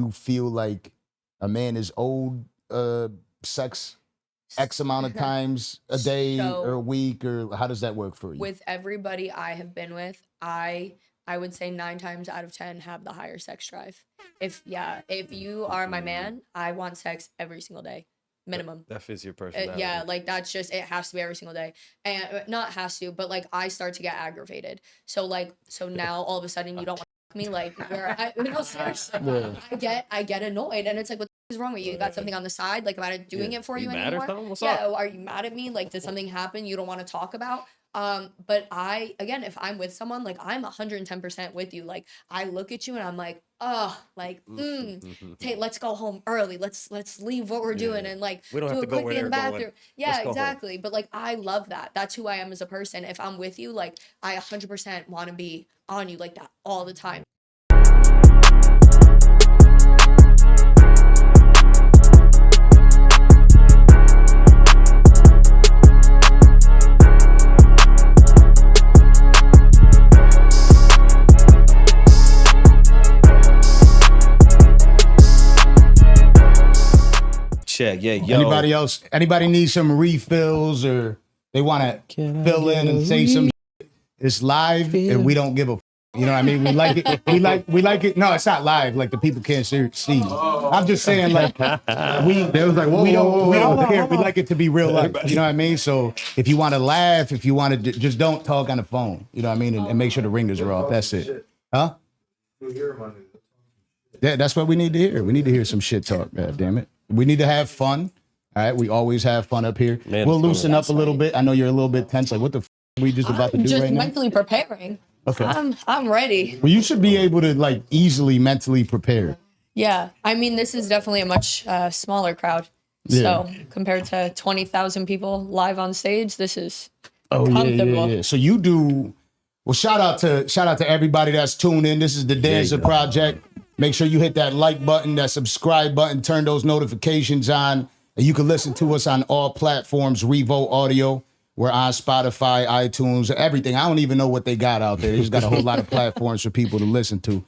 you feel like a man is owed sex X amount of times a day or a week, or how does that work for you? With everybody I have been with, I would say 9 times out of 10 have the higher sex drive. If you are my man, I want sex every single day. Minimum. That fits your personality. Yeah, like that's just, it has to be every single day. And not has to, but like I start to get aggravated. So now all of a sudden you don't want to fuck me, like seriously. Yeah. I get annoyed, and it's like, what is wrong with you? You got something on the side? Like, am I doing it for you anymore? What's up? Are you mad at me? Like, did something happen you don't want to talk about? But if I'm with someone, like I'm 110% with you. Like I look at you and I'm like, let's go home early. Let's leave what we're doing and like we don't do have it to go quickly where in the they're bathroom. going. Yeah, exactly. But like I love that. That's who I am as a person. If I'm with you, like I 100% want to be on you like that all the time. Check, yo. Anybody need some refills, or they want to fill in and say some shit? It's live and we don't give a you know what I mean? We like it. We like it. No, it's not live. Like the people can't see. I'm just saying, like they was like, we don't care. We like it to be real life. You know what I mean? So if you want to laugh, if you want to, just don't talk on the phone. You know what I mean? And make sure the ringers are off. That's it. Huh? Yeah, that's what we need to hear. We need to hear some shit talk. God damn it. We need to have fun. All right, we always have fun up here. We'll loosen up a little bit. I know you're a little bit tense. Like, what the f are we just about to do right now? Just mentally preparing. Okay. I'm ready. Well, you should be able to like easily mentally prepare. Yeah, I mean, this is definitely a much smaller crowd. Yeah. So compared to 20,000 people live on stage, this is comfortable. Yeah. So you do. Well, shout out to everybody that's tuned in. This is the Danza Project. Make sure you hit that like button, that subscribe button, turn those notifications on. And you can listen to us on all platforms, Revo Audio. We're on Spotify, iTunes, everything. I don't even know what they got out there. They just got a whole lot of platforms for people to listen to.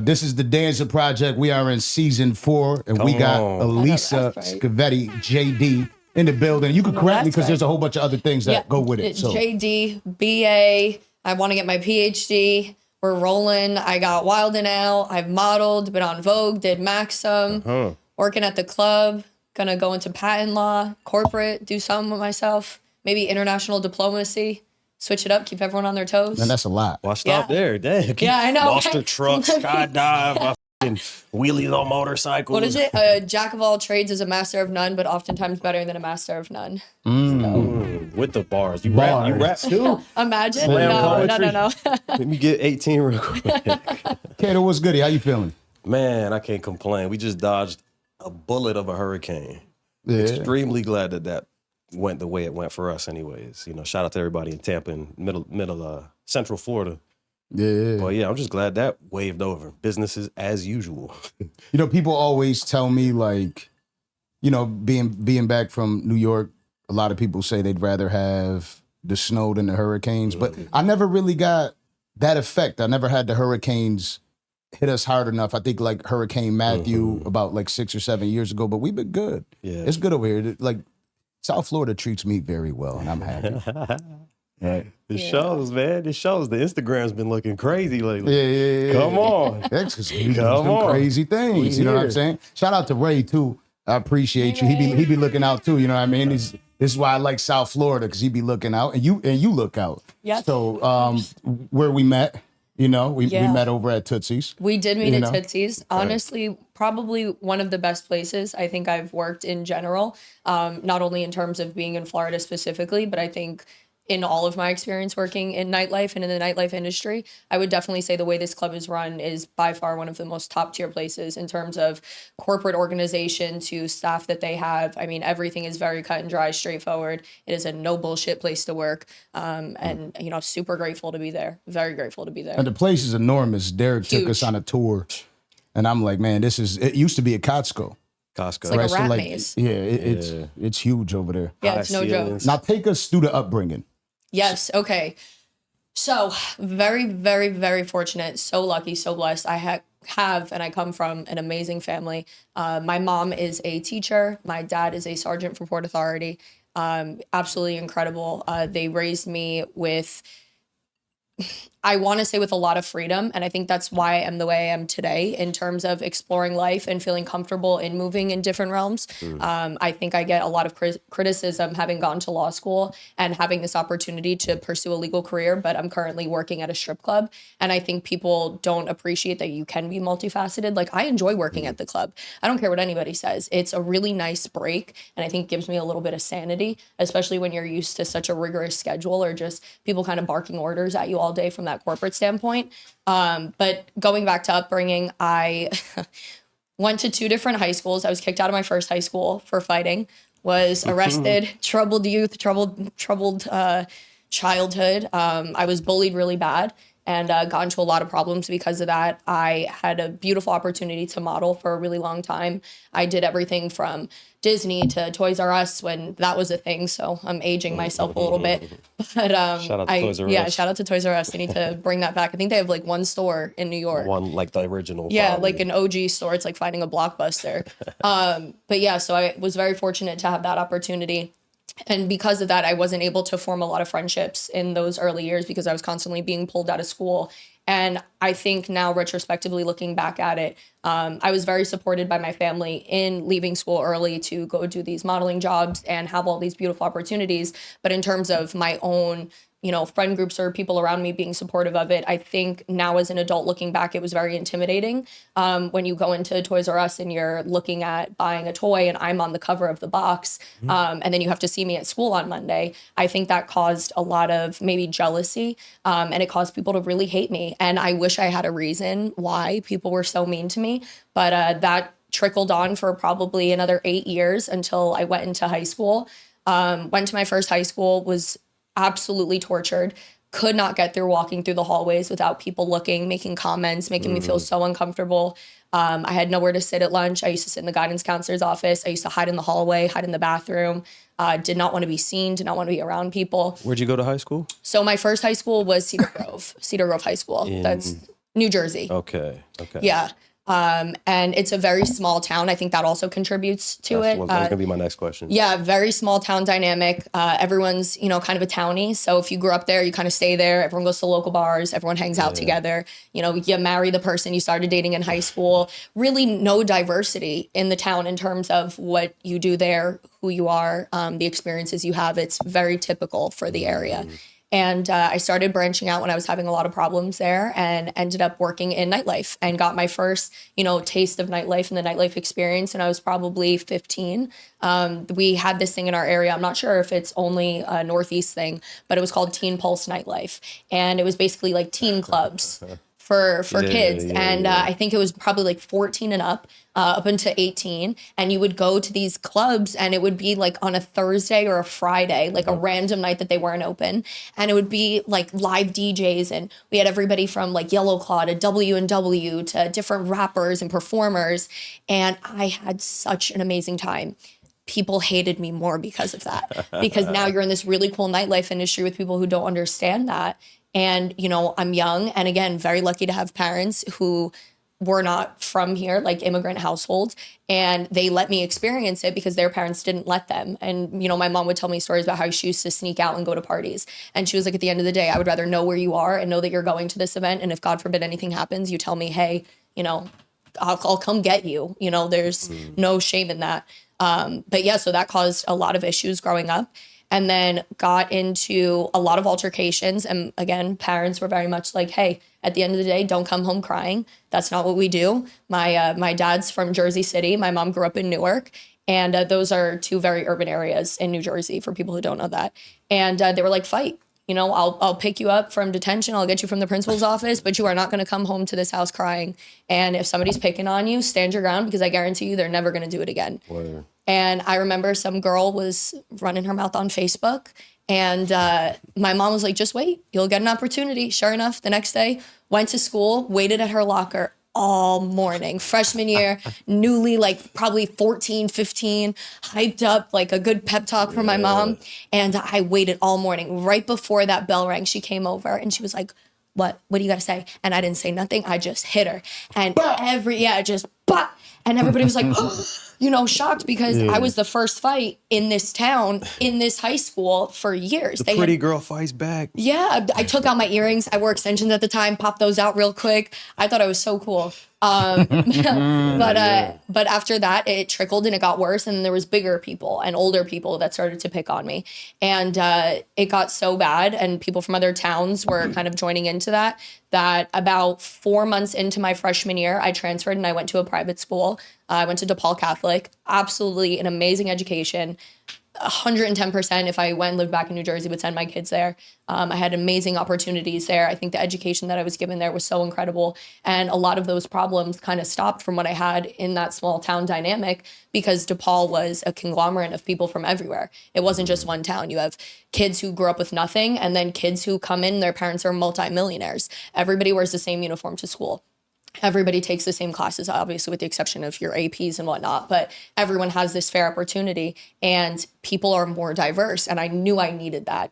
This is the Danza Project. We are in season 4, and we got Alisa Scivetti, JD, in the building. You can correct me because there's a whole bunch of other things that go with it. So. JD, BA, I want to get my PhD. We're rolling. I got Wildest now. I've modeled, been on Vogue, did Maxim, working at the club, gonna go into patent law, corporate, do something with myself, maybe international diplomacy, switch it up, keep everyone on their toes. And that's a lot. Well, stop there. Dang. Yeah, I know. Monster truck, skydive, wheelie low motorcycle. What is it? A jack of all trades is a master of none, but oftentimes better than a master of none. With the bars. You rap too? Imagine. No. Let me get 18 real quick. Kato, what's good? How you feeling? Man, I can't complain. We just dodged a bullet of a hurricane. Yeah. Extremely glad that went the way it went for us anyways. You know, shout out to everybody in Tampa and middle Central Florida. Yeah. Well, yeah, I'm just glad that waved over. Businesses as usual. You know, people always tell me, like, you know, being back from New York, a lot of people say they'd rather have the snow than the hurricanes, but I never really got that effect. I never had the hurricanes hit us hard enough. I think like Hurricane Matthew about like 6 or 7 years ago, but we've been good. Yeah. It's good over here. Like, South Florida treats me very well, and I'm happy. Right. It shows, man. It shows. The Instagram's been looking crazy lately. Yeah. Come on. That's because we do some crazy things. You know what I'm saying? Shout out to Ray, too. I appreciate you. He be looking out, too. You know what I mean? This is why I like South Florida, because he be looking out, and you look out. Yeah. So where we met, you know, we met over at Tootsies. We did meet at Tootsies. Honestly, probably one of the best places I think I've worked in general, not only in terms of being in Florida specifically, but I think in all of my experience working in nightlife and in the nightlife industry, I would definitely say the way this club is run is by far one of the most top tier places in terms of corporate organization to staff that they have. I mean, everything is very cut and dry, straightforward. It is a no bullshit place to work. And, you know, super grateful to be there. Very grateful to be there. And the place is enormous. Derek took us on a tour, and I'm like, man, it used to be a Costco. It's like a rat maze. Yeah, it's huge over there. Yeah, it's no joke. Now take us through the upbringing. Yes. Okay. So very, very, very fortunate. So lucky, so blessed. I have, and I come from an amazing family. My mom is a teacher. My dad is a sergeant for Port Authority. Absolutely incredible. They raised me with, I want to say, with a lot of freedom. And I think that's why I am the way I am today in terms of exploring life and feeling comfortable in moving in different realms. I think I get a lot of criticism having gone to law school and having this opportunity to pursue a legal career, but I'm currently working at a strip club. And I think people don't appreciate that you can be multifaceted. Like, I enjoy working at the club. I don't care what anybody says. It's a really nice break. And I think it gives me a little bit of sanity, especially when you're used to such a rigorous schedule or just people kind of barking orders at you all day from that corporate standpoint. But going back to upbringing, I went to 2 different high schools. I was kicked out of my first high school for fighting, was arrested, troubled youth, troubled childhood. I was bullied really bad and got into a lot of problems because of that. I had a beautiful opportunity to model for a really long time. I did everything from Disney to Toys R Us when that was a thing. So I'm aging myself a little bit. But Shout out to Toys R Us. Yeah, shout out to Toys R Us. They need to bring that back. I think they have like one store in New York. One, like the original. Yeah, probably. like an OG store. It's like finding a Blockbuster. But yeah, so I was very fortunate to have that opportunity. And because of that, I wasn't able to form a lot of friendships in those early years because I was constantly being pulled out of school. And I think now, retrospectively looking back at it, I was very supported by my family in leaving school early to go do these modeling jobs and have all these beautiful opportunities. But in terms of my own, friend groups or people around me being supportive of it, I think now as an adult looking back, it was very intimidating. When you go into Toys R Us and you're looking at buying a toy and I'm on the cover of the box, and then you have to see me at school on Monday, I think that caused a lot of maybe jealousy, and it caused people to really hate me. And I wish I had a reason why people were so mean to me, but that trickled on for probably another 8 years until I went into high school. Went to my first high school, was absolutely tortured, could not get through walking through the hallways without people looking, making comments, making me feel so uncomfortable. I had nowhere to sit at lunch. I used to sit in the guidance counselor's office. I used to hide in the hallway, hide in the bathroom. Did not want to be seen, did not want to be around people. Where'd you go to high school? So my first high school was Cedar Grove High School. That's New Jersey. Okay. Yeah. And it's a very small town. I think that also contributes to it. That was going to be my next question. Yeah, very small town dynamic. Everyone's, kind of a townie. So if you grew up there, you kind of stay there. Everyone goes to local bars. Everyone hangs out together. You marry the person you started dating in high school. Really no diversity in the town in terms of what you do there, who you are, the experiences you have. It's very typical for the area. And I started branching out when I was having a lot of problems there and ended up working in nightlife and got my first, taste of nightlife and the nightlife experience. And I was probably 15. We had this thing in our area. I'm not sure if it's only a Northeast thing, but it was called Teen Pulse Nightlife. And it was basically like teen clubs for kids. I think it was probably like 14 and up until 18. And you would go to these clubs and it would be like on a Thursday or a Friday, like a random night that they weren't open. And it would be like live DJs. And we had everybody from like Yellow Claw to W&W to different rappers and performers. And I had such an amazing time. People hated me more because of that, because now you're in this really cool nightlife industry with people who don't understand that. And, I'm young and again, very lucky to have parents who were not from here, like immigrant households, and they let me experience it because their parents didn't let them. And, my mom would tell me stories about how she used to sneak out and go to parties. And she was like, at the end of the day, I would rather know where you are and know that you're going to this event. And if God forbid anything happens, you tell me, hey, I'll come get you. There's no shame in that. But yeah, so that caused a lot of issues growing up. And then got into a lot of altercations. And again, parents were very much like, hey, at the end of the day, don't come home crying. That's not what we do. My dad's from Jersey City. My mom grew up in Newark. And those are 2 very urban areas in New Jersey for people who don't know that. And they were like, fight. I'll pick you up from detention. I'll get you from the principal's office, but you are not going to come home to this house crying. And if somebody's picking on you, stand your ground because I guarantee you they're never going to do it again. Word. And I remember some girl was running her mouth on Facebook and my mom was like, just wait, you'll get an opportunity. Sure enough, the next day, went to school, waited at her locker all morning, freshman year, newly like probably 14, 15, hyped up, like a good pep talk from my mom. And I waited all morning. Right before that bell rang, she came over and she was like, what do you got to say? And I didn't say nothing. I just hit her. And and everybody was like, shocked because I was the first fight in this town, in this high school for years. The pretty girl fights back. Yeah, I took out my earrings. I wore extensions at the time, popped those out real quick. I thought I was so cool. But after that, it trickled and it got worse. And there was bigger people and older people that started to pick on me. And it got so bad. And people from other towns were kind of joining into that about 4 months into my freshman year, I transferred and I went to a private school. I went to DePaul Catholic. Absolutely an amazing education. 110% if I went and lived back in New Jersey would send my kids there. I had amazing opportunities there. I think the education that I was given there was so incredible. And a lot of those problems kind of stopped from what I had in that small town dynamic because DePaul was a conglomerate of people from everywhere. It wasn't just one town. You have kids who grew up with nothing and then kids who come in, their parents are multimillionaires. Everybody wears the same uniform to school. Everybody takes the same classes, obviously, with the exception of your APs and whatnot, but everyone has this fair opportunity and people are more diverse. And I knew I needed that,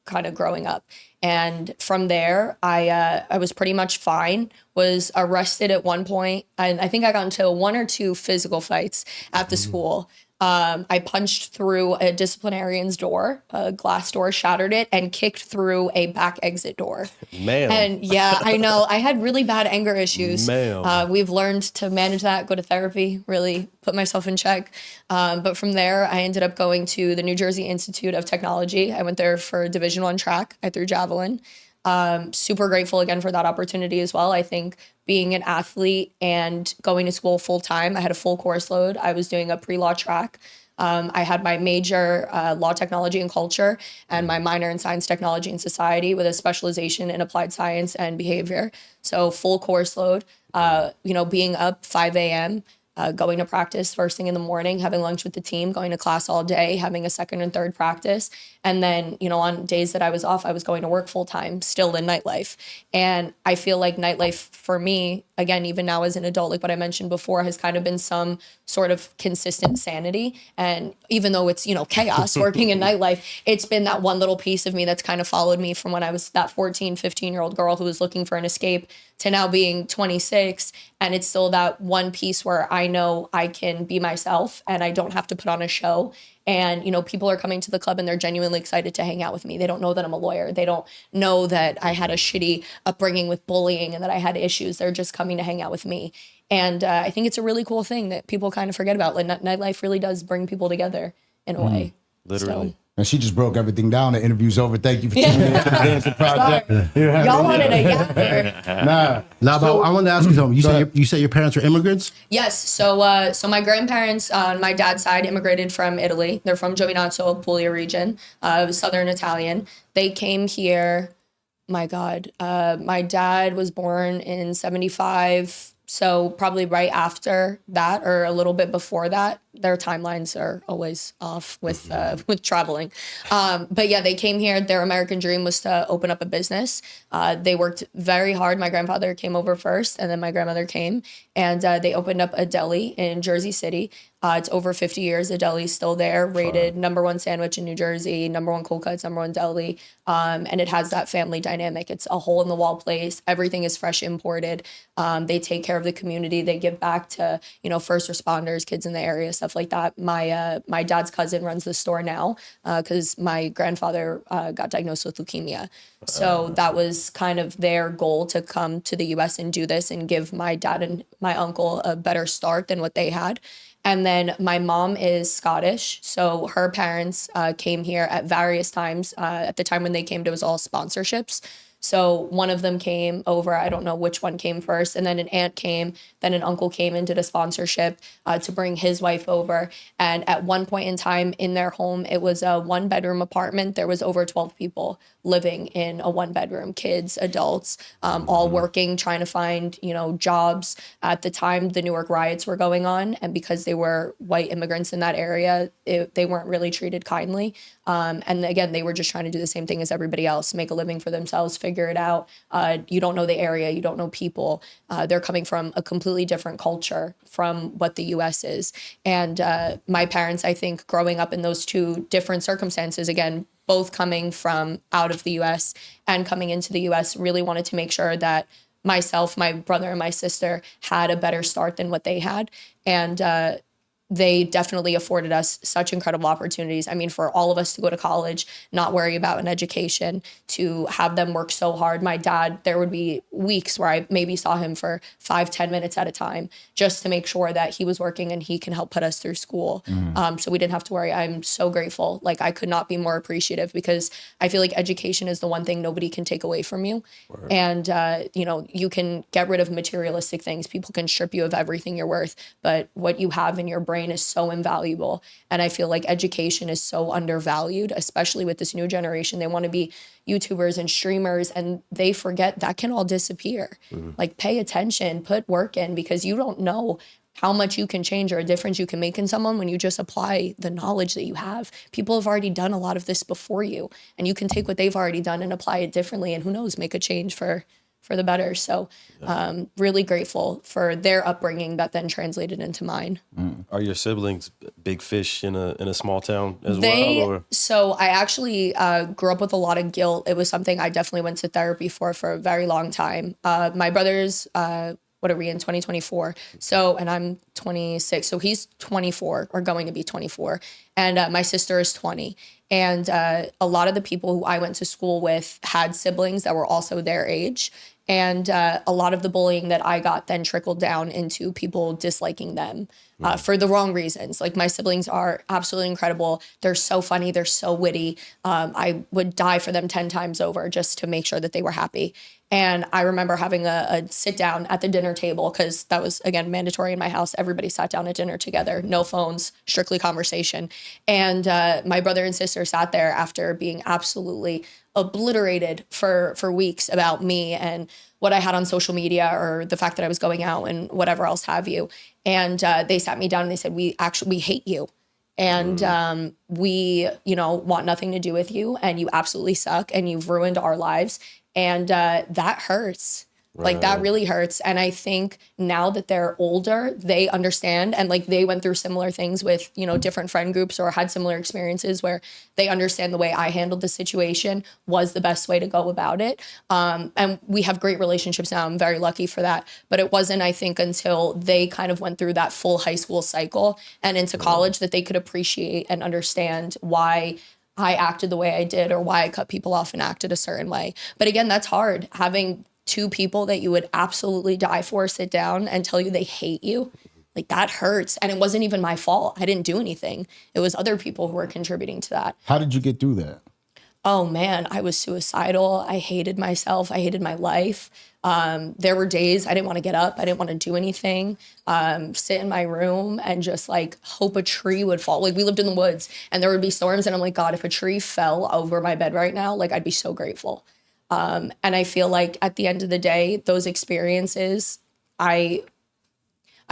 kind of growing up. And from there, I was pretty much fine, was arrested at one point. And I think I got into 1 or 2 physical fights at the school. I punched through a disciplinarian's door, a glass door, shattered it, and kicked through a back exit door. Man. And yeah, I know. I had really bad anger issues. Man. We've learned to manage that, go to therapy, really put myself in check. But from there, I ended up going to the New Jersey Institute of Technology. I went there for Division I track. I threw javelin. Super grateful again for that opportunity as well. I think being an athlete and going to school full time, I had a full course load. I was doing a pre-law track. I had my major law, technology, and culture, and my minor in science, technology, and society with a specialization in applied science and behavior. So full course load, being up 5 a.m., going to practice first thing in the morning, having lunch with the team, going to class all day, having a second and third practice. And then, on days that I was off, I was going to work full time, still in nightlife. And I feel like nightlife for me, again, even now as an adult, like what I mentioned before, has kind of been some sort of consistent sanity. And even though it's, chaos working in nightlife, it's been that one little piece of me that's kind of followed me from when I was that 14, 15-year-old girl who was looking for an escape to now being 26. And it's still that one piece where I know I can be myself and I don't have to put on a show. And, people are coming to the club and they're genuinely excited to hang out with me. They don't know that I'm a lawyer. They don't know that I had a shitty upbringing with bullying and that I had issues. They're just coming to hang out with me. And I think it's a really cool thing that people kind of forget about. Like nightlife really does bring people together in a way. Literally. So. And she just broke everything down. The interview's over. Thank you for tuning in to the Danza Project. Y'all wanted a yapper. But I wanted to ask you something. You say your parents are immigrants? Yes. So my grandparents on my dad's side immigrated from Italy. They're from Giovinazzo, Puglia region, Southern Italian. They came here. My God, my dad was born in 1975. So probably right after that or a little bit before that. Their timelines are always off with traveling. But yeah, they came here. Their American dream was to open up a business. They worked very hard. My grandfather came over first and then my grandmother came and they opened up a deli in Jersey City. It's over 50 years. The deli's still there, rated #1 sandwich in New Jersey, #1 cold cuts, #1 deli. And it has that family dynamic. It's a hole in the wall place. Everything is fresh imported. They take care of the community. They give back to, first responders, kids in the area, stuff like that. My dad's cousin runs the store now because my grandfather got diagnosed with leukemia. So that was kind of their goal to come to the US and do this and give my dad and my uncle a better start than what they had. And then my mom is Scottish. So her parents came here at various times. At the time when they came, it was all sponsorships. So one of them came over. I don't know which one came first. And then an aunt came. Then an uncle came and did a sponsorship to bring his wife over. And at one point in time in their home, it was a 1-bedroom apartment. There was over 12 people living in a 1-bedroom, kids, adults, all working, trying to find, jobs. At the time, the Newark riots were going on. And because they were white immigrants in that area, they weren't really treated kindly. And again, they were just trying to do the same thing as everybody else, make a living for themselves, figure it out. You don't know the area, you don't know people. They're coming from a completely different culture from what the US is. And my parents, I think, growing up in those two different circumstances, again, both coming from out of the US and coming into the US, really wanted to make sure that myself, my brother, and my sister had a better start than what they had. And they definitely afforded us such incredible opportunities. I mean, for all of us to go to college, not worry about an education, to have them work so hard. My dad, there would be weeks where I maybe saw him for 5-10 minutes at a time just to make sure that he was working and he can help put us through school. So we didn't have to worry. I'm so grateful. Like, I could not be more appreciative, because I feel like education is the one thing nobody can take away from you. Word. And, you know, you can get rid of materialistic things. People can strip you of everything you're worth, but what you have in your brain is so invaluable. And I feel like education is so undervalued, especially with this new generation. They want to be YouTubers and streamers, and they forget that can all disappear. Like, pay attention, put work in, because you don't know how much you can change or a difference you can make in someone when you just apply the knowledge that you have. People have already done a lot of this before you, and you can take what they've already done and apply it differently, and who knows, make a change for the better. So really grateful for their upbringing that then translated into mine. Are your siblings big fish in a small town as well? Or? So I actually grew up with a lot of guilt. It was something I definitely went to therapy for a very long time. My brother's, what are we in, 2024? So, and I'm 26. So he's 24 or going to be 24. And my sister is 20. And a lot of the people who I went to school with had siblings that were also their age. And a lot of the bullying that I got then trickled down into people disliking them for the wrong reasons. Like, my siblings are absolutely incredible. They're so funny. They're so witty. I would die for them 10 times over just to make sure that they were happy. And I remember having a sit down at the dinner table, because that was, again, mandatory in my house. Everybody sat down at dinner together, no phones, strictly conversation. And my brother and sister sat there after being absolutely obliterated for weeks about me and what I had on social media, or the fact that I was going out and whatever else have you. And they sat me down and they said, we hate you. And we, you know, want nothing to do with you, and you absolutely suck, and you've ruined our lives. And that hurts. Right. Like, that really hurts. And I think now that they're older, they understand, and like, they went through similar things with, you know, different friend groups, or had similar experiences where they understand the way I handled the situation was the best way to go about it. And we have great relationships now. I'm very lucky for that. But it wasn't, I think, until they kind of went through that full high school cycle and into college that they could appreciate and understand why I acted the way I did, or why I cut people off and acted a certain way. But again, that's hard, having two people that you would absolutely die for sit down and tell you they hate you. Like, that hurts. And it wasn't even my fault. I didn't do anything. It was other people who were contributing to that. How did you get through that? Oh man, I was suicidal. I hated myself. I hated my life. There were days I didn't want to get up. I didn't want to do anything. Sit in my room and just like hope a tree would fall. Like, we lived in the woods, and there would be storms, and I'm like, God, if a tree fell over my bed right now, like, I'd be so grateful. And I feel like at the end of the day, those experiences, I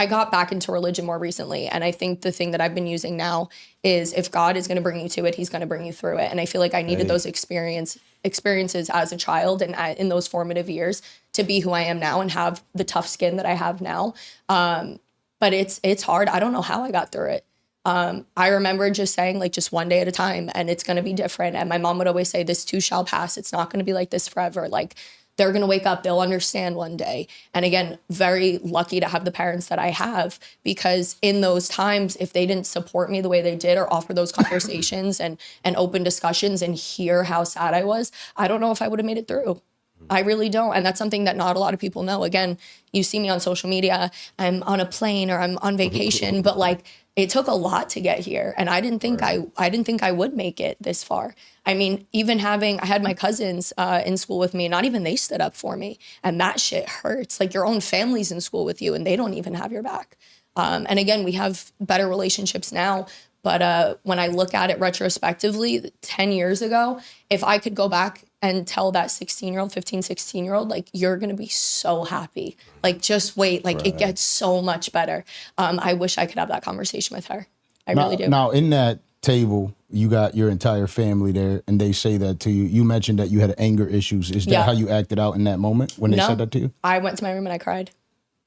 got back into religion more recently. And I think the thing that I've been using now is, if God is going to bring you to it, he's going to bring you through it. And I feel like I needed those experiences as a child and in those formative years to be who I am now and have the tough skin that I have now. But it's hard. I don't know how I got through it. I remember just saying, like, just one day at a time, and it's going to be different. And my mom would always say, this too shall pass. It's not going to be like this forever. Like, they're going to wake up, they'll understand one day. And again, very lucky to have the parents that I have, because in those times, if they didn't support me the way they did, or offer those conversations and open discussions and hear how sad I was, I don't know if I would have made it through. I really don't. And that's something that not a lot of people know. Again, you see me on social media, I'm on a plane or I'm on vacation, but like, it took a lot to get here. And I didn't think I didn't think I would make it this far. I mean, even I had my cousins in school with me, not even they stood up for me. And that shit hurts. Like, your own family's in school with you and they don't even have your back. And again, we have better relationships now. But when I look at it retrospectively, 10 years ago, if I could go back and tell that 16-year-old, 15, 16-year-old, like, you're going to be so happy. Like, just wait. Like, it gets so much better. I wish I could have that conversation with her. I really do. Now, in that table, you got your entire family there, and they say that to you. You mentioned that you had anger issues. Is that how you acted out in that moment when they said that to you? I went to my room and I cried.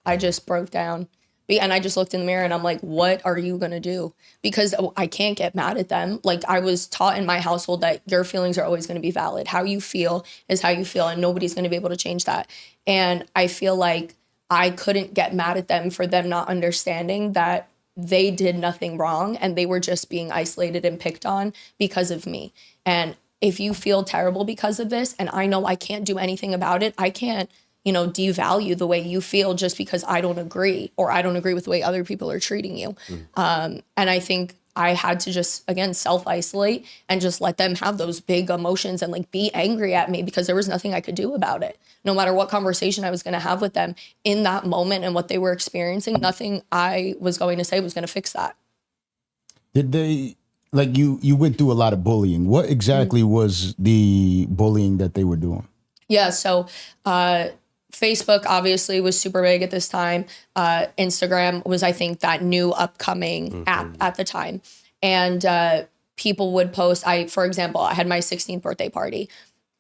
I just broke down. And I just looked in the mirror and I'm like, what are you gonna do? Because I can't get mad at them. Like, I was taught in my household that your feelings are always gonna be valid. How you feel is how you feel, and nobody's gonna be able to change that. And I feel like I couldn't get mad at them for them not understanding that they did nothing wrong and they were just being isolated and picked on because of me. And if you feel terrible because of this, and I know I can't do anything about it, I can't, devalue the way you feel just because I don't agree, or I don't agree with the way other people are treating you. And I think I had to just, again, self-isolate and just let them have those big emotions and like be angry at me, because there was nothing I could do about it. No matter what conversation I was going to have with them in that moment and what they were experiencing, nothing I was going to say was going to fix that. Did they, like, you went through a lot of bullying. What exactly was the bullying that they were doing? Yeah, so Facebook obviously was super big at this time. Instagram was, I think, that new upcoming app at the time. And people would post, for example, I had my 16th birthday party.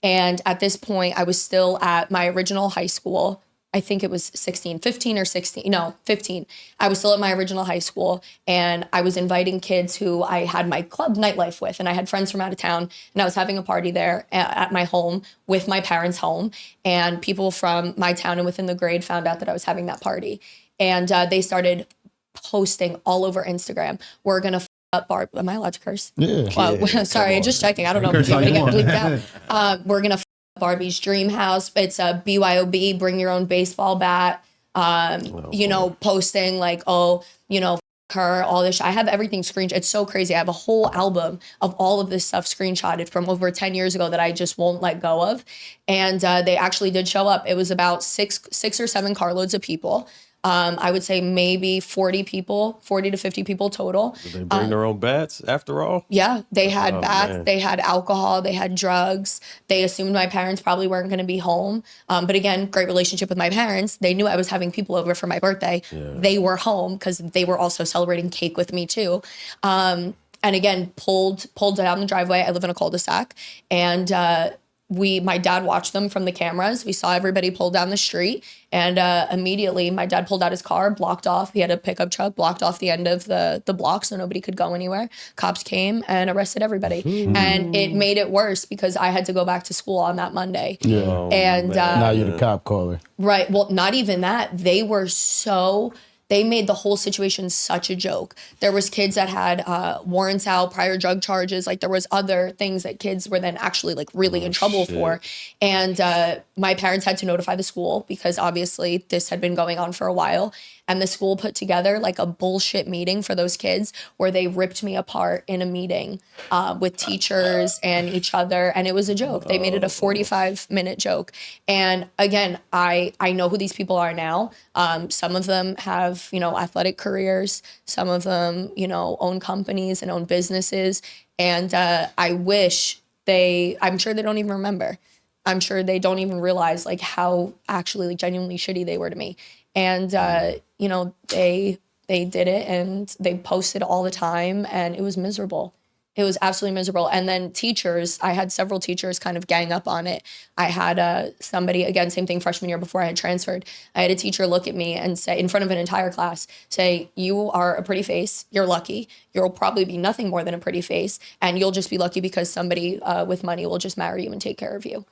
And at this point, I was still at my original high school. I think it was 15 or 16. No, 15. I was still at my original high school, and I was inviting kids who I had my club nightlife with, and I had friends from out of town, and I was having a party there at my home with my parents' home, and people from my town and within the grade found out that I was having that party. And they started posting all over Instagram, we're going to up Barbie. Am I allowed to curse? Yeah. Sorry, just checking. I don't know if I'm going to get bleeped out. We're going to Barbie's dream house. It's a BYOB, bring your own baseball bat. Posting like, her, all this. I have everything screenshot. It's so crazy. I have a whole album of all of this stuff screenshotted from over 10 years ago that I just won't let go of. And they actually did show up. It was about six or seven carloads of people. I would say maybe 40 to 50 people total. Did they bring their own bats after all? Yeah, they had bats, man. they had alcohol, they had drugs. They assumed my parents probably weren't going to be home. But again, great relationship with my parents. They knew I was having people over for my birthday. Yeah. They were home because they were also celebrating cake with me too. And again, pulled down the driveway. I live in a cul-de-sac, and my dad watched them from the cameras. We saw everybody pull down the street, and immediately my dad pulled out his car, blocked off. He had a pickup truck, blocked off the end of the block so nobody could go anywhere. Cops came and arrested everybody. And it made it worse because I had to go back to school on that Monday. Yeah. And now you're the cop caller. Right. Well, not even that. They made the whole situation such a joke. There was kids that had warrants out, prior drug charges. Like, there was other things that kids were then actually like really in trouble for. And my parents had to notify the school because obviously this had been going on for a while. And the school put together like a bullshit meeting for those kids where they ripped me apart in a meeting with teachers and each other. And it was a joke. They made it a 45-minute joke. And again, I know who these people are now. Some of them have, athletic careers. Some of them, own companies and own businesses. And I wish I'm sure they don't even remember. I'm sure they don't even realize like how actually like genuinely shitty they were to me. And, they did it and they posted all the time, and it was miserable. It was absolutely miserable. And then teachers, I had several teachers kind of gang up on it. I had somebody, again, same thing freshman year before I had transferred. I had a teacher look at me and say, in front of an entire class, say, you are a pretty face. You're lucky. You'll probably be nothing more than a pretty face. And you'll just be lucky because somebody with money will just marry you and take care of you.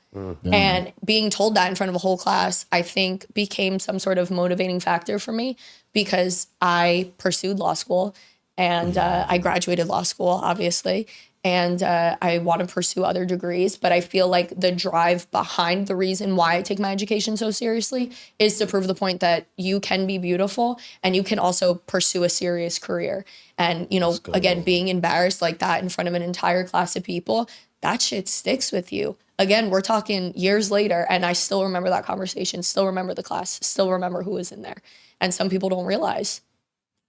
And being told that in front of a whole class, I think became some sort of motivating factor for me because I pursued law school. And I graduated law school, obviously, and I want to pursue other degrees. But I feel like the drive behind the reason why I take my education so seriously is to prove the point that you can be beautiful and you can also pursue a serious career. And, again, being embarrassed like that in front of an entire class of people, that shit sticks with you. Again, we're talking years later, and I still remember that conversation, still remember the class, still remember who was in there. And some people don't realize.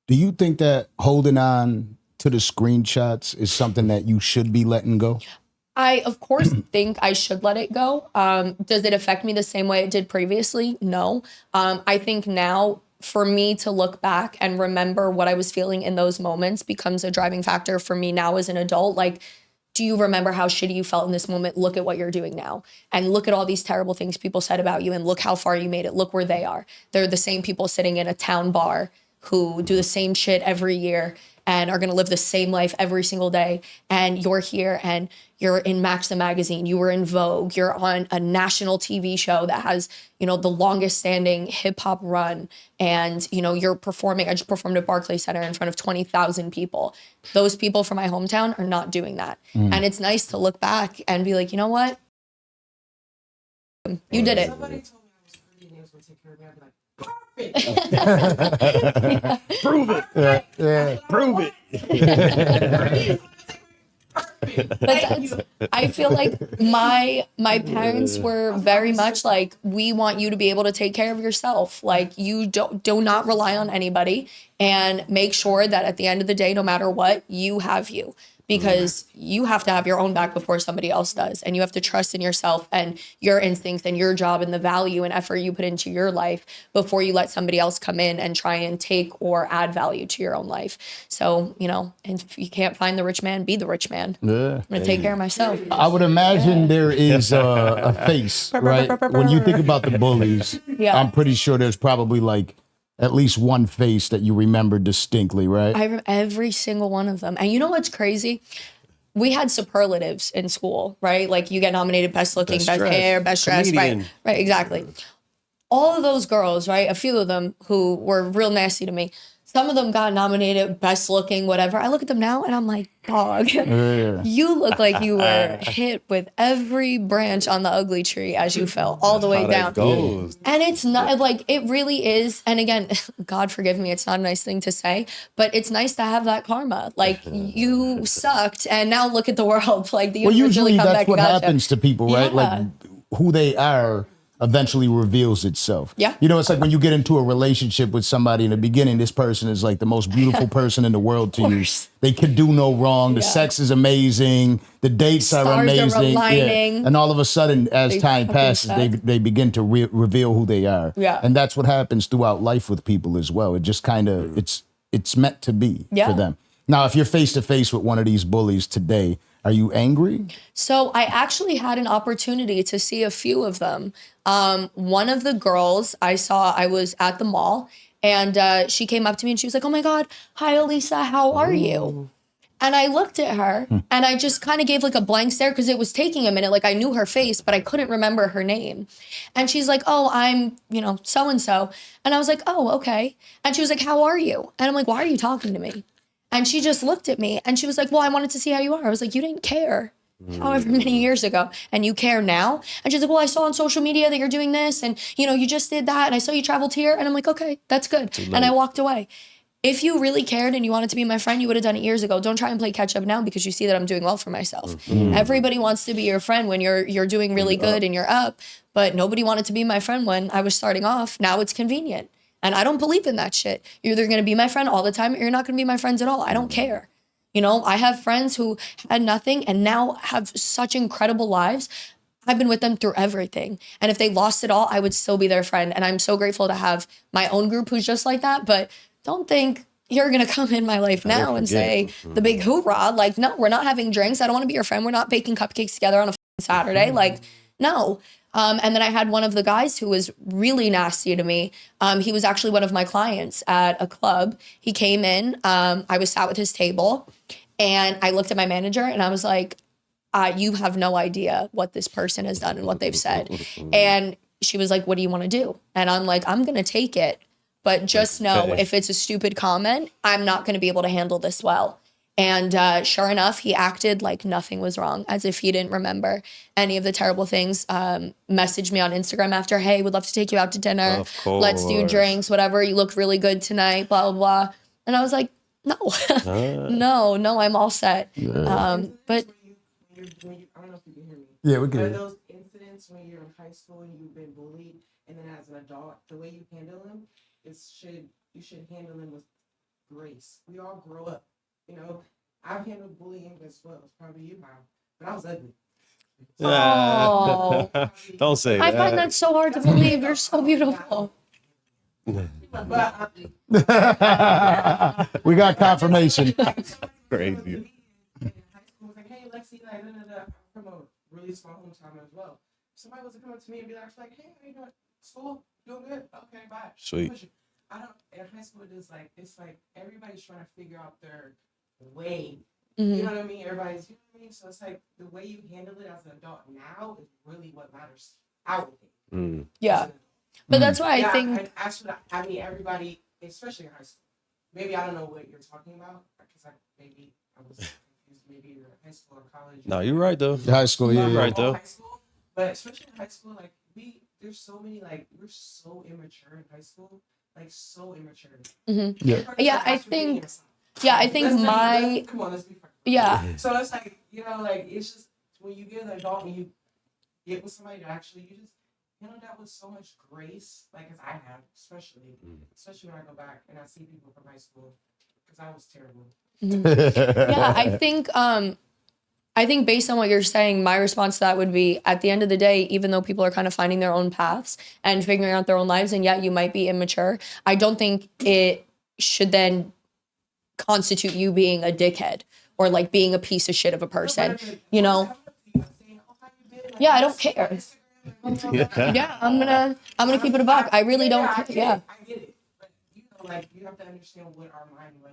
Do you think that holding on to the screenshots is something that you should be letting go? I, of course, think I should let it go. Does it affect me the same way it did previously? No. I think now for me to look back and remember what I was feeling in those moments becomes a driving factor for me now as an adult. Like, do you remember how shitty you felt in this moment? Look at what you're doing now. And look at all these terrible things people said about you and look how far you made it. Look where they are. They're the same people sitting in a town bar who do the same shit every year and are going to live the same life every single day. And you're here and you're in Maxim magazine, you were in Vogue, you're on a national TV show that has, you know, the longest standing hip hop run. And, you know, you're performing, I just performed at Barclays Center in front of 20,000 people. Those people from my hometown are not doing that. And it's nice to look back and be like, you know what? You did it. Somebody told me I was pretty and they was going to take care of me. I'd be like, perfect. Prove it. Yeah. Prove it. But I feel like my parents were very much like, we want you to be able to take care of yourself. Like, you do not rely on anybody, and make sure that at the end of the day, no matter what, you have you. Because you have to have your own back before somebody else does. And you have to trust in yourself and your instincts and your job and the value and effort you put into your life before you let somebody else come in and try and take or add value to your own life. So, you know, and if you can't find the rich man, be the rich man. Yeah. I'm going to take care of myself. I would imagine there is a face, right? When you think about the bullies, Yeah. I'm pretty sure there's probably like at least one face that you remember distinctly, right? I remember every single one of them. And you know what's crazy? We had superlatives in school, right? Like, you get nominated best looking, best dressed, hair, best dressed, right? comedian. Right, exactly. All of those girls, right? A few of them who were real nasty to me. Some of them got nominated best looking, whatever. I look at them now and I'm like, dog, you look like you were hit with every branch on the ugly tree as you fell all the way How down. that goes. And it's not like, it really is. And again, God forgive me, it's not a nice thing to say, but it's nice to have that karma. Like, you sucked and now look at the world. Like, the Well, universe usually really come that's back what and gotcha. happens to people, right? Yeah. Like, who they are eventually reveals itself. Yeah. You know, it's like when you get into a relationship with somebody in the beginning, this person is like the most beautiful person in the world to you. course. They can do no wrong. The Yeah. sex is amazing. The dates are Stars are amazing. aligning. And all of a sudden, as They time fucking passes, suck. they begin to reveal who they are. Yeah. And that's what happens throughout life with people as well. It just kind of, it's meant to be Yeah. for them. Now, if you're face to face with one of these bullies today, are you angry? So I actually had an opportunity to see a few of them. One of the girls I was at the mall, and she came up to me and she was like, "Oh my God, hi Alisa, how are you?" And I looked at her and I just kind of gave like a blank stare because it was taking a minute. Like, I knew her face, but I couldn't remember her name. And she's like, "Oh, I'm, you know, so-and-so." And I was like, "Oh, okay." And she was like, "How are you?" And I'm like, "Why are you talking to me?" And she just looked at me and she was like, "Well, I wanted to see how you are." I was like, "You didn't care however many years ago, and you care now?" And she's like, "Well, I saw on social media that you're doing this, and you know, you just did that, and I saw you traveled here." And I'm like, "Okay, that's good." And I walked away. If you really cared and you wanted to be my friend, you would have done it years ago. Don't try and play catch up now because you see that I'm doing well for myself. Everybody wants to be your friend when you're doing really good and you're up, but nobody wanted to be my friend when I was starting off. Now it's convenient. And I don't believe in that shit. You're either going to be my friend all the time or you're not going to be my friends at all. I don't care. You know, I have friends who had nothing and now have such incredible lives. I've been with them through everything. And if they lost it all, I would still be their friend. And I'm so grateful to have my own group who's just like that. But don't think you're going to come in my life now and say the big hoorah. Like, no, we're not having drinks. I don't want to be your friend. We're not baking cupcakes together on a Saturday. Like, no. And then I had one of the guys who was really nasty to me. He was actually one of my clients at a club. He came in, I was sat with his table, and I looked at my manager and I was like, "You have no idea what this person has done and what they've said." And she was like, "What do you want to do?" And I'm like, "I'm going to take it. But just know if it's a stupid comment, I'm not going to be able to handle this well." And sure enough, he acted like nothing was wrong, as if he didn't remember any of the terrible things. Messaged me on Instagram after, "Hey, would love to take you out to dinner. Of course. Let's do drinks, whatever. You look really good tonight, blah, blah, blah." And I was like, no, no, I'm all set. But When you, I don't know if you can hear me. Yeah, we Are can. those incidents when you're in high school and you've been bullied, and then as an adult, the way you handle them you should handle them with grace. We all grow up, you know. I've handled bullying as well. It's probably you have, but I was ugly. Oh. Don't say I that. find that so hard to believe. You're so beautiful. But We got confirmation. Crazy. in high school was like, "Hey, Lexi, I'm from a really small hometown as well." Somebody was to come up to me and be like, "Hey, how you doing? School? Doing good? Okay, bye." Sweet. Push it. in high school, it's like everybody's trying to figure out their way. Mm-hmm. You know what I mean? Everybody's, you know what I mean? So it's like the way you handle it as an adult now is really what matters. I would think. Yeah. But that's why I think. I mean, everybody, especially in high school. Maybe I don't know what you're talking about because I was confused. Maybe you're in high school or college. No, you're right though. High school, yeah. Right though. High school, but especially in high school, like there's so many we're so immature in high school, like so immature. Mm-hmm. Yeah. Yeah, I think. Yeah, I think Come on, let's be frank. Yeah. So it's like it's just when you get an adult and you get with somebody that actually you just that with so much grace, like as I have, especially when I go back and I see people from high school, because I was terrible. Yeah, I think based on what you're saying, my response to that would be at the end of the day, even though people are kind of finding their own paths and figuring out their own lives, and yet you might be immature, I don't think it should then constitute you being a dickhead or like being a piece of shit of a person, you know? Yeah, I don't care. Yeah, I'm gonna keep it a buck. I really don't care. Yeah. I get it. But you have to understand what our mind was.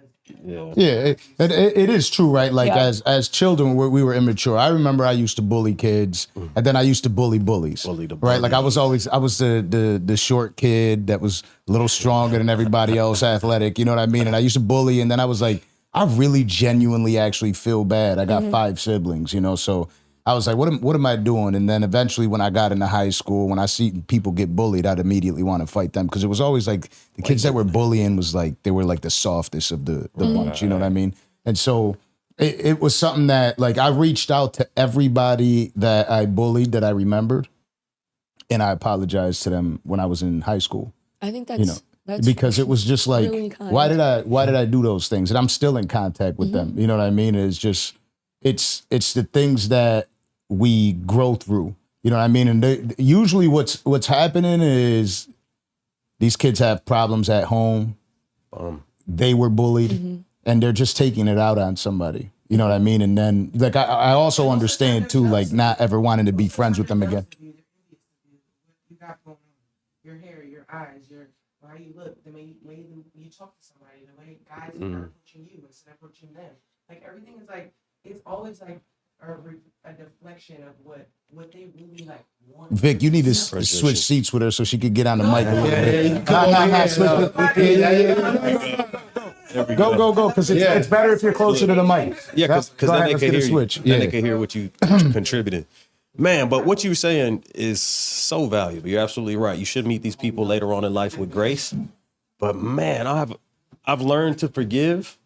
Yeah, it is true, right? Like as children, we were immature. I remember I used to bully kids, and then I used to bully bullies. Right? Like I was the short kid that was a little stronger than everybody else, athletic. You know what I mean? And I used to bully, and then I was like, I really genuinely actually feel bad. I got 5 siblings, so I was like, what am I doing? And then eventually when I got into high school, when I see people get bullied, I'd immediately want to fight them because it was always like the kids that were bullying was like, they were like the softest of the bunch, you know what I mean? And so it was something that like I reached out to everybody that I bullied that I remembered, and I apologized to them when I was in high school. I think that's because it was just like, really kind. why did I do those things? And I'm still in contact with them. You know what I mean? It's just, it's the things that we grow through, you know what I mean? And usually what's happening is these kids have problems at home. They were bullied and they're just taking it out on somebody. You know what I mean? And then like, I also understand too, like not ever wanting to be friends with them again. You got going on. Your hair, your eyes, how you look, the way you talk to somebody, the way guys are approaching you instead of approaching them. Like everything is like, it's always like a deflection of what they really like want. Vic, you need to switch seats with her so she could get on the mic a little bit. Go, because it's better if you're closer to the mic. Yeah, because then they can hear you. Switch. Then they can hear what you contributed. Man, but what you're saying is so valuable. You're absolutely right. You should meet these people later on in life with grace. But man, I've learned to forgive.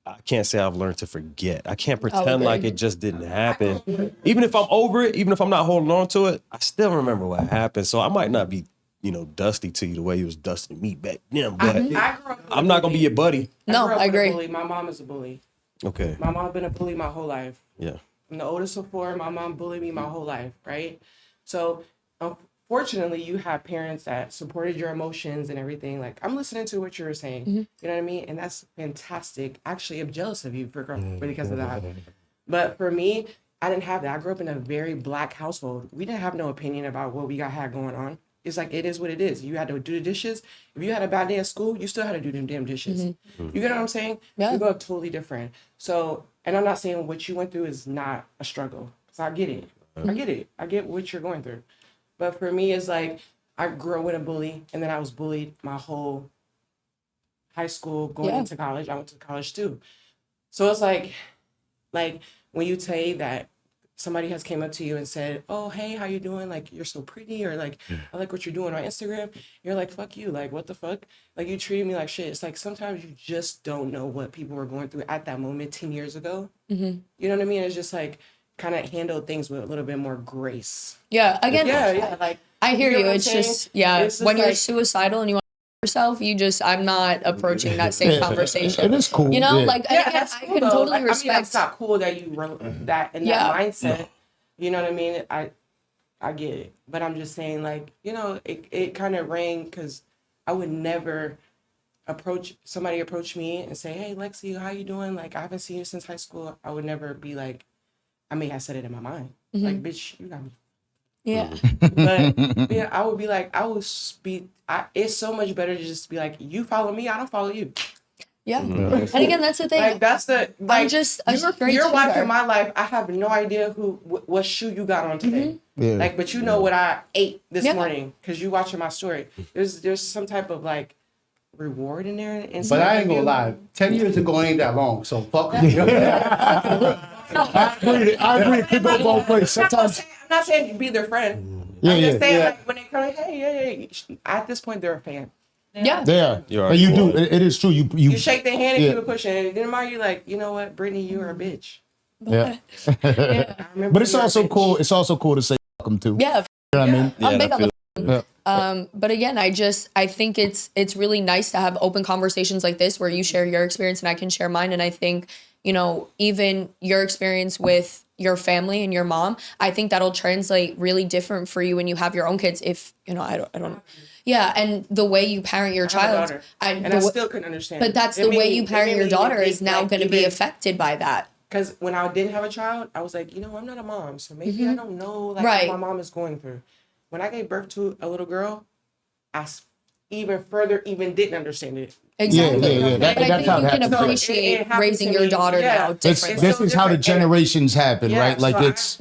I can't say I've learned to forget. I can't pretend like it just didn't happen. Even if I'm over it, even if I'm not holding on to it, I still remember what happened. So I might not be, dusty to you the way you was dusty to me back then, but I'm not going to be your buddy. No, I agree. My mom is a bully. Okay. My mom's been a bully my whole life. Yeah. I'm the oldest of 4. My mom bullied me my whole life, right? So fortunately, you have parents that supported your emotions and everything. Like, I'm listening to what you were saying. You know what I mean? And that's fantastic. Actually, I'm jealous of you because of that. But for me, I didn't have that. I grew up in a very Black household. We didn't have no opinion about what we had going on. It's like, it is what it is. You had to do the dishes. If you had a bad day at school, you still had to do them damn dishes. You get what I'm saying? Yeah. We go totally different. So, and I'm not saying what you went through is not a struggle. So I get it. I get it. I get what you're going through. But for me, it's like, I grew up with a bully, and then I was bullied my whole high school, going into college. I went to college too. So it's like when you say that somebody has came up to you and said, oh, hey, how you doing? Like, you're so pretty, or like, I like what you're doing on Instagram. You're like, fuck you. Like, what the fuck? Like, you treated me like shit. It's like, sometimes you just don't know what people were going through at that moment 10 years ago. You know what I mean? It's just like, kind of handle things with a little bit more grace. Yeah, again, like, I hear you. It's saying? just, It's just when you're like, suicidal and you want to yourself, I'm not approaching that same conversation. It is cool. Like, that's I cool, can though. totally Like, respect. I mean, it's not cool that you wrote that in that mindset. You know what I mean? I get it. But I'm just saying, like, it kind of rang because I would never somebody approach me and say, hey, Lexi, how you doing? Like, I haven't seen you since high school. I would never be like, I may have said it in my mind. Like, bitch, you got me Yeah. But yeah, I would be like, it's so much better to just be like, you follow me, I don't follow you. Yeah. And again, that's the thing. Like that's the like I'm just a straight you're shooter. watching my life. I have no idea what shoe you got on today. Yeah. Like, but you know what I ate this Yeah. morning because you watching my story. There's some type of like reward in there. And But I ain't gonna lie. 10 years ago ain't that long. So fuck you. I agree. It could go both ways. Sometimes. I'm not saying be their friend. Yeah, I'm just saying yeah. like when they come, hey. At this point, they're a fan. Yeah. There. You're But you right. do. It is true. You shake their hand and Yeah. keep it pushing. And then tomorrow you're like, you know what, Brittany, you're a bitch. Yeah. Yeah. I remember But it's you were a also bitch. cool. It's also cool to say fuck them too. Yeah. You know what I mean? I'm big I on the feel- Yeah. But again, I think it's really nice to have open conversations like this where you share your experience and I can share mine. And I think, even your experience with your family and your mom, I think that'll translate really different for you when you have your own kids. If, I don't. Yeah. And the way you parent your I have a child. daughter, and I still couldn't understand. But that's the way you parent your daughter is now going to be affected. affected by that. Because when I didn't have a child, I was like, I'm not a mom, so maybe I don't know like Right. what my mom is going through. When I gave birth to a little girl, I even didn't understand it. Exactly. Yeah. But I That's think how you it can happens. appreciate It happened raising to your me. daughter Yeah. now It's- differently. This is how the generations happen, Yeah, right? Like so it's.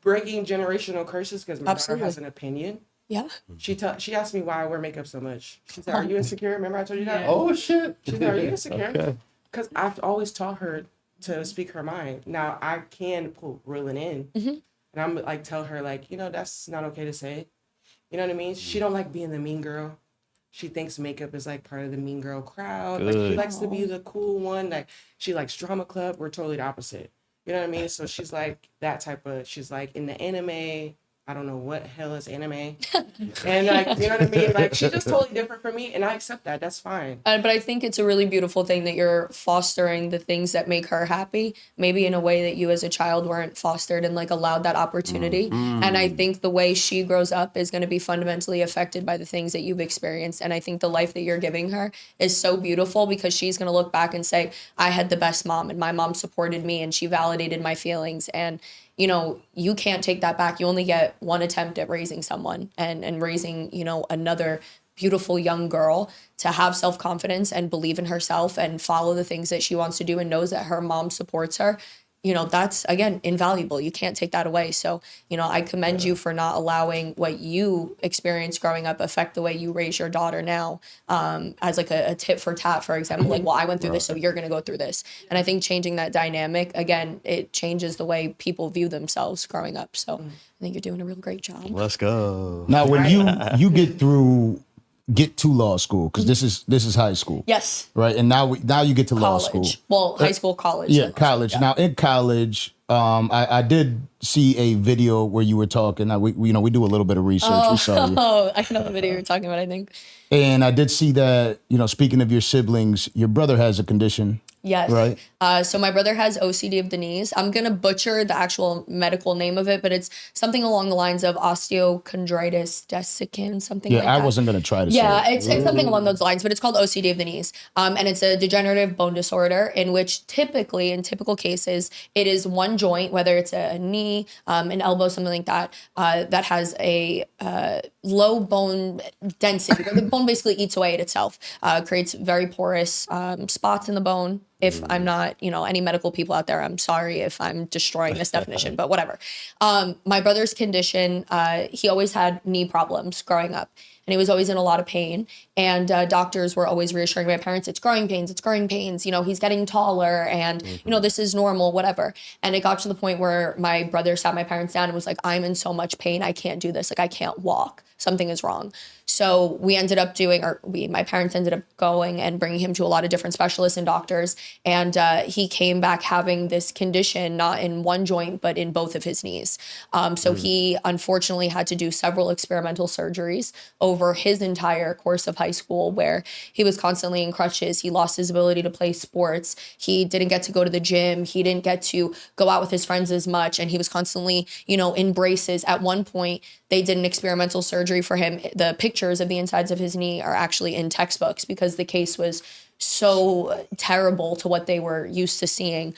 breaking generational curses because my Absolutely. daughter has an opinion. Yeah. She asked me why I wear makeup so much. She said, "Are you insecure?" Remember I told you that? Oh shit. She said, "Are you insecure?" Okay. Because I've always taught her to speak her mind. Now I can pull reeling in, and I'm like tell her like that's not okay to say. You know what I mean? She don't like being the mean girl. She thinks makeup is like part of the mean girl crowd. Like she Good. likes to be the cool one. Like she likes drama club. We're totally the opposite. You know what I mean? So she's like that type of. She's like in the anime. I don't know what hell is anime. And like, you know what I mean? Like she's just totally different from me and I accept that. That's fine. But I think it's a really beautiful thing that you're fostering the things that make her happy, maybe in a way that you as a child weren't fostered and like allowed that opportunity. And I think the way she grows up is going to be fundamentally affected by the things that you've experienced. And I think the life that you're giving her is so beautiful because she's going to look back and say, I had the best mom and my mom supported me and she validated my feelings. And you can't take that back. You only get one attempt at raising someone and raising, another beautiful young girl to have self-confidence and believe in herself and follow the things that she wants to do and knows that her mom supports her. That's, again, invaluable. You can't take that away. So, I commend you for not allowing what you experienced growing up affect the way you raise your daughter now, as like a tit for tat, for example, like, well, I went through this, so you're going to go through this. And I think changing that dynamic, again, it changes the way people view themselves growing up. So I think you're doing a real great job. Let's go. Now, when you get to law school, because this is high school, Yes. right? And now you get to law school. College. Well, high school, college. Yeah, college. Now in college, I did see a video where you were talking. We do a little bit of research. We saw you. Oh, I know the video you're talking about, I think. And I did see that, speaking of your siblings, your brother has a condition. Yes. Right. So my brother has OCD of the knees. I'm going to butcher the actual medical name of it, but it's something along the lines of osteochondritis dissecans, something like that. I wasn't going to try to say it. It's something along those lines, but it's called OCD of the knees. And it's a degenerative bone disorder in which typically, in typical cases, it is one joint, whether it's a knee, an elbow, something like that, that has a low bone density. The bone basically eats away at itself, creates very porous spots in the bone. If I'm not, any medical people out there, I'm sorry if I'm destroying this definition, but whatever. My brother's condition, he always had knee problems growing up. And he was always in a lot of pain. And doctors were always reassuring my parents, it's growing pains. He's getting taller and, this is normal, whatever. And it got to the point where my brother sat my parents down and was like, I'm in so much pain. I can't do this. Like, I can't walk. Something is wrong. So we ended up my parents ended up going and bringing him to a lot of different specialists and doctors. And he came back having this condition, not in one joint, but in both of his knees. So he unfortunately had to do several experimental surgeries over his entire course of high school, where he was constantly in crutches. He lost his ability to play sports. He didn't get to go to the gym. He didn't get to go out with his friends as much. And he was constantly, in braces. At one point, they did an experimental surgery for him. The pictures of the insides of his knee are actually in textbooks because the case was so terrible to what they were used to seeing.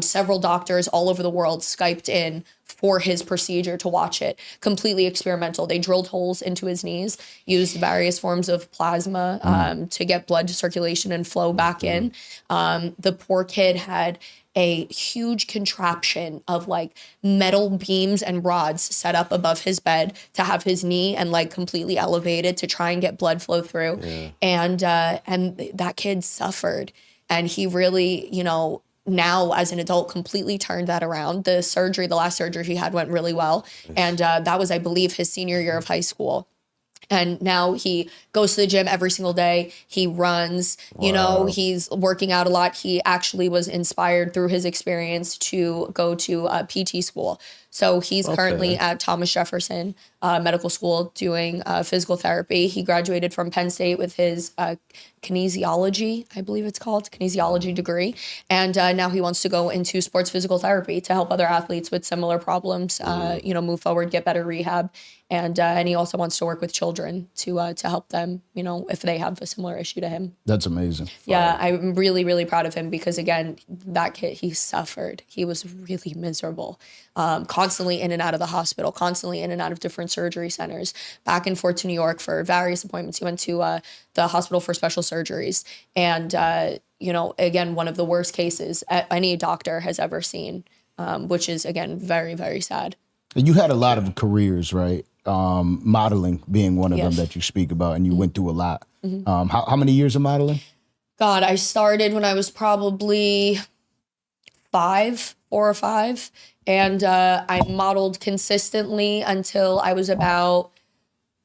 Several doctors all over the world Skyped in for his procedure to watch it. Completely experimental. They drilled holes into his knees, used various forms of plasma to get blood circulation and flow back in. The poor kid had a huge contraption of like metal beams and rods set up above his bed to have his knee and like completely elevated to try and get blood flow through. And that kid suffered. And he really, you know, now as an adult completely turned that around. The last surgery he had went really well. And that was, I believe, his senior year of high school. And now he goes to the gym every single day. He runs, you know, he's working out a lot. He actually was inspired through his experience to go to PT school. So he's currently at Thomas Jefferson Medical School doing physical therapy. He graduated from Penn State with his kinesiology, I believe it's called, kinesiology degree. And now he wants to go into sports physical therapy to help other athletes with similar problems, you know, move forward, get better rehab. And he also wants to work with children to help them, you know, if they have a similar issue to him. That's amazing. Yeah, I'm really, really proud of him because, again, that kid, he suffered. He was really miserable, constantly in and out of the hospital, constantly in and out of different surgery centers, back and forth to New York for various appointments. He went to the hospital for special surgeries. And, you know, again, one of the worst cases any doctor has ever seen, which is, again, very, very sad. You had a lot of careers, right? Modeling being one of them Yes. that you speak about, and you went through a lot. How many years of modeling? God, I started when I was probably 4 or 5. And I modeled consistently until I was about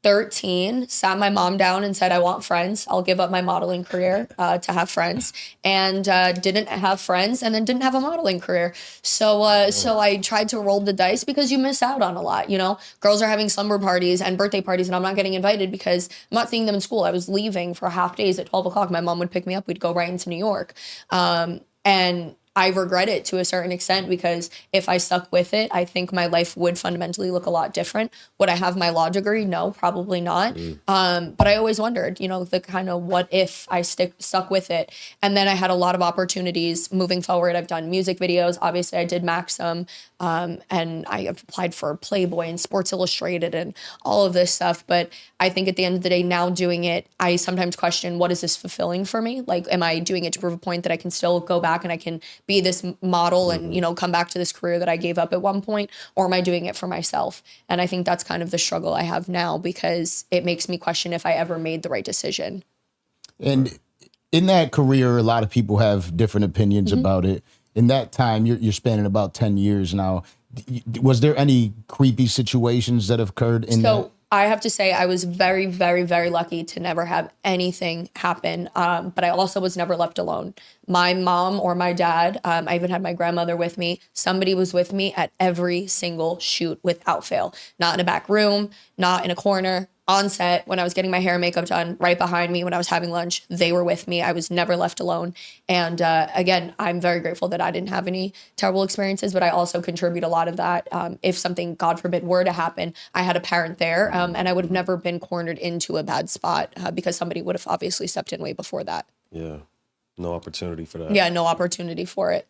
13, sat my mom down and said, I want friends. I'll give up my modeling career to have friends. And didn't have friends and then didn't have a modeling career. So I tried to roll the dice because you miss out on a lot, you know? Girls are having slumber parties and birthday parties and I'm not getting invited because I'm not seeing them in school. I was leaving for half days at 12 o'clock. My mom would pick me up. We'd go right into New York. And I regret it to a certain extent because if I stuck with it, I think my life would fundamentally look a lot different. Would I have my law degree? No, probably not. But I always wondered, you know, the kind of what if I stuck with it. And then I had a lot of opportunities moving forward. I've done music videos. Obviously, I did Maxim. And I applied for Playboy and Sports Illustrated and all of this stuff. But I think at the end of the day, now doing it, I sometimes question, what is this fulfilling for me? Like, am I doing it to prove a point that I can still go back and I can be this model and, you know, come back to this career that I gave up at one point? Or am I doing it for myself? And I think that's kind of the struggle I have now because it makes me question if I ever made the right decision. And in that career, a lot of people have different opinions about it. In that time, you're spanning about 10 years now. Was there any creepy situations that have occurred in that? I have to say I was very, very, very lucky to never have anything happen. But I also was never left alone. My mom or my dad, I even had my grandmother with me. Somebody was with me at every single shoot without fail. Not in a back room, not in a corner, on set, when I was getting my hair and makeup done, right behind me when I was having lunch. They were with me. I was never left alone. And again, I'm very grateful that I didn't have any terrible experiences, but I also contribute a lot of that. If something, God forbid, were to happen, I had a parent there and I would have never been cornered into a bad spot because somebody would have obviously stepped in way before that. Yeah. No opportunity for that. Yeah, no opportunity for it.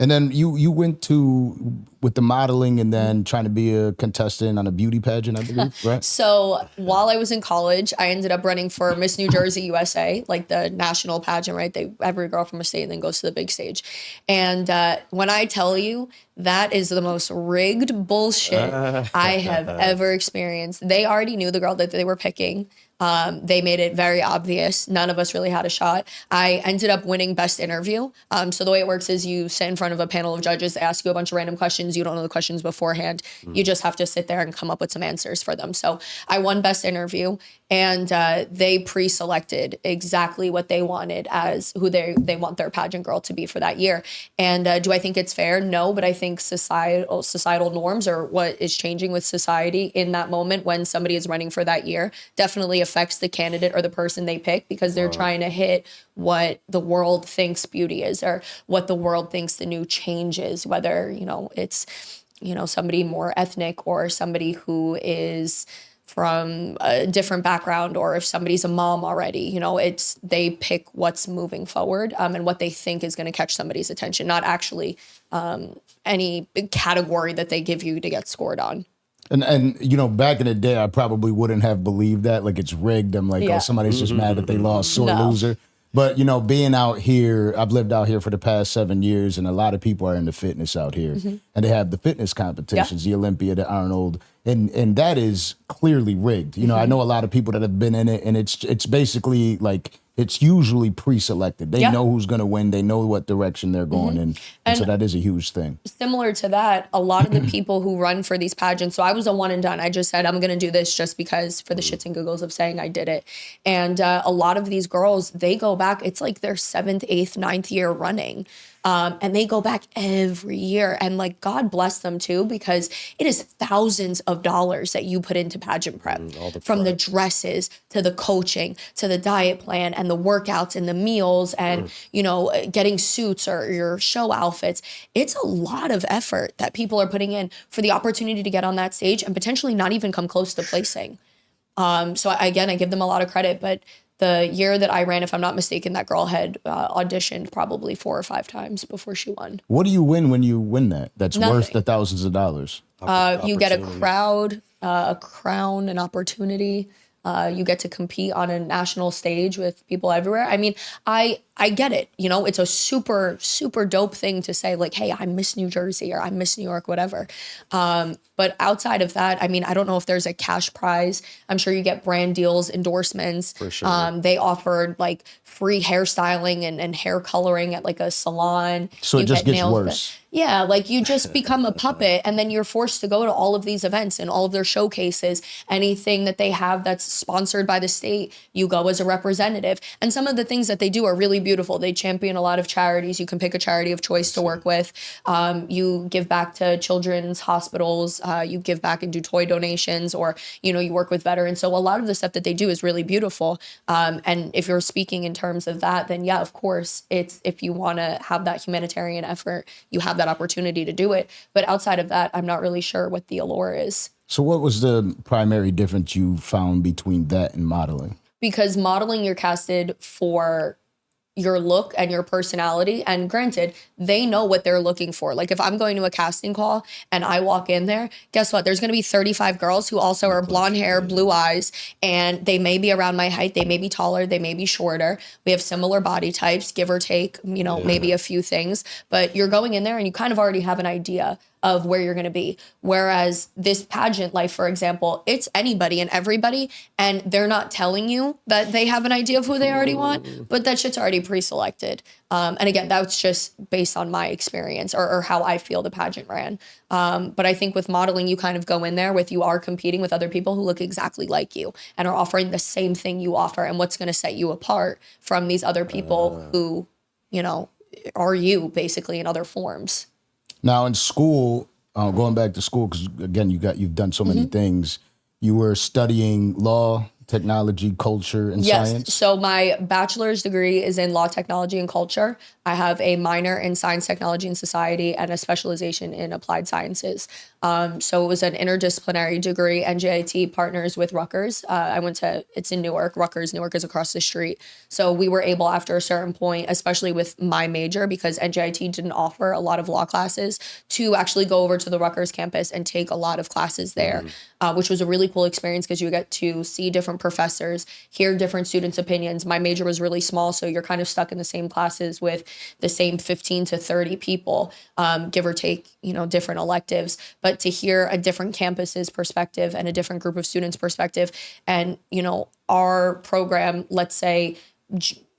And then you went with the modeling and then trying to be a contestant on a beauty pageant, I believe, right? So while I was in college, I ended up running for Miss New Jersey USA, like the national pageant, right? Every girl from a state then goes to the big stage. And when I tell you, that is the most rigged bullshit I have ever experienced. They already knew the girl that they were picking. They made it very obvious. None of us really had a shot. I ended up winning best interview. So the way it works is you sit in front of a panel of judges, they ask you a bunch of random questions. You don't know the questions beforehand. You just have to sit there and come up with some answers for them. So I won best interview and they pre-selected exactly what they wanted as who they want their pageant girl to be for that year. And do I think it's fair? No, but I think societal norms or what is changing with society in that moment when somebody is running for that year definitely affects the candidate or the person they pick because they're trying to hit what the world thinks beauty is or what the world thinks the new change is, whether, you know, it's, you know, somebody more ethnic or somebody who is from a different background, or if somebody's a mom already, you know, they pick what's moving forward, and what they think is going to catch somebody's attention, not actually any category that they give you to get scored on. And you know, back in the day, I probably wouldn't have believed that. Like, it's rigged. I'm like, Yeah. oh, somebody's just mad that they lost, sore No. loser. But, you know, being out here, I've lived out here for the past 7 years, and a lot of people are into fitness out here. And they have the fitness competitions, the Olympia, the Arnold, and that is clearly rigged. You know, I know a lot of people that have been in it, and it's basically like, it's usually pre-selected. They know who's going to win. They know what direction they're going in. And so that is a huge thing. Similar to that, a lot of the people who run for these pageants, so I was a one and done. I just said, I'm going to do this just because, for the shits and giggles of saying I did it. And a lot of these girls, they go back, it's like their 7th, 8th, 9th year running. And they go back every year, and like, God bless them too, because it is thousands of dollars that you put into pageant prep, from the dresses to the coaching to the diet plan and the workouts and the meals and, you know, getting suits or your show outfits. It's a lot of effort that people are putting in for the opportunity to get on that stage and potentially not even come close to placing. So again, I give them a lot of credit, but the year that I ran, if I'm not mistaken, that girl had auditioned probably 4 or 5 times before she won. What do you win when you win that? That's Nothing. worth the thousands of dollars. You get a crowd, a crown, an opportunity. You get to compete on a national stage with people everywhere. I mean, I get it. You know, it's a super, super dope thing to say, like, hey, I'm Miss New Jersey or I'm Miss New York, whatever. But outside of that, I mean, I don't know if there's a cash prize. I'm sure you get brand deals, endorsements. For sure. They offered like free hairstyling and hair coloring at like a salon. So it You just get gets nails worse. Yeah, like you just become a puppet, and then you're forced to go to all of these events and all of their showcases. Anything that they have that's sponsored by the state, you go as a representative. And some of the things that they do are really beautiful. They champion a lot of charities. You can pick a charity of choice to work with. You give back to children's hospitals. You give back and do toy donations, or, you know, you work with veterans. So a lot of the stuff that they do is really beautiful. And if you're speaking in terms of that, then yeah, of course, it's, if you want to have that humanitarian effort, you have that opportunity to do it. But outside of that, I'm not really sure what the allure is. So what was the primary difference you found between that and modeling? Because modeling, you're casted for your look and your personality. And granted, they know what they're looking for. Like if I'm going to a casting call and I walk in there, guess what? There's going to be 35 girls who also are blonde hair, blue eyes, and they may be around my height. They may be taller. They may be shorter. We have similar body types, give or take, you know, maybe a few things. But you're going in there and you kind of already have an idea of where you're going to be. Whereas this pageant life, for example, it's anybody and everybody, and they're not telling you that they have an idea of who they already want, but that shit's already pre-selected. And again, that's just based on my experience or how I feel the pageant ran. But I think with modeling, you kind of go in there with, you are competing with other people who look exactly like you and are offering the same thing you offer, and what's going to set you apart from these other people who, you know, are you basically in other forms. Now in school, going back to school, because again, you've done so many things. You were studying law, technology, culture, and science. So my bachelor's degree is in law, technology, and culture. I have a minor in science, technology, and society, and a specialization in applied sciences. So it was an interdisciplinary degree. NJIT partners with Rutgers. It's in Newark. Newark is across the street. So we were able, after a certain point, especially with my major, because NJIT didn't offer a lot of law classes, to actually go over to the Rutgers campus and take a lot of classes there, which was a really cool experience because you get to see different professors, hear different students' opinions. My major was really small, so you're kind of stuck in the same classes with the same 15 to 30 people, give or take, you know, different electives. But to hear a different campus's perspective and a different group of students' perspective, and, you know, our program, let's say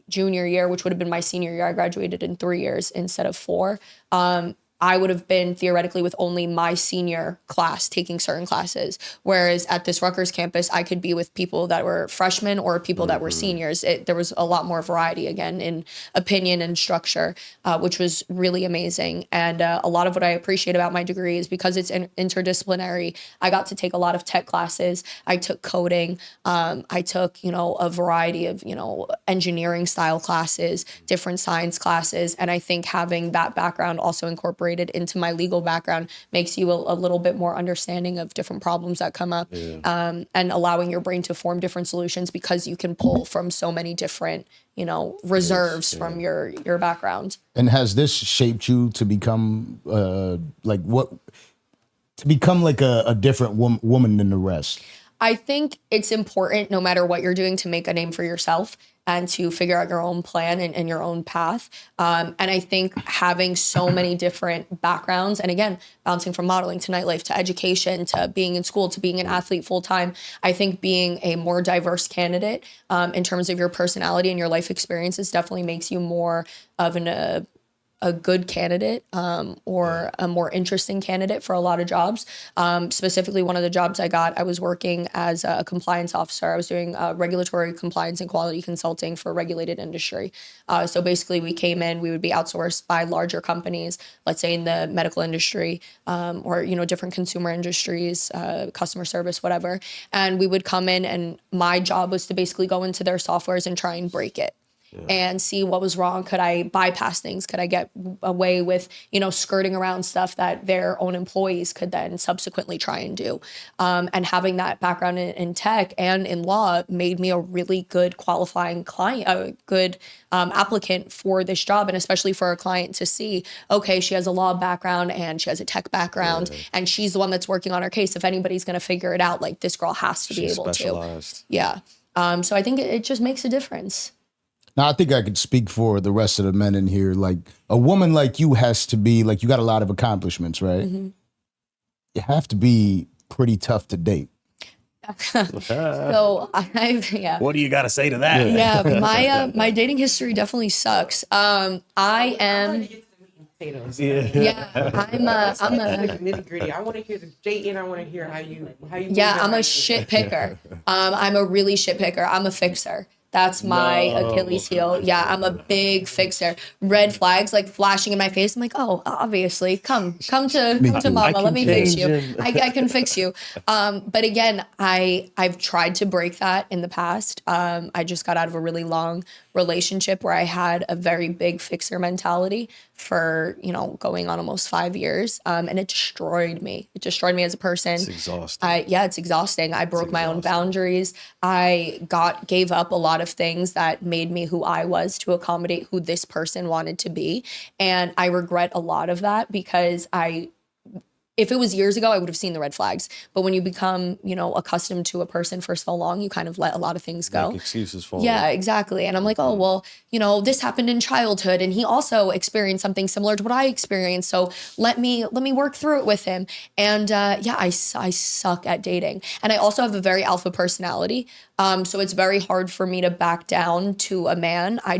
junior year, which would have been my senior year, I graduated in 3 years instead of 4. I would have been theoretically with only my senior class taking certain classes. Whereas at this Rutgers campus, I could be with people that were freshmen or people that were seniors. There was a lot more variety, again, in opinion and structure, which was really amazing. And a lot of what I appreciate about my degree is because it's interdisciplinary. I got to take a lot of tech classes. I took coding. I took, you know, a variety of, you know, engineering style classes, different science classes. And I think having that background also incorporates incorporated into my legal background makes you a little bit more understanding of different problems that come up, and allowing your brain to form different solutions because you can pull from so many different, reserves from your background. And has this shaped you to become like a different woman than the rest? I think it's important, no matter what you're doing, to make a name for yourself and to figure out your own plan and your own path. And I think having so many different backgrounds, and again, bouncing from modeling to nightlife to education to being in school to being an athlete full time, I think being a more diverse candidate in terms of your personality and your life experiences definitely makes you more of a good candidate or a more interesting candidate for a lot of jobs. Specifically, one of the jobs I got, I was working as a compliance officer. I was doing regulatory compliance and quality consulting for a regulated industry. So basically, we came in, we would be outsourced by larger companies, let's say in the medical industry or, different consumer industries, customer service, whatever. And we would come in, and my job was to basically go into their softwares and try and break it. And see what was wrong. Could I bypass things? Could I get away with, skirting around stuff that their own employees could then subsequently try and do? And having that background in tech and in law made me a really good qualifying client, a good applicant for this job. And especially for a client to see, okay, she has a law background and she has a tech background and she's the one that's working on her case. If anybody's going to figure it out, like, this girl has to be able specialized. to. Yeah. So I think it just makes a difference. Now, I think I could speak for the rest of the men in here. Like, a woman like you has to be, like, you got a lot of accomplishments, right? Mm-hmm. You have to be pretty tough to date. So What do you got to say to that? Yeah, my dating history definitely sucks. I am. I'm a nitty gritty. I want to hear the dating. I want to hear how you. Yeah, I'm a shit picker. I'm a really shit picker. I'm a fixer. That's my Achilles heel. Yeah, I'm a big fixer. Red flags like flashing in my face. I'm like, oh, obviously, come to mama. Let me fix you. I can fix you. But again, I've tried to break that in the past. I just got out of a really long relationship where I had a very big fixer mentality for, going on almost 5 years. And it destroyed me. It destroyed me as a person. It's exhausting. It's exhausting. I broke my own boundaries. I gave up a lot of things that made me who I was to accommodate who this person wanted to be. And I regret a lot of that because if it was years ago, I would have seen the red flags. But when you become, accustomed to a person for so long, you kind of let a lot of things go. Make excuses for Yeah, exactly. And I'm like, oh, well, this happened in childhood. And he also experienced something similar to what I experienced. So let me work through it with him. And I suck at dating. And I also have a very alpha personality. So it's very hard for me to back down to a man. I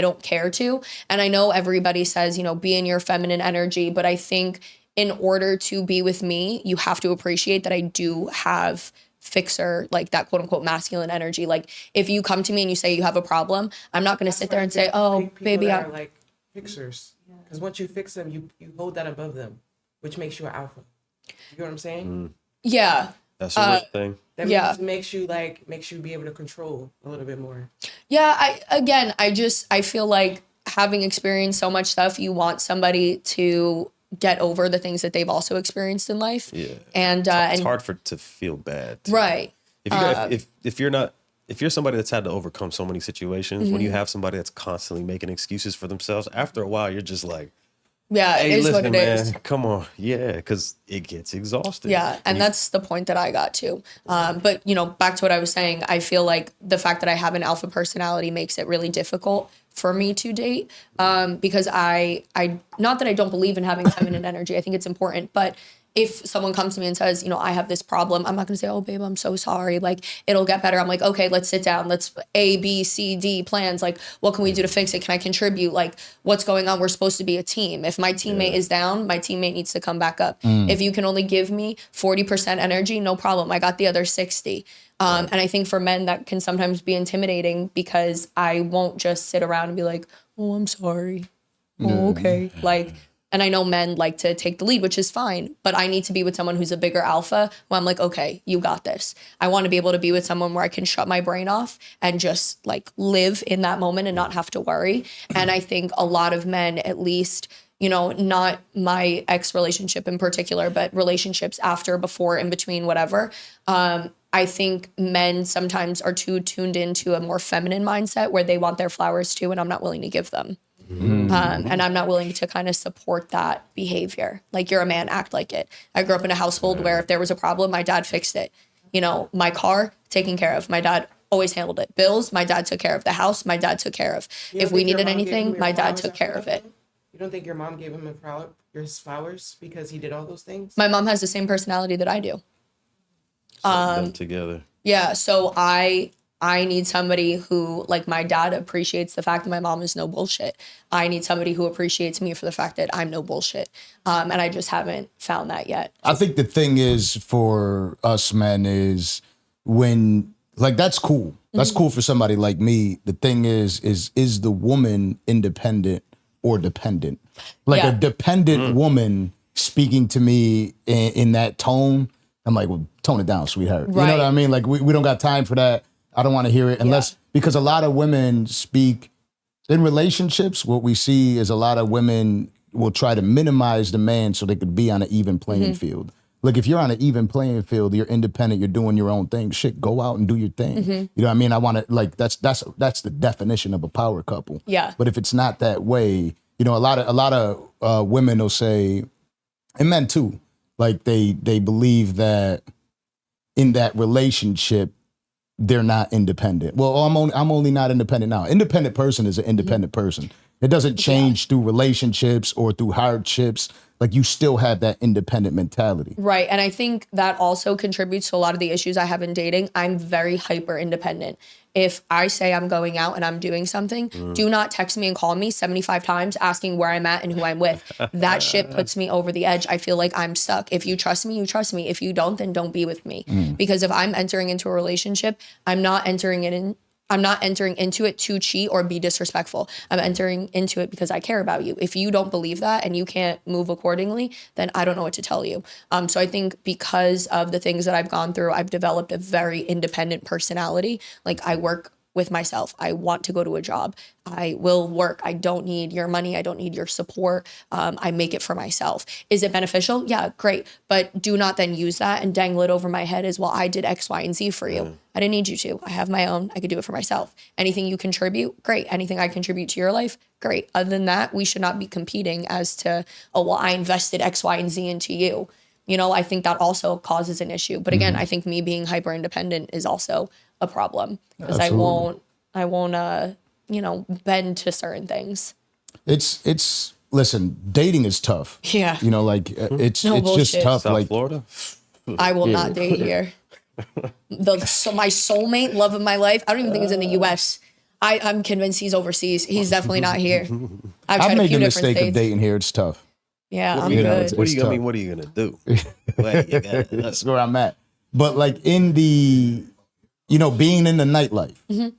don't care to. And I know everybody says, be in your feminine energy. But I think in order to be with me, you have to appreciate that I do have fixer, like that quote unquote masculine energy. Like, if you come to me and you say you have a problem, I'm not going to sit there and say, oh, baby, I'm like fixers. Because once you fix them, you hold that above them, which makes you an alpha. You know what I'm saying? Yeah. That's a real thing. That makes you be able to control a little bit more. Yeah. I feel like having experienced so much stuff, you want somebody to get over the things that they've also experienced in life. Yeah. And it's hard to feel bad too. Right. If you're somebody that's had to overcome so many situations, when you have somebody that's constantly making excuses for themselves, after a while you're just like, hey, it is listen, what it is. Come on. Yeah, because it gets exhausting. Yeah, and that's the point that I got to. But, back to what I was saying, I feel like the fact that I have an alpha personality makes it really difficult for me to date because I not that I don't believe in having feminine energy. I think it's important, but if someone comes to me and says, I have this problem, I'm not going to say, oh, babe, I'm so sorry. Like, it'll get better. I'm like, okay, let's sit down. Let's A, B, C, D plans. Like, what can we do to fix it? Can I contribute? Like, what's going on? We're supposed to be a team. If my teammate is down, my teammate needs to come back up. If you can only give me 40% energy, no problem. I got the other 60. And I think for men that can sometimes be intimidating because I won't just sit around and be like, oh, I'm sorry. Oh, okay. Like, and I know men like to take the lead, which is fine, but I need to be with someone who's a bigger alpha where I'm like, okay, you got this. I want to be able to be with someone where I can shut my brain off and just like live in that moment and not have to worry. And I think a lot of men, at least, you know, not my ex relationship in particular, but relationships after, before, in between, whatever. I think men sometimes are too tuned into a more feminine mindset where they want their flowers too, and I'm not willing to give them. And I'm not willing to kind of support that behavior. Like, you're a man, act like it. I grew up in a household where if there was a problem, my dad fixed it. You know, my car, taken care of. My dad always handled it. Bills, my dad took care of. The house, my dad took care of. If we needed anything, my dad took care of it. You don't think your mom gave him his flowers because he did all those things? My mom has the same personality that I do. Them together. Yeah, so I need somebody who, like, my dad appreciates the fact that my mom is no bullshit. I need somebody who appreciates me for the fact that I'm no bullshit. And I just haven't found that yet. I think the thing is for us men is when, like, that's cool. That's cool for somebody like me. The thing is the woman independent or dependent? Like a dependent woman speaking to me in that tone, I'm like, well, tone it down, sweetheart. You know what I mean? Like, we don't got time for that. I don't want to hear it unless, because a lot of women speak in relationships. What we see is a lot of women will try to minimize the man so they could be on an even playing field. Like, if you're on an even playing field, you're independent, you're doing your own thing, shit, go out and do your thing. You know what I mean? I want to, like, that's the definition of a power couple. Yeah. But if it's not that way, you know, a lot of women will say, and men too, like they believe that in that relationship, they're not independent. Well, I'm only not independent now. Independent person is an independent person. It doesn't change through relationships or through hardships. Like, you still have that independent mentality. Right. And I think that also contributes to a lot of the issues I have in dating. I'm very hyper independent. If I say I'm going out and I'm doing something, do not text me and call me 75 times asking where I'm at and who I'm with. That shit puts me over the edge. I feel like I'm stuck. If you trust me, you trust me. If you don't, then don't be with me. Because if I'm entering into a relationship, I'm not entering into it to cheat or be disrespectful. I'm entering into it because I care about you. If you don't believe that and you can't move accordingly, then I don't know what to tell you. So I think because of the things that I've gone through, I've developed a very independent personality. Like, I work with myself. I want to go to a job. I will work. I don't need your money. I don't need your support. I make it for myself. Is it beneficial? Yeah, great. But do not then use that and dangle it over my head as, well, I did X, Y, and Z for you. I didn't need you to. I have my own. I could do it for myself. Anything you contribute, great. Anything I contribute to your life, great. Other than that, we should not be competing as to, oh, well, I invested X, Y, and Z into you. You know, I think that also causes an issue. But again, I think me being hyper independent is also a problem because I won't, you know, bend to certain things. It's listen, dating is tough. Yeah. You know, like it's bullshit. just tough. South like Florida? I will not date here. My soulmate, love of my life, I don't even think he's in the U.S. I'm convinced he's overseas. He's definitely not here. I've made the mistake of dating here. It's tough. Yeah, I'm You know, good. What are you gonna do? That's where I'm at. But like in the, you know, being in the nightlife,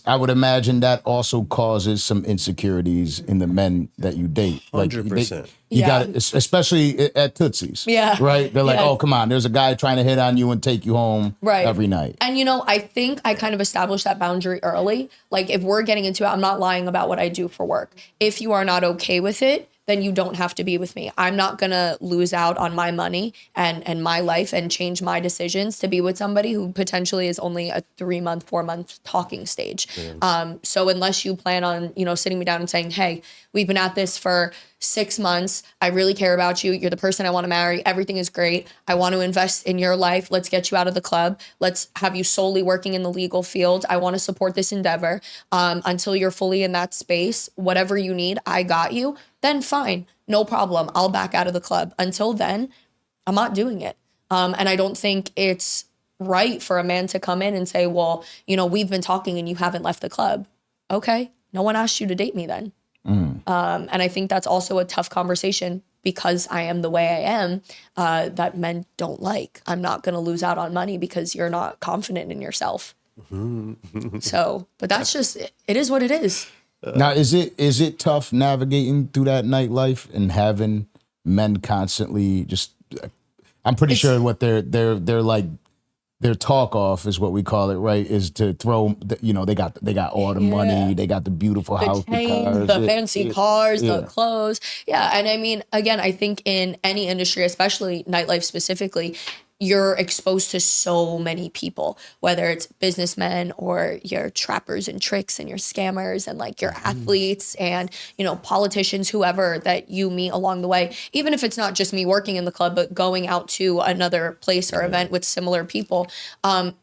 I would imagine that also causes some insecurities in the men that you date. Like 100%. You got it, especially at Tootsies. Yeah. Right? They're like, Yeah. oh, come on, there's a guy trying to hit on you and take you home every night. And, you know, I think I kind of established that boundary early. Like, if we're getting into it, I'm not lying about what I do for work. If you are not okay with it, then you don't have to be with me. I'm not gonna lose out on my money and my life and change my decisions to be with somebody who potentially is only a 3-month, 4-month talking stage. So unless you plan on, you know, sitting me down and saying, hey, we've been at this for 6 months. I really care about you. You're the person I want to marry. Everything is great. I want to invest in your life. Let's get you out of the club. Let's have you solely working in the legal field. I want to support this endeavor until you're fully in that space. Whatever you need, I got you. Then fine, no problem. I'll back out of the club. Until then, I'm not doing it. And I don't think it's right for a man to come in and say, well, you know, we've been talking and you haven't left the club. Okay, no one asked you to date me then. And I think that's also a tough conversation because I am the way I am that men don't like. I'm not going to lose out on money because you're not confident in yourself. So, but that's just, it is what it is. Now, is it tough navigating through that nightlife and having men constantly just? I'm pretty sure what they're like their talk off is what we call it, right? Is to throw, they got all the money, they got the beautiful house, The chains, cars, the fancy cars, yeah. the clothes. Yeah. And I mean, again, I think in any industry, especially nightlife specifically, you're exposed to so many people, whether it's businessmen or your trappers and tricks and your scammers and like your athletes and, politicians, whoever that you meet along the way. Even if it's not just me working in the club, but going out to another place or event with similar people,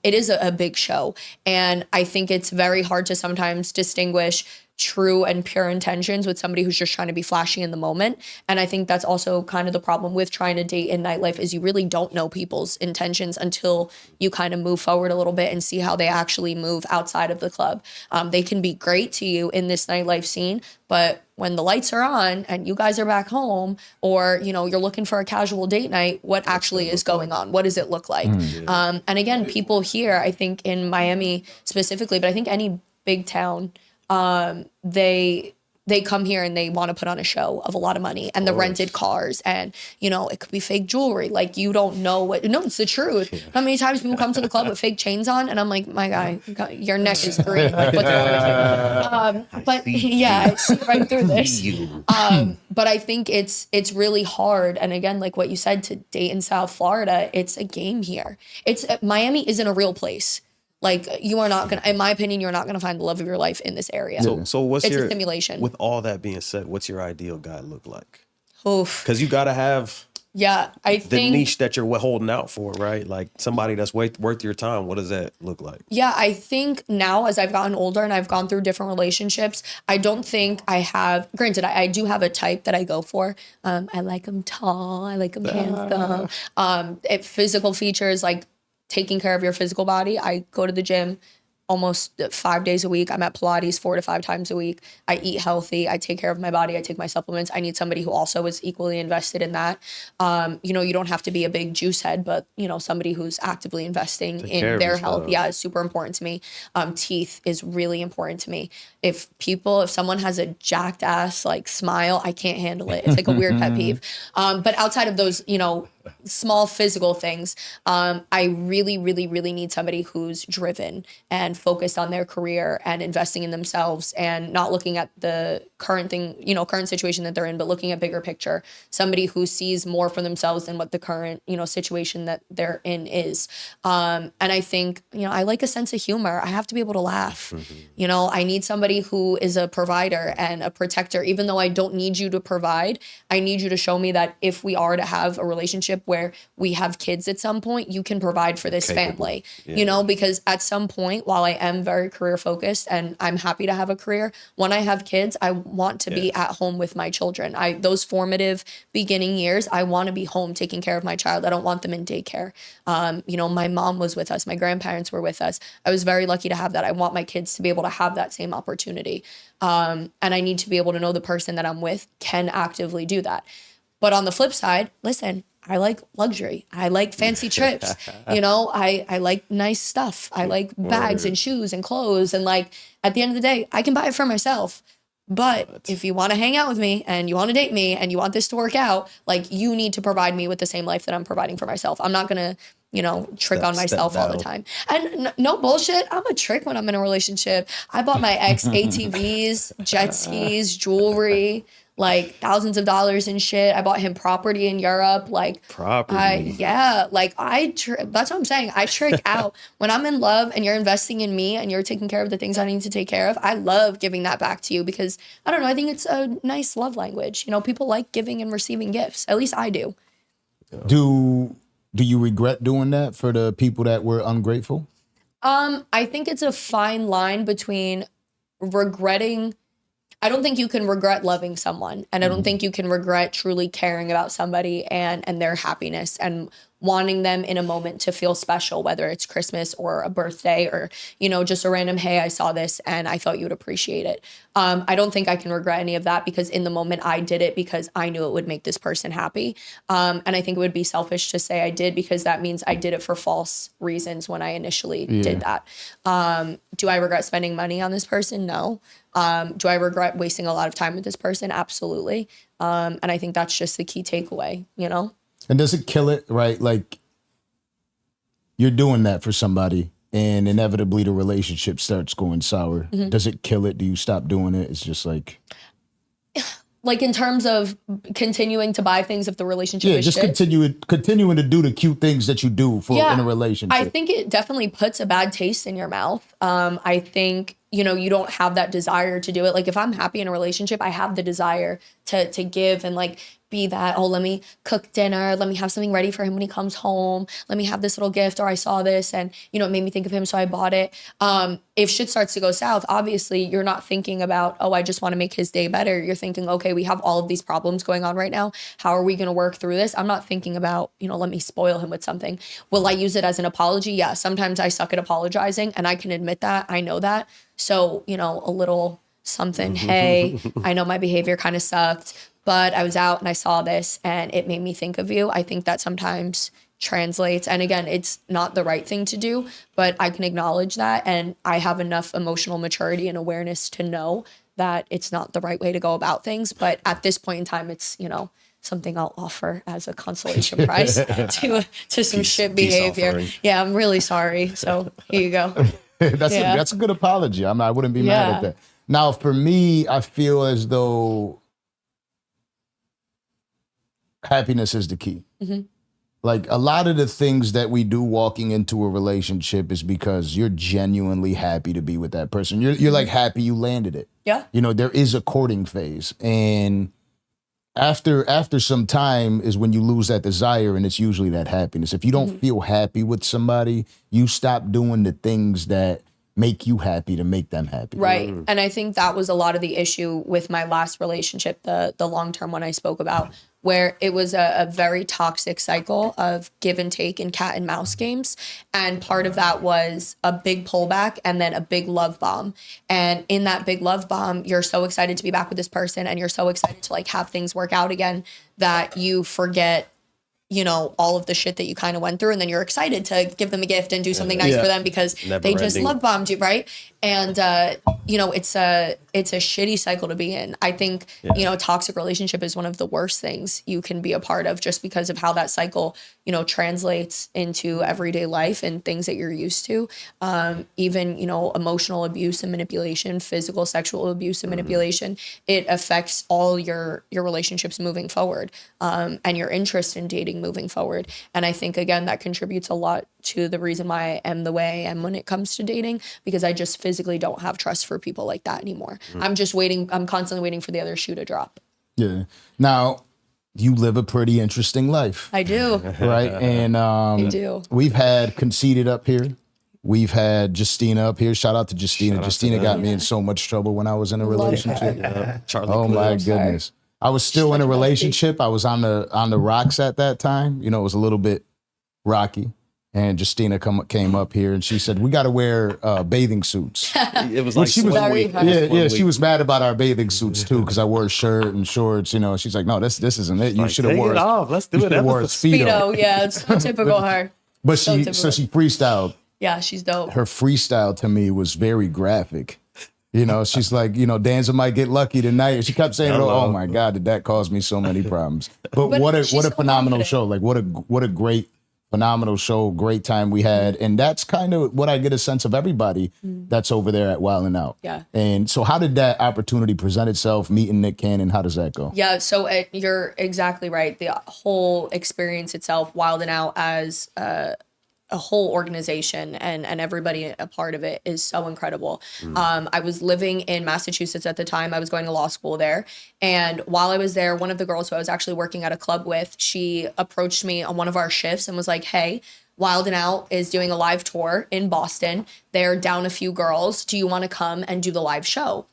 it is a big show. And I think it's very hard to sometimes distinguish true and pure intentions with somebody who's just trying to be flashy in the moment. And I think that's also kind of the problem with trying to date in nightlife is you really don't know people's intentions until you kind of move forward a little bit and see how they actually move outside of the club. They can be great to you in this nightlife scene, but when the lights are on and you guys are back home or, you're looking for a casual date night, what actually is going on? What does it look like? And again, people here, I think in Miami specifically, but I think any big town, they come here and they want to put on a show of a lot of money and the rented cars and, it could be fake jewelry. Like you don't know it's the truth. Yeah. How many times people come to the club with fake chains on and I'm like, my guy, your neck is green. Like, what's wrong? But yeah, I see right through this. But I think it's really hard. And again, like what you said, to date in South Florida, it's a game here. Miami isn't a real place. Like you are not in my opinion, you're not gonna find the love of your life in this area. So what's it's your a simulation? With all that being said, what's your ideal guy look like? Oof. Because you gotta have I the think niche that you're holding out for, right? Like somebody that's worth your time. What does that look like? Yeah, I think now as I've gotten older and I've gone through different relationships, I don't think I have, granted, I do have a type that I go for. I like them tall, I like them handsome. Physical features like taking care of your physical body. I go to the gym almost 5 days a week. I'm at Pilates 4 to 5 times a week. I eat healthy. I take care of my body. I take my supplements. I need somebody who also is equally invested in that. You don't have to be a big juice head, but somebody who's actively investing in their health. Yeah, it's super important to me. Teeth is really important to me. If someone has a jacked ass like smile, I can't handle it. It's like a weird pet peeve. But outside of those, small physical things, I really, really, really need somebody who's driven and focused on their career and investing in themselves and not looking at the current situation that they're in, but looking at bigger picture. Somebody who sees more for themselves than what the current, situation that they're in is. And I think, I like a sense of humor. I have to be able to laugh. I need somebody who is a provider and a protector. Even though I don't need you to provide, I need you to show me that if we are to have a relationship where we have kids at some point, you can provide for this family, because at some point, while I am very career focused and I'm happy to have a career, when I have kids, I want to be at home with my children. Those formative beginning years, I want to be home taking care of my child. I don't want them in daycare. My mom was with us. My grandparents were with us. I was very lucky to have that. I want my kids to be able to have that same opportunity. And I need to be able to know the person that I'm with can actively do that. But on the flip side, listen, I like luxury. I like fancy trips. I like nice stuff. I like bags and shoes and clothes. And like, at the end of the day, I can buy it for myself. But if you want to hang out with me and you want to date me and you want this to work out, like you need to provide me with the same life that I'm providing for myself. I'm not going to, trick on myself all the time. And no bullshit. I'm a trick when I'm in a relationship. I bought my ex ATVs, jet skis, jewelry, like thousands of dollars and shit. I bought him property in Europe. Like property. That's what I'm saying. I trick out when I'm in love and you're investing in me and you're taking care of the things I need to take care of. I love giving that back to you because I don't know. I think it's a nice love language. People like giving and receiving gifts. At least I do. Do you regret doing that for the people that were ungrateful? I think it's a fine line between regretting. I don't think you can regret loving someone, and I don't think you can regret truly caring about somebody and their happiness and wanting them in a moment to feel special, whether it's Christmas or a birthday or, just a random, hey, I saw this and I thought you would appreciate it. I don't think I can regret any of that because in the moment I did it because I knew it would make this person happy. And I think it would be selfish to say I did because that means I did it for false reasons when I initially did that. Do I regret spending money on this person? No. Do I regret wasting a lot of time with this person? Absolutely. And I think that's just the key takeaway, And does it kill it, right? Like, you're doing that for somebody and inevitably the relationship starts going sour. Does it kill it? Do you stop doing it? It's just like in terms of continuing to buy things if the relationship is just shit? continuing to do the cute things that you do in a relationship. I think it definitely puts a bad taste in your mouth. I think, you don't have that desire to do it. Like if I'm happy in a relationship, I have the desire to give and like be that, oh, let me cook dinner. Let me have something ready for him when he comes home. Let me have this little gift, or I saw this and, it made me think of him, so I bought it. If shit starts to go south, obviously you're not thinking about, oh, I just want to make his day better. You're thinking, okay, we have all of these problems going on right now. How are we going to work through this? I'm not thinking about, let me spoil him with something. Will I use it as an apology? Yeah, sometimes I suck at apologizing and I can admit that. I know that. So, a little something, hey, I know my behavior kind of sucked, but I was out and I saw this and it made me think of you. I think that sometimes translates. And again, it's not the right thing to do, but I can acknowledge that. And I have enough emotional maturity and awareness to know that it's not the right way to go about things. But at this point in time, it's, something I'll offer as a consolation prize to some shit behavior. Offering. Yeah, I'm really sorry. So here you go. That's a good apology. I wouldn't be mad at that. Now, for me, I feel as though happiness is the key. Like a lot of the things that we do walking into a relationship is because you're genuinely happy to be with that person. You're like happy you landed it. Yeah. There is a courting phase. And after some time is when you lose that desire, and it's usually that happiness. If you don't feel happy with somebody, you stop doing the things that make you happy to make them happy. Right. And I think that was a lot of the issue with my last relationship, the long-term one I spoke about, where it was a very toxic cycle of give and take and cat and mouse games. And part of that was a big pullback and then a big love bomb. And in that big love bomb, you're so excited to be back with this person and you're so excited to like have things work out again that you forget, all of the shit that you kind of went through. And then you're excited to give them a gift and do something nice for them because they just love bombed you, right? And, it's a shitty cycle to be in. I think, a toxic relationship is one of the worst things you can be a part of just because of how that cycle, translates into everyday life and things that you're used to. Even, emotional abuse and manipulation, physical, sexual abuse and manipulation, it affects all your relationships moving forward, and your interest in dating moving forward. And I think, again, that contributes a lot to the reason why I am the way I am when it comes to dating, because I just physically don't have trust for people like that anymore. I'm constantly waiting for the other shoe to drop. Yeah. Now, you live a pretty interesting life. I do. Right? And I do. We've had Conceited up here. We've had Justina up here. Shout out to Justina. Justina got me in so much trouble when I was in a relationship. Charlie Oh Cliff. my goodness. I was still in a relationship. I was on the rocks at that time. It was a little bit rocky. And Justina came up here and she said, we got to wear bathing suits. It was like she was swim week. she was mad about our bathing suits too because I wore a shirt and shorts. She's like, no, this isn't it. You should have wore it off. Let's do it. wore a Speedo. Speedo, yeah, it's so typical her. But So she typical. she freestyled. Yeah, she's dope. Her freestyle to me was very graphic. She's like, Danza might get lucky tonight. She kept saying, oh my God, did that cause me so many problems. But what a she's so phenomenal confident. show. Like what a great phenomenal show, great time we had. And that's kind of what I get a sense of everybody that's over there at Wild 'N Out. Yeah. And so how did that opportunity present itself, meeting Nick Cannon? How does that go? Yeah, so you're exactly right. The whole experience itself, Wild 'N Out as a whole organization and everybody a part of it is so incredible. I was living in Massachusetts at the time. I was going to law school there. And while I was there, one of the girls who I was actually working at a club with, she approached me on one of our shifts and was like, hey, Wild 'N Out is doing a live tour in Boston. They're down a few girls. Do you want to come and do the live show?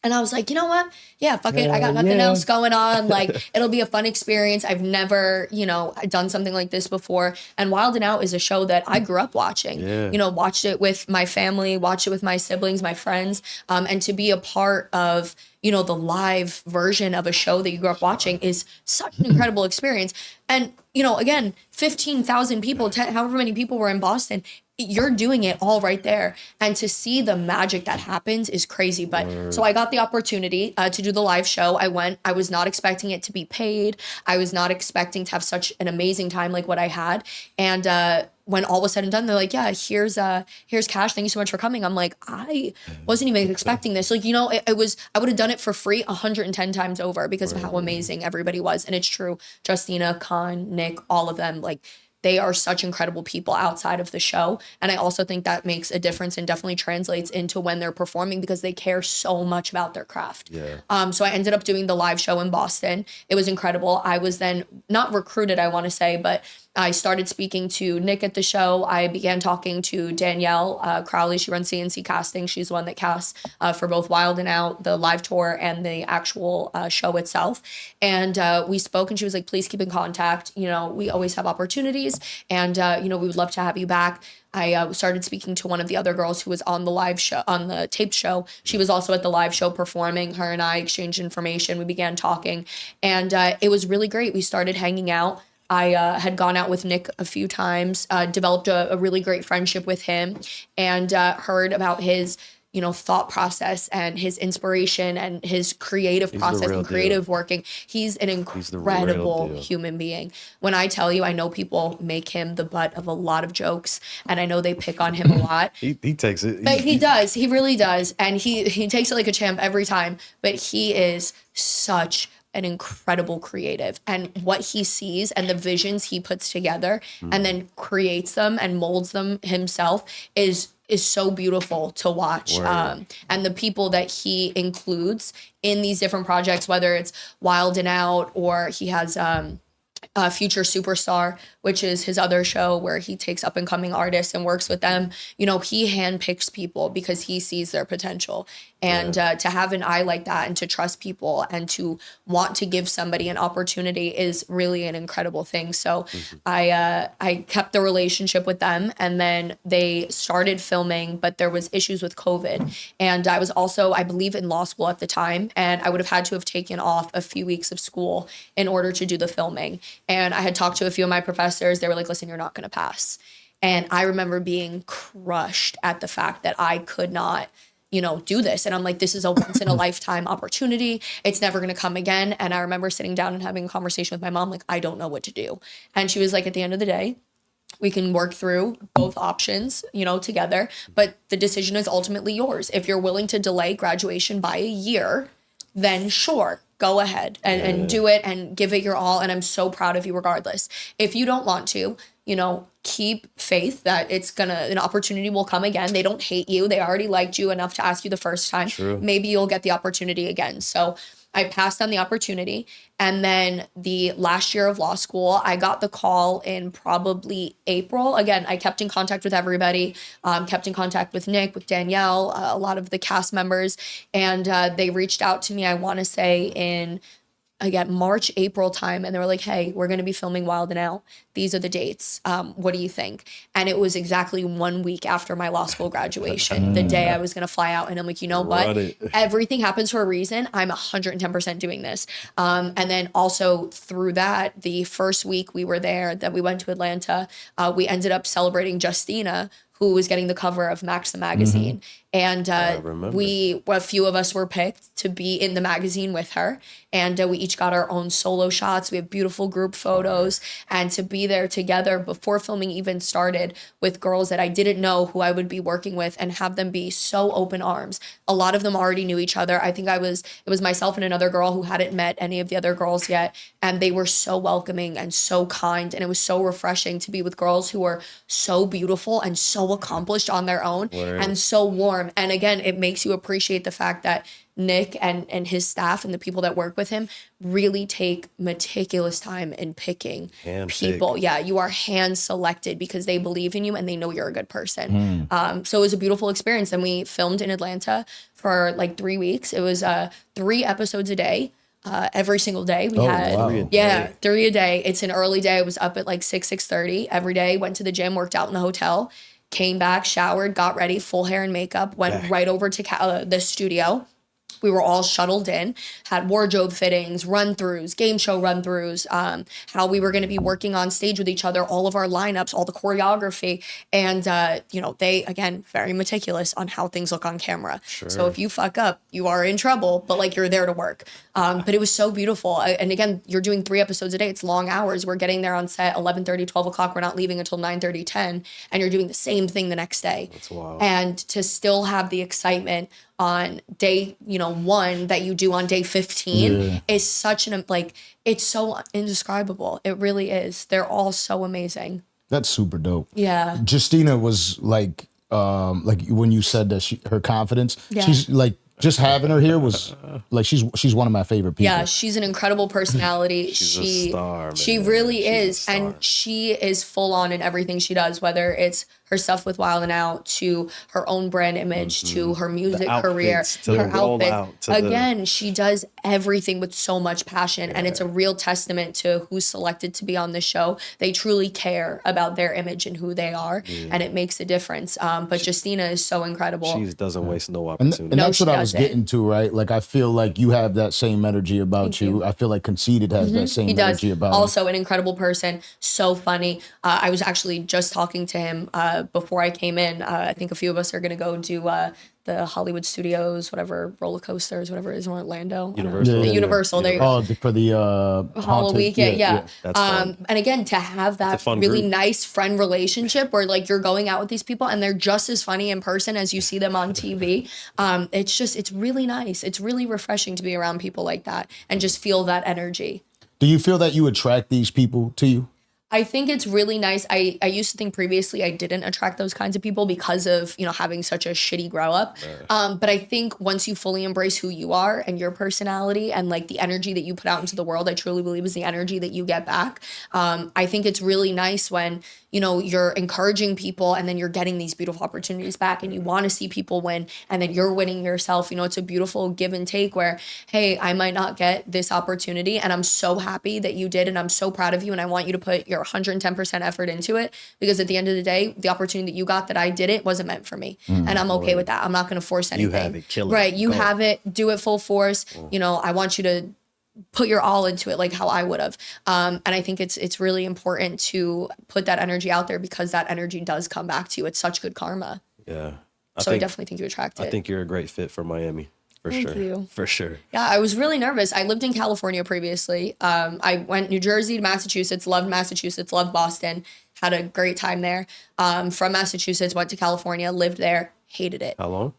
And I was like, you know what? Yeah, fuck it. I got nothing else going on. Like, it'll be a fun experience. I've never, done something like this before. And Wild 'N Out is a show that I grew up watching. Yeah. Watched it with my family, watched it with my siblings, my friends. And to be a part of, the live version of a show that you grew up watching is such an incredible experience. And, again, 15,000 people, however many people were in Boston, you're doing it all right there. And to see the magic that happens is crazy. But so I got the opportunity to do the live show. I went. I was not expecting it to be paid. I was not expecting to have such an amazing time like what I had. And when all was said and done, they're like, yeah, here's cash. Thank you so much for coming. I'm like, I wasn't even expecting this. Like, I would have done it for free 110 times over because of how amazing everybody was. And it's true. Justina, Khan, Nick, all of them, like, they are such incredible people outside of the show. And I also think that makes a difference and definitely translates into when they're performing because they care so much about their craft. Yeah. So I ended up doing the live show in Boston. It was incredible. I was then not recruited, I want to say, but I started speaking to Nick at the show. I began talking to Danielle Crowley. She runs CNC Casting. She's the one that casts for both Wild and Out, the live tour, and the actual show itself. And we spoke, and she was like, please keep in contact. We always have opportunities, and, we would love to have you back. I started speaking to one of the other girls who was on the live show, on the taped show. She was also at the live show performing. Her and I exchanged information. We began talking, and it was really great. We started hanging out. I had gone out with Nick a few times, developed a really great friendship with him, and heard about his, thought process and his inspiration and his creative process and creative working. He's an incredible human being. When I tell you, I know people make him the butt of a lot of jokes, and I know they pick on him a lot. He takes it. But he does. He really does. And he takes it like a champ every time. But he is such an incredible creative, and what he sees and the visions he puts together and then creates them and molds them himself is so beautiful to watch. And the people that he includes in these different projects, whether it's Wild and Out or he has Future Superstar, which is his other show where he takes up and coming artists and works with them. He handpicks people because he sees their potential. And to have an eye like that and to trust people and to want to give somebody an opportunity is really an incredible thing. So I kept the relationship with them, and then they started filming, but there was issues with COVID. And I was also, I believe, in law school at the time, and I would have had to have taken off a few weeks of school in order to do the filming. And I had talked to a few of my professors. They were like, listen, you're not going to pass. And I remember being crushed at the fact that I could not do this. And I'm like, this is a once in a lifetime opportunity. It's never going to come again. And I remember sitting down and having a conversation with my mom, like, I don't know what to do. And she was like, at the end of the day, we can work through both options, together, but the decision is ultimately yours. If you're willing to delay graduation by a year, then sure, go ahead and do it and give it your all. And I'm so proud of you regardless. If you don't want to, keep faith that an opportunity will come again. They don't hate you. They already liked you enough to ask you the first time. True. Maybe you'll get the opportunity again. So I passed on the opportunity. And then the last year of law school, I got the call in probably April. Again, I kept in contact with everybody, kept in contact with Nick, with Danielle, a lot of the cast members. And they reached out to me, I want to say in March, April time. And they were like, hey, we're going to be filming Wild and Out. These are the dates. What do you think? And it was exactly 1 week after my law school graduation, the day I was going to fly out. And I'm like, you know what? Everything happens for a reason. I'm 110% doing this. And then also through that, the first week we were there, that we went to Atlanta, we ended up celebrating Justina, who was getting the cover of Max the magazine. And a few of us were picked to be in the magazine with her. And we each got our own solo shots. We have beautiful group photos. And to be there together before filming even started with girls that I didn't know who I would be working with and have them be so open arms. A lot of them already knew each other. I think it was myself and another girl who hadn't met any of the other girls yet. And they were so welcoming and so kind. And it was so refreshing to be with girls who were so beautiful and so accomplished on their own and so warm. And again, it makes you appreciate the fact that Nick and his staff and the people that work with him really take meticulous time in picking people. Yeah, you are hand selected because they believe in you and they know you're a good person. So it was a beautiful experience. And we filmed in Atlanta for like 3 weeks. It was 3 episodes a day. Every single day we had 3 a day. It's an early day. I was up at like 6:30 every day, went to the gym, worked out in the hotel, came back, showered, got ready, full hair and makeup, went right over to the studio, We were all shuttled in, had wardrobe fittings, run-throughs, game show run-throughs, how we were going to be working on stage with each other, all of our lineups, all the choreography. And, they, again, very meticulous on how things look on camera. Sure. So if you fuck up, you are in trouble, but like you're there to work. But it was so beautiful. And again, you're doing 3 episodes a day. It's long hours. We're getting there on set 11:30, 12 o'clock. We're not leaving until 9:30, 10. And you're doing the same thing the next day. That's wild. And to still have the excitement on day, 1 that you do on day 15 is such it's so indescribable. It really is. They're all so amazing. That's super dope. Yeah. Justina was like when you said that her confidence, Yeah. she's like, just having her here was like, she's one of my favorite people. Yeah, she's an incredible personality. She's a star, man. She really She's a is. star. And she is full on in everything she does, whether it's her stuff with Wild and Out, to her own brand image, to her music career, outfits, to her the rollout, outfits. to the- Again, she does everything with so much passion. And it's a real testament to who's selected to be on the show. They truly care about their image and who they are. And it makes a difference. But Justina is so incredible. She doesn't waste no And opportunity. that's she what I was doesn't. getting to, right? Like, I feel like you have that same energy about you. I feel like Conceited has that same He does. energy about him. Also, an incredible person. So funny. I was actually just talking to him before I came in. I think a few of us are going to go do the Hollywood Studios, whatever, roller coasters, whatever it is in Orlando. Universal. The Universal. There you go. Oh, for the Halloween haunted- weekend, yeah. That's fun. And again, to have that fun really group. nice friend relationship where like you're going out with these people and they're just as funny in person as you see them on TV. It's really nice. It's really refreshing to be around people like that and just feel that energy. Do you feel that you attract these people to you? I think it's really nice. I used to think previously I didn't attract those kinds of people because of, having such a shitty grow up. But I think once you fully embrace who you are and your personality and like the energy that you put out into the world, I truly believe is the energy that you get back. I think it's really nice when, you're encouraging people and then you're getting these beautiful opportunities back and you want to see people win and then you're winning yourself. It's a beautiful give and take where, hey, I might not get this opportunity and I'm so happy that you did and I'm so proud of you and I want you to put your 110% effort into it because at the end of the day, the opportunity that you got that I didn't wasn't meant for me. And I'm okay with that. I'm not going to force anything. You have it, kill it. Right. You Go. have it, do it full force. I want you to put your all into it like how I would have. And I think it's really important to put that energy out there because that energy does come back to you. It's such good karma. Yeah. I definitely think you attract it. I think you're a great fit for Miami. For Thank sure. you. For sure. Yeah, I was really nervous. I lived in California previously. I went New Jersey to Massachusetts, loved Boston, had a great time there. From Massachusetts, went to California, lived there, hated it. How long?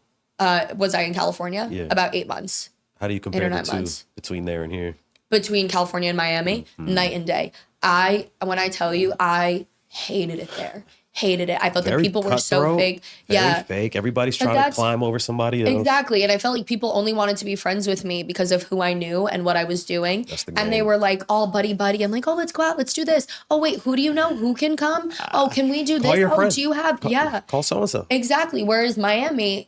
Was I in California? Yeah. About 8 months. How do you compare the 9 two months. between there and here? Between California and Miami, night and day. When I tell you, I hated it there. Hated it. I thought the Very people were so cutthroat, fake. Very fake. Everybody's trying to that's- climb over somebody else. Exactly. And I felt like people only wanted to be friends with me because of who I knew and what I was doing. That's the And they game. were like all buddy. I'm like, oh, let's go out. Let's do this. Oh, wait, who do you know? Who can come? Oh, can we do this? Call your Oh, friend. do you have? Yeah. Call so-and-so. Exactly. Whereas Miami,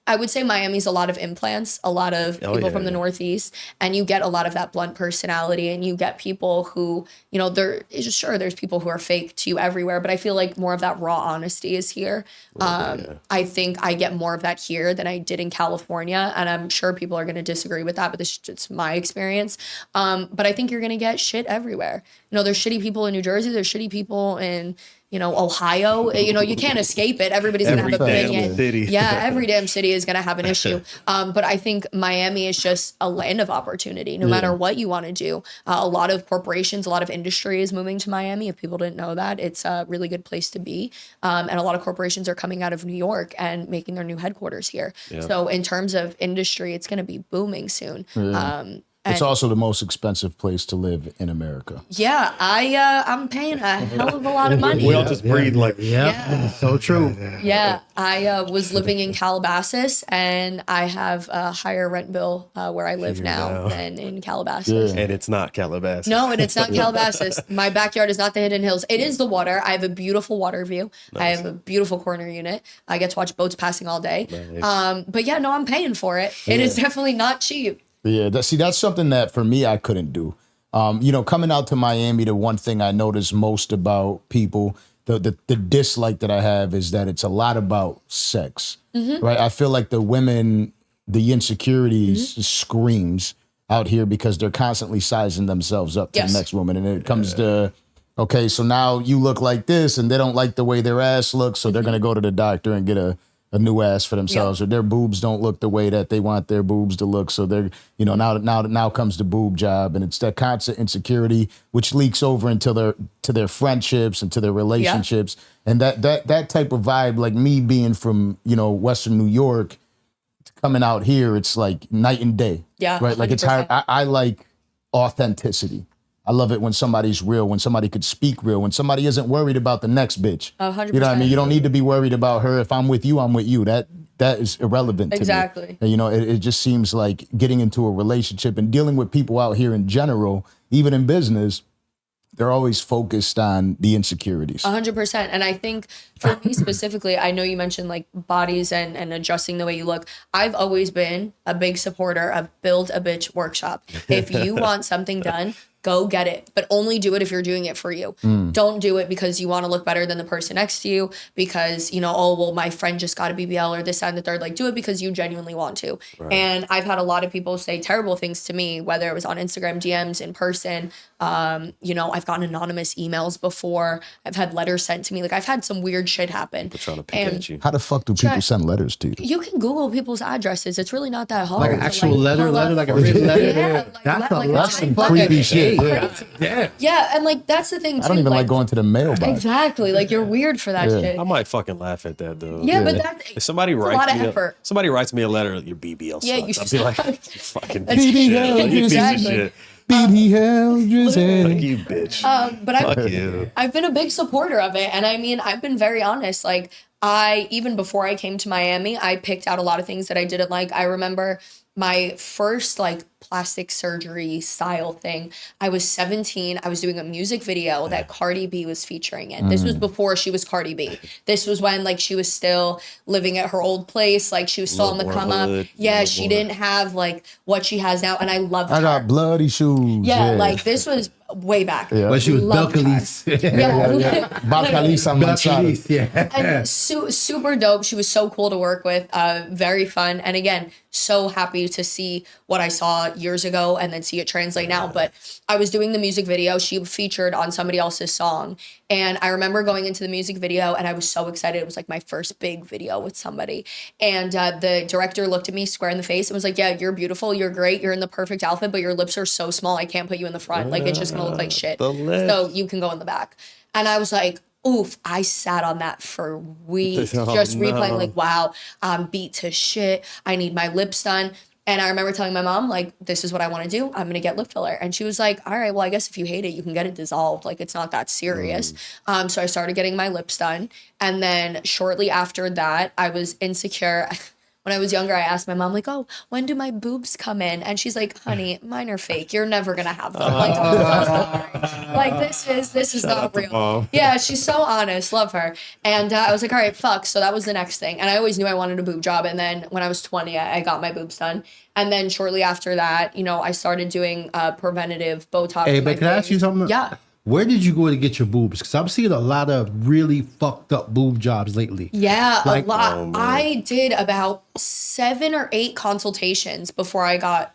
I would say Miami's a lot of implants, a lot of Oh, people yeah, from the yeah. Northeast, and you get a lot of that blunt personality, and you get people who, there's people who are fake to you everywhere, but I feel like more of that raw honesty is here. I think I get more of that here than I did in California, and I'm sure people are going to disagree with that, but this is just my experience. But I think you're going to get shit everywhere. There's shitty people in New Jersey, there's shitty people in Ohio, you can't escape it. Everybody's going to have Every an damn opinion. city. Yeah, every damn city is going to have an issue. But I think Miami is just a land of opportunity, no matter what you want to do. A lot of corporations, a lot of industry is moving to Miami. If people didn't know that, it's a really good place to be. And a lot of corporations are coming out of New York and making their new headquarters here. Yeah. So in terms of industry, it's going to be booming soon. It's also the most expensive place to live in America. Yeah, I'm paying a hell of a lot of money. We all just breathe like, Yeah. So true. Yeah, I was living in Calabasas, and I have a higher rent bill where I live now than in Calabasas. and it's not Calabasas. No, and it's not Calabasas. My backyard is not the Hidden Hills. It is the water. I have a beautiful water view. I have a beautiful corner unit. I get to watch boats passing all day. Nice. But yeah, no, I'm paying for it. It is definitely not cheap. Yeah, that's something that for me I couldn't do. Coming out to Miami, the one thing I notice most about people, the dislike that I have is that it's a lot about sex, right? I feel like the women the insecurities screams out here because they're constantly sizing themselves up to the next woman. And it comes to, okay, so now you look like this and they don't like the way their ass looks. So they're going to go to the doctor and get a new ass for themselves, or their boobs don't look the way that they want their boobs to look. So they're, now comes the boob job, and it's that constant insecurity, which leaks over into their friendships and to their relationships. And that type of vibe, like me being from, Western New York, coming out here, it's like night and day. Yeah. Right. Like 100%. it's hard. I like authenticity. I love it when somebody's real, when somebody could speak real, when somebody isn't worried about the next bitch. 100%. You know what I mean? You don't need to be worried about her. If I'm with you, I'm with you. That is irrelevant to me. Exactly. And, it just seems like getting into a relationship and dealing with people out here in general, even in business, they're always focused on the insecurities. 100%. And I think for me specifically, I know you mentioned like bodies and adjusting the way you look. I've always been a big supporter of build a bitch workshop. If you want something done, go get it, but only do it if you're doing it for you. Don't do it because you want to look better than the person next to you, because, oh, well, my friend just got a BBL or this, that, and the third. Like, do it because you genuinely want to. Right. And I've had a lot of people say terrible things to me, whether it was on Instagram DMs, in person. I've gotten anonymous emails before. I've had letters sent to me. Like, I've had some weird shit happen. People trying to pick at you. How the fuck do people send letters to you? You can Google people's addresses. It's really not that hard. Like an actual letter, like a written letter. Yeah, That's some creepy shit. Yeah, and like that's the thing too. I don't even like going to the mailbox. Exactly, like you're weird for that shit. I might fucking laugh at that though. Yeah, but that's if somebody a lot of writes me effort. somebody writes me a letter, your BBL Yeah, sucks. you I'll be suck. like, you fucking That's- piece of shit. BBL, You piece of exactly. shit. BBL, Fuck you, bitch. But Fuck you. I've been a big supporter of it, and I mean, I've been very honest. Like, even before I came to Miami, I picked out a lot of things that I didn't like. I remember my first like plastic surgery style thing. I was 17. I was doing a music video that Cardi B was featuring in. This was before she was Cardi B. This was when like she was still living at her old place. Like she was still on the come up. Yeah, she didn't have like what she has now. And I loved her. I got bloody shoes. Yeah, like this was way back. Yeah. When she was Loved her. Belcalis. Yeah. Bacalisa Manzana. Belcalis, yeah. And super dope. She was so cool to work with. Very fun. And again, so happy to see what I saw years ago and then see it translate now. But I was doing the music video. She featured on somebody else's song. And I remember going into the music video and I was so excited. It was like my first big video with somebody. And the director looked at me square in the face and was like, yeah, you're beautiful. You're great. You're in the perfect outfit, but your lips are so small. I can't put you in the front. Like, it's just going to look like shit. So you can go in the back. And I was like, oof, I sat on that for weeks, just replaying like, wow, I'm beat to shit. I need my lips done. And I remember telling my mom, like, this is what I want to do. I'm going to get lip filler. And she was like, all right, well, I guess if you hate it, you can get it dissolved. Like, it's not that serious. So I started getting my lips done. And then shortly after that, I was insecure. When I was younger, I asked my mom, like, oh, when do my boobs come in? And she's like, honey, mine are fake. You're never going to have them. Like, this is not real. Yeah, she's so honest. Love her. And I was like, all right, fuck. So that was the next thing. And I always knew I wanted a boob job. And then when I was 20, I got my boobs done. And then shortly after that, I started doing preventative Botox. Hey, but can I ask you something? Yeah. Where did you go to get your boobs? Because I'm seeing a lot of really fucked up boob jobs lately. Yeah, Like- a lot. I did about 7 or 8 consultations before I got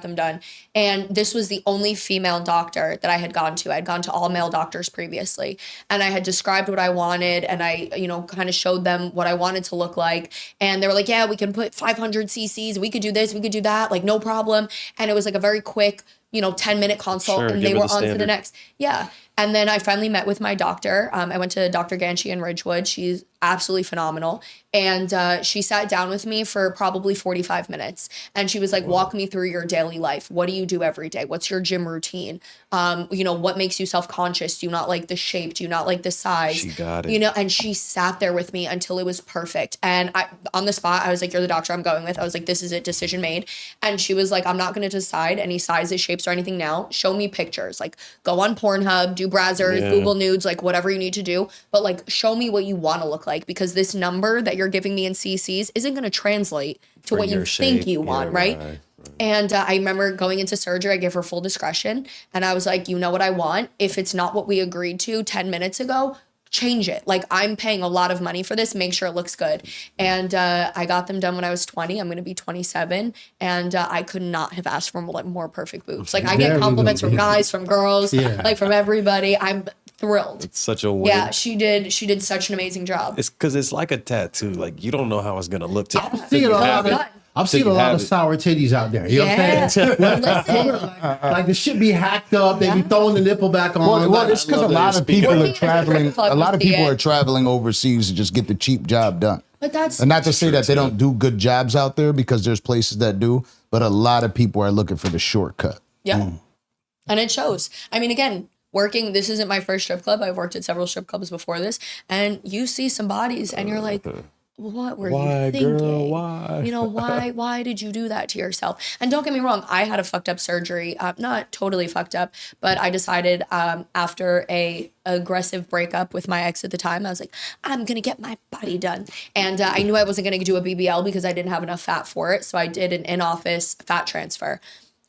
them done. And this was the only female doctor that I had gone to. I had gone to all male doctors previously. And I had described what I wanted and I, kind of showed them what I wanted to look like. And they were like, yeah, we can put 500 cc's. We could do this. We could do that. Like, no problem. And it was like a very quick, 10-minute consult, Sure, and give they her were the on to the standard. next. Yeah. And then I finally met with my doctor. I went to Dr. Ganchi in Ridgewood. She's absolutely phenomenal. And she sat down with me for probably 45 minutes. And she was like, walk me through your daily life. What do you do every day? What's your gym routine? What makes you self-conscious? Do you not like the shape? Do you not like the size? She got it. And she sat there with me until it was perfect. And on the spot, I was like, you're the doctor I'm going with. I was like, this is it, decision made. And she was like, I'm not going to decide any sizes, shapes, or anything now. Show me pictures. Like, go on Pornhub, do browsers, Google nudes, like whatever you need to do. But like, show me what you want to look like, because this number that you're giving me in CCs isn't going to translate to For what you your think shape. you want, Yeah, right? right. And I remember going into surgery, I gave her full discretion. And I was like, you know what I want? If it's not what we agreed to 10 minutes ago, change it. Like, I'm paying a lot of money for this. Make sure it looks good. And I got them done when I was 20. I'm going to be 27. And I could not have asked for more perfect boobs. Like, I get compliments from guys, from girls, like from everybody. I'm thrilled. It's such a win. Yeah, she did such an amazing job. It's because it's like a tattoo. Like, you don't know how it's going to look. I'm seeing a lot of sour titties out there. You know what I'm saying? Like the shit be hacked up. They be throwing the nipple back on. Well, it's because a lot of people are traveling. club A lot of to see people it. are traveling overseas to just get the cheap job done. But that's And not to say that they don't do good jobs out there, because there's places that do, but a lot of people are looking for the shortcut. yeah. And it shows. I mean, again, working, this isn't my first strip club. I've worked at several strip clubs before this, and you see some bodies and you're like, what were you thinking? Girl, why? You know, why did you do that to yourself? And don't get me wrong, I had a fucked up surgery, not totally fucked up, but I decided after a aggressive breakup with my ex at the time, I was like, I'm gonna get my body done. And I knew I wasn't gonna do a BBL because I didn't have enough fat for it. So I did an in-office fat transfer.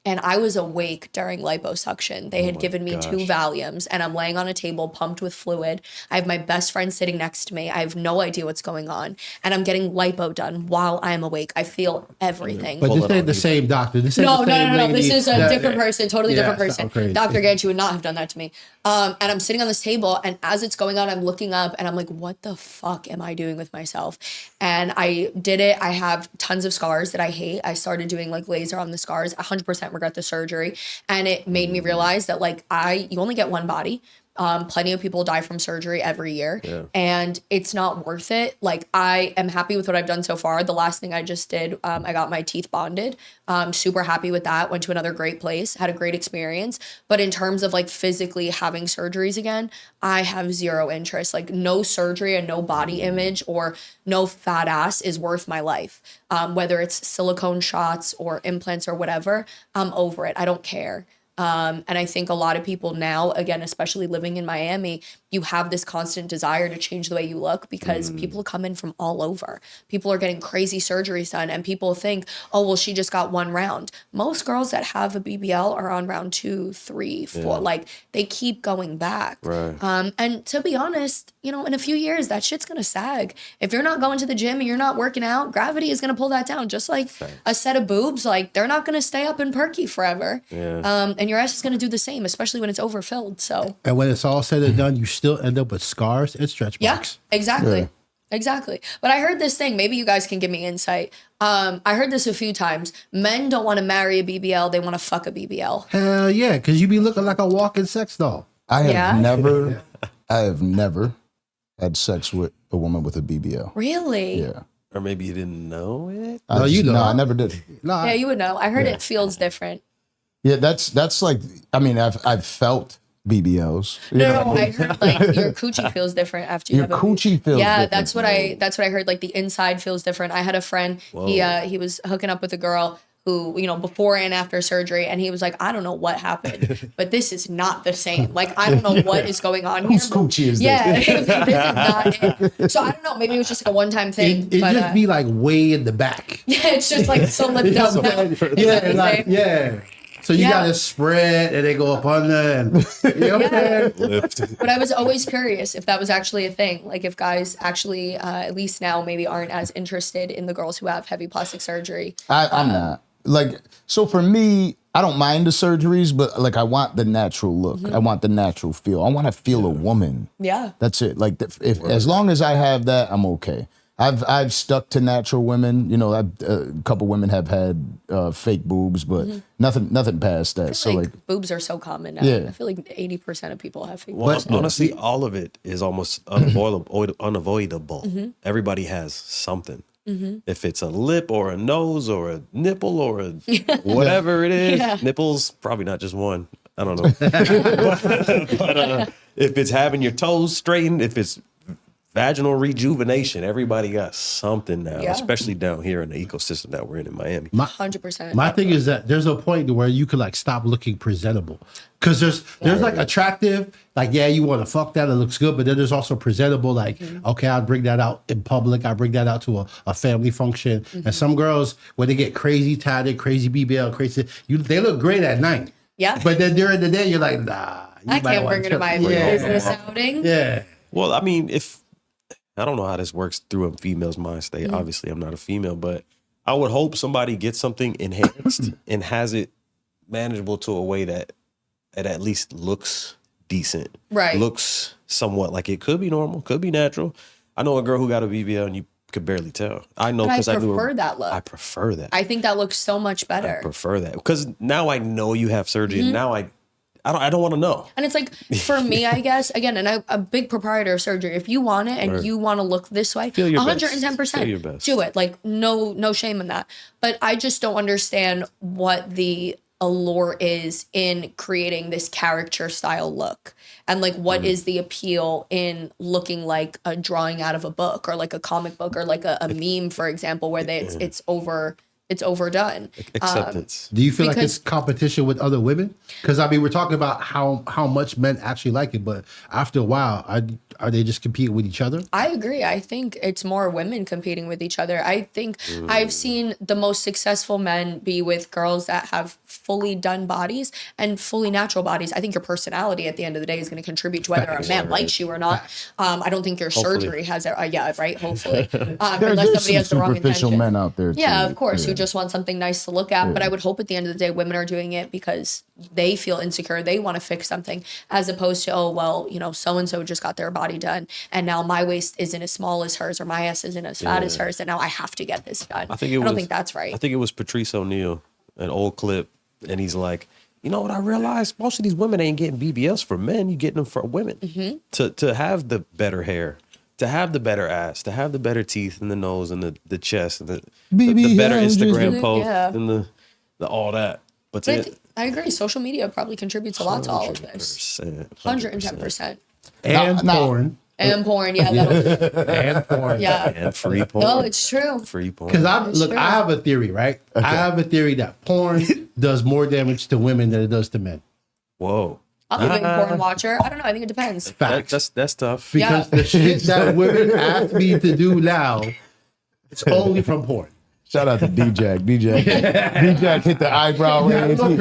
And I was awake during liposuction. They had given me 2 Valiums, and I'm laying on a table pumped with fluid. I have my best friend sitting next to me. I have no idea what's going on. And I'm getting lipo done while I'm awake. I feel everything. But this ain't the same doctor. This ain't No. the same lady. This is a different person, totally Yeah, different sounds person. crazy. Dr. Ganchi would not have done that to me. And I'm sitting on this table, and as it's going on, I'm looking up, and I'm like, what the fuck am I doing with myself? And I did it. I have tons of scars that I hate. I started doing like laser on the scars. 100% regret the surgery. And it made me realize that like you only get one body. Plenty of people die from surgery every year, and it's not worth it. Like, I am happy with what I've done so far. The last thing I just did, I got my teeth bonded. Super happy with that. Went to another great place, had a great experience. But in terms of like physically having surgeries again, I have zero interest. Like, no surgery and no body image or no fat ass is worth my life. Whether it's silicone shots or implants or whatever, I'm over it. I don't care. And I think a lot of people now, again, especially living in Miami, you have this constant desire to change the way you look because people come in from all over. People are getting crazy surgeries done, and people think, oh, well, she just got 1 round. Most girls that have a BBL are on round 2, 3, 4. Like, they keep going back. Right. And to be honest, you know, in a few years, that shit's going to sag. If you're not going to the gym and you're not working out, gravity is going to pull that down. Just like a set of boobs, like, they're not going to stay up and perky forever. Yeah. And your ass is going to do the same, especially when it's overfilled. So, And when it's all said and done, you still end up with scars and stretch marks. yeah, exactly. Exactly. But I heard this thing, maybe you guys can give me insight. I heard this a few times. Men don't want to marry a BBL, they want to fuck a BBL. Hell yeah, because you be looking like a walking sex doll. I have Yeah? never had sex with a woman with a BBL. Really? Yeah. Or maybe you didn't know it. No, you know. No, I never did. Nah, Yeah, you would know. I heard it feels different. Yeah, that's like, I mean, I've felt BBLs. You know? No, I heard like your coochie feels different after you Your have a coochie feels Yeah, different. that's what I heard. Like, the inside feels different. I had a friend, he was hooking up with a girl who, you know, before and after surgery, and he was like, I don't know what happened, but this is not the same. Like, I don't know what is going on here. Whose coochie is this? Yeah, this is not it. So I don't know, maybe it was just like a one-time thing. it but, just be like way in the back. yeah, it's just like so lipped up. Yeah, like, yeah. So you gotta spread and they go up under and you know what I'm saying? But I was always curious if that was actually a thing. Like, if guys actually, at least now, maybe aren't as interested in the girls who have heavy plastic surgery. I'm not. Like, so for me, I don't mind the surgeries, but like, I want the natural look. I want the natural feel. I want to feel a woman. Yeah. That's it. Like, if as long as I have that, I'm okay. I've stuck to natural women. You know, a couple women have had fake boobs, but nothing past that. So like, boobs are so common now. Yeah. I feel like 80% of people have fake Well, boobs. honestly, all of it is almost unavoidable. Everybody has something. If it's a lip or a nose or a nipple or a whatever it is, nipples, probably not just one. I don't know. but if it's having your toes straightened, if it's vaginal rejuvenation, everybody got something now, especially down here in the ecosystem that we're in Miami. 100%. My thing is that there's a point to where you could like stop looking presentable. Because there's like attractive, like, yeah, you want to fuck that, it looks good, but then there's also presentable, like, okay, I'll bring that out in public, I bring that out to a family function. And some girls, when they get crazy tatted, crazy BBL, they look great at night. Yeah. But then during the day, you're like, nah. I can't bring her to my business outing. Yeah. Well, I mean, if I don't know how this works through a female's mind state. Obviously, I'm not a female, but I would hope somebody gets something enhanced and has it manageable to a way that it at least looks decent. Right. Looks somewhat like it could be normal, could be natural. I know a girl who got a BBL and you could barely tell. I know because I knew her. that look. I prefer that. I think that looks so much better. I prefer that because now I know you have surgery and now I don't want to know. And it's like, for me, I guess, again, and I'm a big proprietor of surgery. If you want it and you want to look this way, Feel your 110%, Feel your best. do it. Like, no shame in that. But I just don't understand what the allure is in creating this character style look. And like, what is the appeal in looking like a drawing out of a book or like a comic book or like a meme, for example, where it's overdone. Acceptance. Do you feel like Because- it's competition with other women? Because I mean, we're talking about how much men actually like it, but after a while, are they just competing with each other? I agree. I think it's more women competing with each other. I think I've seen the most successful men be with girls that have fully done bodies and fully natural bodies. I think your personality at the end of the day is going to contribute to whether a man likes you or not. I don't think your surgery has it. Yeah, right. Hopefully, unless There's somebody some has the wrong superficial intention. men out there too. Yeah, of course, who just want something nice to look at. But I would hope at the end of the day, women are doing it because they feel insecure. They want to fix something, as opposed to, oh, well, you know, so and so just got their body done, and now my waist isn't as small as hers, or my ass isn't as fat as hers, and now I have to get this done. I don't think that's right. I think it was Patrice O'Neal, an old clip, and he's like, you know what I realized? Most of these women ain't getting BBLs for men. You getting them for women. To have the better hair, to have the better ass, to have the better teeth and the nose and the chest and the better Instagram post and the all that. But I agree. Social media probably contributes a lot to all of this. 110%. And porn. And porn, yeah. And porn. Yeah. and free porn. No, it's true. Free porn. Because true. I have a theory, right? I have a theory that porn does more damage to women than it does to men. Whoa. I'm a big porn watcher. I don't know. I think it depends. Facts. That's tough. Because the shit that women ask me to do now, it's only from porn. Shout out to D-Jack. D-Jack hit the eyebrow range. He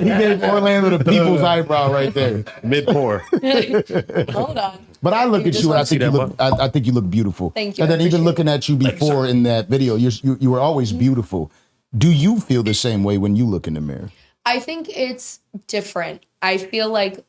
gave Orlando the people's eyebrow right there. Mid pour. Hold on. But I look at just you and I want think to you see look. I think you look beautiful. Thank you, And I then even appreciate looking at you before in that video, you were always beautiful. Do you feel the same way when you look in the mirror? I think it's different. I feel like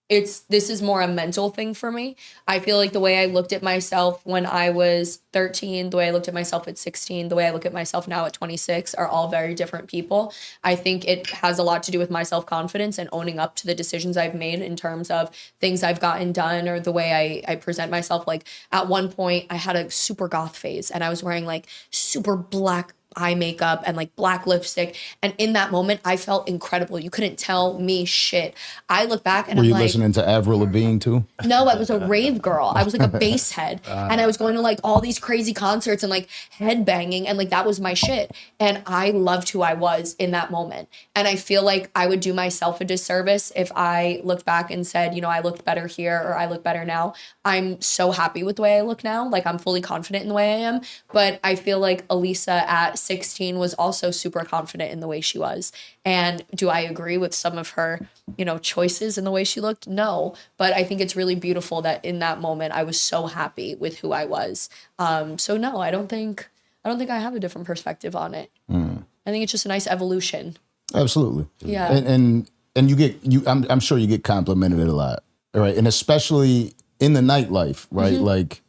this is more a mental thing for me. I feel like the way I looked at myself when I was 13, the way I looked at myself at 16, the way I look at myself now at 26 are all very different people. I think it has a lot to do with my self-confidence and owning up to the decisions I've made in terms of things I've gotten done or the way I present myself. Like at one point I had a super goth phase and I was wearing like super black eye makeup and like black lipstick. And in that moment, I felt incredible. You couldn't tell me shit. I look back and Were I'm you like, listening to Avril Lavigne too? no, I was a rave girl. I was like a bass head. And I was going to like all these crazy concerts and like head banging. And like that was my shit. And I loved who I was in that moment. And I feel like I would do myself a disservice if I looked back and said, you know, I looked better here or I look better now. I'm so happy with the way I look now. Like I'm fully confident in the way I am. But I feel like Alisa at 16 was also super confident in the way she was. And do I agree with some of her, you know, choices in the way she looked? No. But I think it's really beautiful that in that moment I was so happy with who I was. So no, I don't think I have a different perspective on it. I think it's just a nice evolution. Absolutely. Yeah. And I'm sure you get complimented a lot, right? And especially in the nightlife, right? Like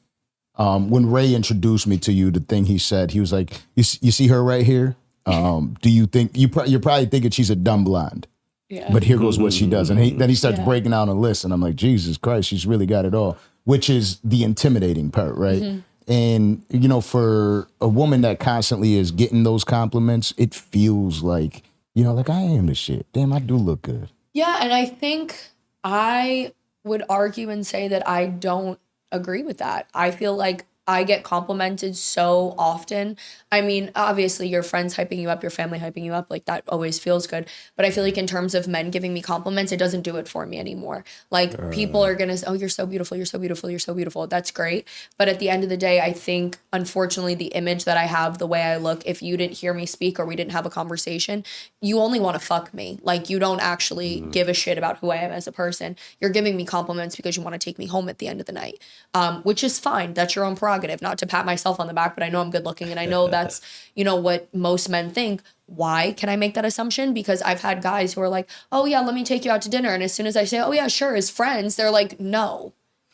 when Ray introduced me to you, the thing he said, he was like, "You see her right here? Do you think you're probably thinking she's a dumb blonde?" Yeah. But here goes what she does. And then he starts breaking down a list. And I'm like, Jesus Christ, she's really got it all, which is the intimidating part, right? And, you know, for a woman that constantly is getting those compliments, it feels like, you know, like I am the shit. Damn, I do look good. Yeah. And I think I would argue and say that I don't agree with that. I feel like I get complimented so often. I mean, obviously your friends hyping you up, your family hyping you up, like that always feels good. But I feel like in terms of men giving me compliments, it doesn't do it for me anymore. Like people are gonna say, oh, you're so beautiful, you're so beautiful, you're so beautiful. That's great. But at the end of the day, I think unfortunately the image that I have, the way I look, if you didn't hear me speak or we didn't have a conversation, you only want to fuck me. Like you don't actually give a shit about who I am as a person. You're giving me compliments because you want to take me home at the end of the night, which is fine. That's your own prerogative. Not to pat myself on the back, but I know I'm good looking and I know that's, you know, what most men think. Why can I make that assumption? Because I've had guys who are like, oh yeah, let me take you out to dinner. And as soon as I say, oh yeah, sure, as friends, they're like, no,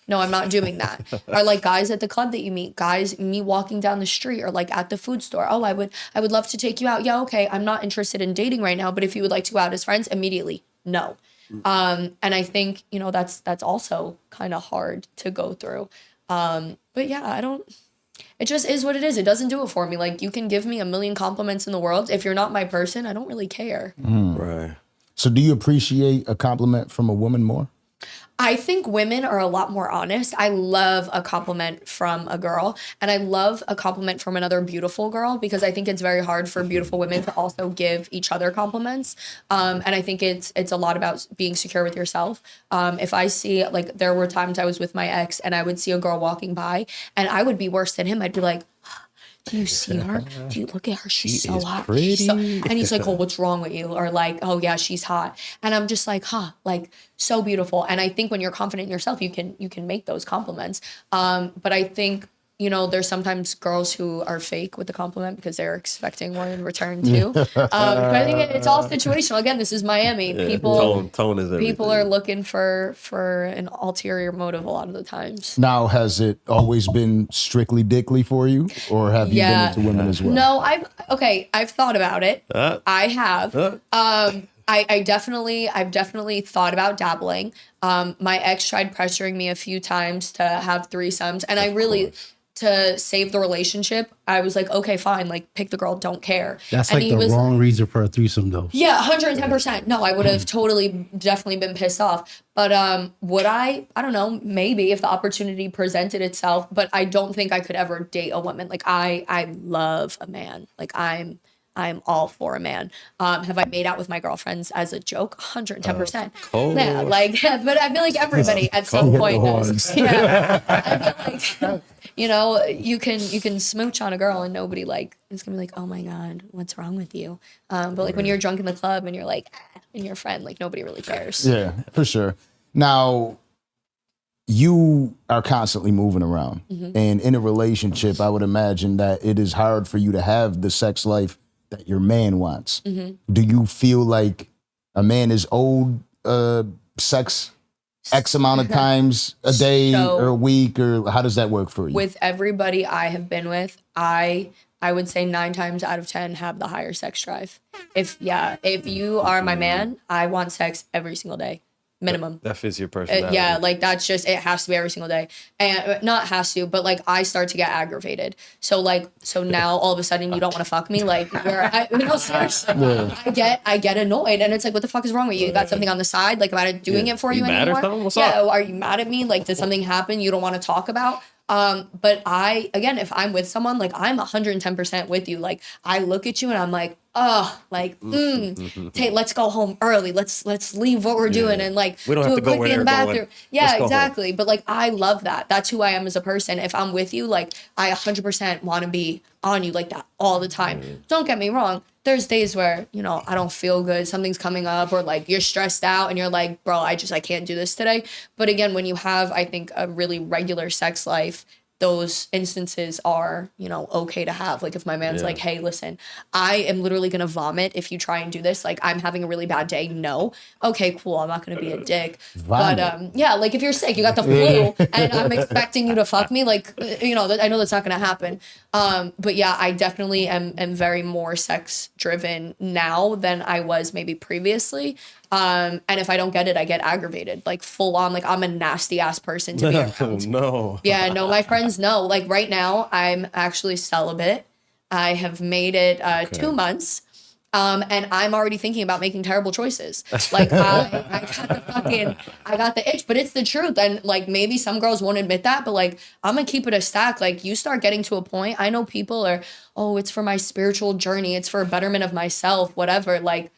I'm not doing that. Or like guys at the club that you meet, guys me walking down the street or like at the food store. Oh, I would love to take you out. Yeah, okay. I'm not interested in dating right now, but if you would like to go out as friends, immediately, no. And I think, you know, that's also kind of hard to go through. But yeah, it just is what it is. It doesn't do it for me. Like you can give me a million compliments in the world. If you're not my person, I don't really care. Right. So do you appreciate a compliment from a woman more? I think women are a lot more honest. I love a compliment from a girl and I love a compliment from another beautiful girl because I think it's very hard for beautiful women to also give each other compliments. And I think it's a lot about being secure with yourself. If I see, like there were times I was with my ex and I would see a girl walking by and I would be worse than him. I'd be like, do you see her? Do you look at her? She's so hot. And he's like, oh, what's wrong with you? Or like, oh yeah, she's hot. And I'm just like, like so beautiful. And I think when you're confident in yourself, you can make those compliments. But I think, you know, there's sometimes girls who are fake with the compliment because they're expecting one in return too. But I think it's all situational. Again, this is Miami. Yeah, People tone is everything. people are looking for an ulterior motive a lot of the times. Now, has it always been strictly dickly for you, or have you been into women as well? No, I've thought about it. I have. I've definitely thought about dabbling. My ex tried pressuring me a few times to have threesomes, and I really, to save the relationship, I was like, okay, fine, like pick the girl, don't care. That's and like the wrong reason for a threesome, though. Yeah, 110%. No, I would have definitely been pissed off. But would I don't know, maybe if the opportunity presented itself, but I don't think I could ever date a woman. Like I love a man. Like I'm all for a man. Have I made out with my girlfriends as a joke? 110%. Yeah, like, but I feel like everybody at some point does. Yeah, I feel like, you know, you can smooch on a girl and nobody like is gonna be like, oh my god, what's wrong with you? But like when you're drunk in the club and you're like, and your friend, like nobody really cares. Yeah, for sure. Now, you are constantly moving around, and in a relationship, I would imagine that it is hard for you to have the sex life that your man wants. Do you feel like a man is owed sex X amount of times a day or a week, or how does that work for you? With everybody I have been with, I would say 9 times out of 10 have the higher sex drive. If you are my man, I want sex every single day. Minimum. That fits your personality. Yeah, like that's just, it has to be every single day. And not has to, but like I start to get aggravated. So now all of a sudden you don't want to fuck me. Like seriously, I get annoyed and it's like, what the fuck is wrong with you? You got something on the side? Like, am I doing it for you mad anymore? or something? What's up? Are you mad at me? Like, did something happen you don't want to talk about? But again, if I'm with someone, like I'm 110% with you. Like I look at you and I'm like, oh, like, let's go home early. Let's leave what we're doing and like we don't have to go where in the they're bathroom. going. Yeah, exactly. But like, I love that. That's who I am as a person. If I'm with you, like I 100% want to be on you like that all the time. Don't get me wrong. There's days where, you know, I don't feel good. Something's coming up or like you're stressed out and you're like, bro, I can't do this today. But again, when you have, I think, a really regular sex life, those instances are, you know, okay to have. Like if my man's like, hey, listen, I am literally going to vomit if you try and do this. Like I'm having a really bad day. No. Okay, cool. I'm not going to be a dick. Vomit. But yeah, like if you're sick, you got the flu and I'm expecting you to fuck me. Like, you know, I know that's not going to happen. But yeah, I definitely am very more sex driven now than I was maybe previously. And if I don't get it, I get aggravated, like full on, like I'm a nasty ass person to be around. No. Yeah, no, my friends know. Like right now, I'm actually celibate. I have made it 2 months. And I'm already thinking about making terrible choices. Like I got the itch, but it's the truth. And like maybe some girls won't admit that, but like I'm gonna keep it a stack. Like you start getting to a point, I know people are, oh, it's for my spiritual journey, it's for betterment of myself, whatever. Like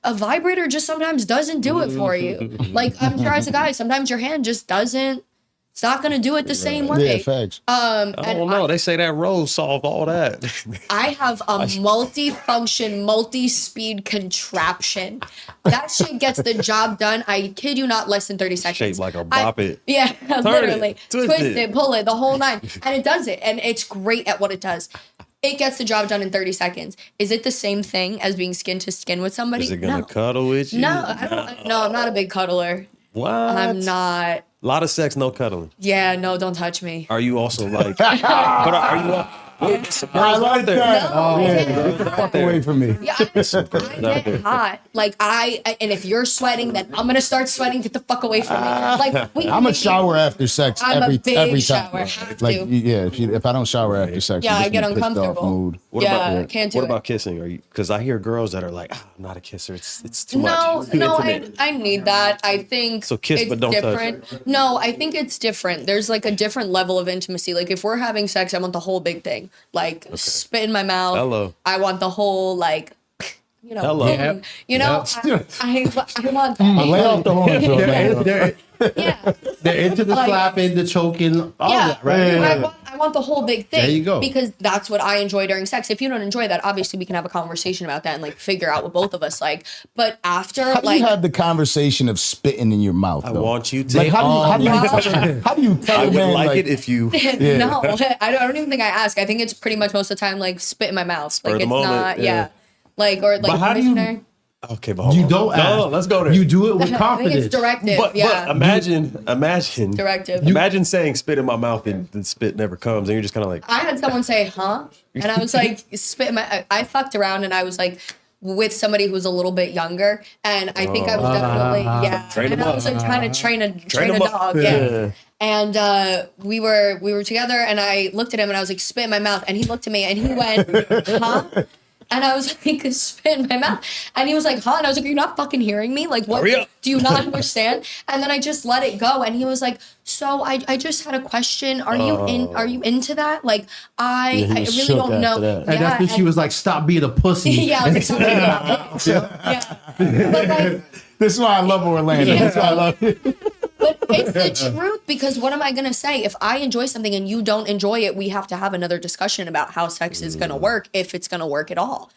a vibrator just sometimes doesn't do it for you. Like I'm sure as a guy, sometimes your hand just doesn't. It's not gonna do it the same way. Yeah, facts. I don't know. They say that rose solve all that. I have a multi-function, multi-speed contraption. That shit gets the job done. I kid you not, less than 30 seconds. Shaped like a bop it. Yeah, literally. twist it, pull it, the whole nine. And it does it. And it's great at what it does. It gets the job done in 30 seconds. Is it the same thing as being skin to skin with somebody? Is it gonna cuddle with you? No, I don't. No, I'm not a big cuddler. What? I'm not. A lot of sex, no cuddling. Yeah, no, don't touch me. Are you also like? but are you? I like that. No, Get the fuck away from me. Yeah, I get hot. Like and if you're sweating, then I'm gonna start sweating. Get the fuck away from me. Like I'm a shower after sex I'm every a big time. shower. Have Like to. yeah, if I don't shower after sex, Yeah, I'm I just get in a pissed off uncomfortable. mood. I can't do What it. about kissing? Are you? Because I hear girls that are like, I'm not a kisser. It's too No, much. Too no, intimate. I need that. I think So kiss, it's but don't touch. different. No, I think it's different. There's like a different level of intimacy. Like if we're having sex, I want the whole big thing. Like spit in my mouth. Hello. I want the whole like, you know. Hello. boom. You know, I want that. Lay off the horns, real man. Yeah. They're into the Like- slapping, the choking, all Yeah, that, right? I want the whole big thing. There you go. Because that's what I enjoy during sex. If you don't enjoy that, obviously we can have a conversation about that and like figure out what both of us like. But after, How do like, you have the conversation of spitting in your mouth? I though? want you to. Like how do you tell I a would man like it if you. no, I don't even think I ask. I think it's pretty much most of the time like spit in my mouth. Spur Like of the it's moment, not, yeah. Like or like how do you- missionary. Okay, but hold You on. don't ask. No, let's go there. You do it with I think confidence. it's directive. But imagine Directive. imagine saying spit in my mouth and the spit never comes, and you're just kind of like. I had someone say, huh? And I was like, spit in my, I fucked around and I was like, with somebody who was a little bit younger. And I think I was definitely, Train and them I was up. like trying to train a them up. dog. Yeah. And we were together and I looked at him and I was like, spit in my mouth. And he looked at me and he went, huh? And I was like, spit in my mouth. And he was like, huh? And I was like, are you not fucking hearing me? Like, what? Hurry up. Do you not understand? And then I just let it go. And he was like, so I just had a question. Are you into that? Like, I really shook don't know. after that. And that's when she was like, stop being a pussy. Yeah, I was like, yeah. But like, This is why I love Orlando. Yeah. That's why I love it. but it's the truth because what am I gonna say? If I enjoy something and you don't enjoy it, we have to have another discussion about how sex is gonna work, if it's gonna work at all.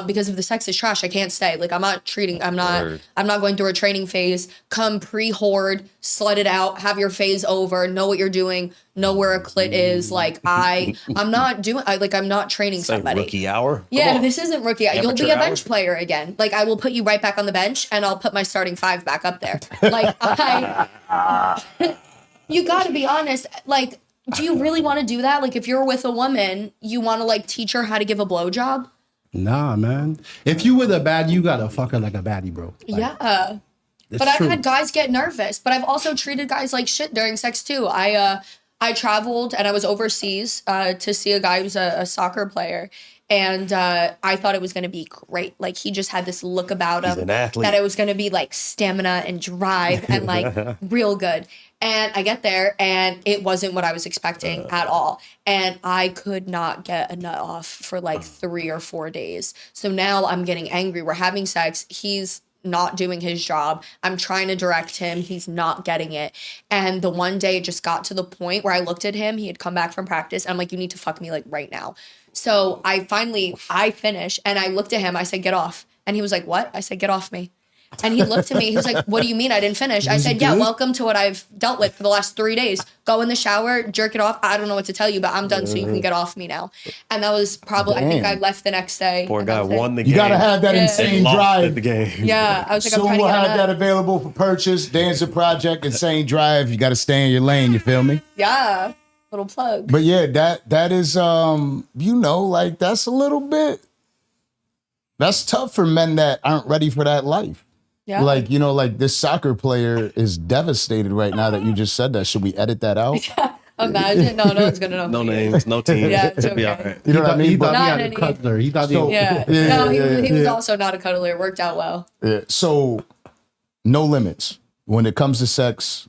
Because if the sex is trash, I can't stay. Like I'm not going through a training phase. Come pre-horde, slut it out, have your phase over, know what you're doing, know where a clit is. Like I'm not training It's like somebody. rookie hour. Come Yeah, on. this isn't rookie. You'll Amateur be a hour. bench player again. Like I will put you right back on the bench, and I'll put my starting five back up there. Like you got to be honest. Like, do you really want to do that? Like, if you're with a woman, you want to like teach her how to give a blowjob? Nah, man. If you with a baddie, you gotta fuck her like a baddie, bro. Like, Yeah. it's But I've true. had guys get nervous. But I've also treated guys like shit during sex too. I traveled and I was overseas to see a guy who's a soccer player. And I thought it was going to be great. Like, he just had this look about him an athlete. that it was going to be like stamina and drive and like real good. And I get there and it wasn't what I was expecting at all. And I could not get a nut off for like 3 or 4 days. So now I'm getting angry. We're having sex. He's not doing his job. I'm trying to direct him. He's not getting it. And the one day it just got to the point where I looked at him. He had come back from practice. And I'm like, you need to fuck me like right now. So I finished and I looked at him. I said, get off. And he was like, what? I said, get off me. And he looked at me. He was like, what do you mean I didn't finish? I said, yeah, welcome to what I've dealt with for the last 3 days. Go in the shower, jerk it off. I don't know what to tell you, but I'm done so you can get off me now. And that was probably, I think I left the next day. Poor and guy that was it. won the game. You gotta have that Yeah. insane and lost drive. at the game. Yeah. I was like, I'm Soon trying to we'll get have on that available for purchase. Danza Project, insane drive. You gotta stay in your lane. You feel me? Yeah. Little plug. But yeah, that is like that's a little bit. That's tough for men that aren't ready for that life. Yeah. Like, like this soccer player is devastated right now that you just said that. Should we edit that out? Imagine. No one's gonna know. No names, no teams. Yeah, it's It'll be okay. all right. You know what I mean? He thought But, he Not had a any- cuddler. He thought So- he Yeah. Yeah, No, yeah, he was yeah. also not a cuddler. It worked out well. yeah. So, no limits when it comes to sex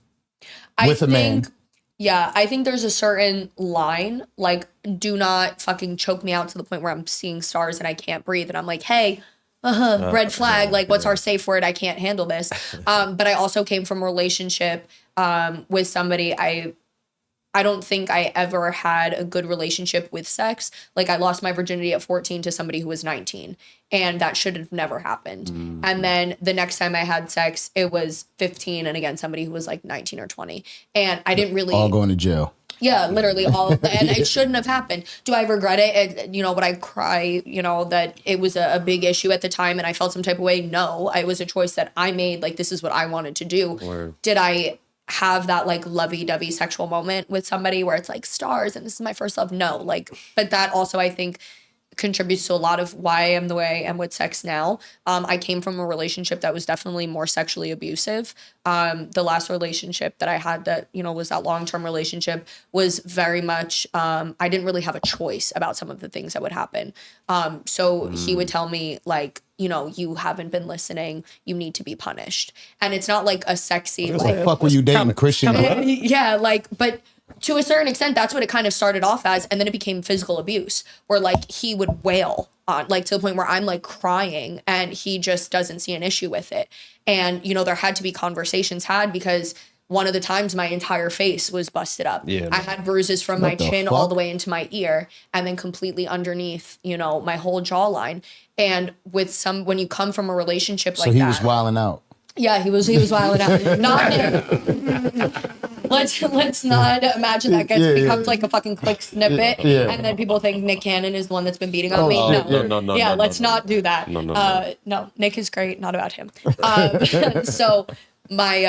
with a man. Yeah, I think there's a certain line, like, do not fucking choke me out to the point where I'm seeing stars and I can't breathe. And I'm like, hey, red flag, like, what's our safe word? I can't handle this. But I also came from a relationship with somebody I don't think I ever had a good relationship with sex. Like, I lost my virginity at 14 to somebody who was 19, and that should have never happened. And then the next time I had sex, it was 15, and again, somebody who was like 19 or 20. And I didn't really... All going to jail. Yeah, literally all of that. And it shouldn't have happened. Do I regret it? Would I cry, that it was a big issue at the time and I felt some type of way? No, it was a choice that I made. Like, this is what I wanted to do. Word. Did I have that like lovey-dovey sexual moment with somebody where it's like stars and this is my first love? No, but that also I think contributes to a lot of why I am the way I am with sex now. I came from a relationship that was definitely more sexually abusive. The last relationship that I had that, was that long-term relationship was very much, I didn't really have a choice about some of the things that would happen. So he would tell me like, you haven't been listening, you need to be punished. And it's not like a sexy, like, Fuck were you dating a Christian? yeah, but to a certain extent, that's what it kind of started off as. And then it became physical abuse where like he would wail on, like, to the point where I'm like crying and he just doesn't see an issue with it. And, there had to be conversations had because one of the times my entire face was busted up. Yeah. I had bruises from my chin all the way into my ear and then completely underneath, my whole jawline. And when you come from a relationship like that. So he was wilding out. Yeah, he was wilding out. Not him. Let's not imagine that becomes like a fucking quick snippet, and then people think Nick Cannon is the one that's been beating on me. No. Yeah, let's not do that. No. Nick is great. Not about him. So my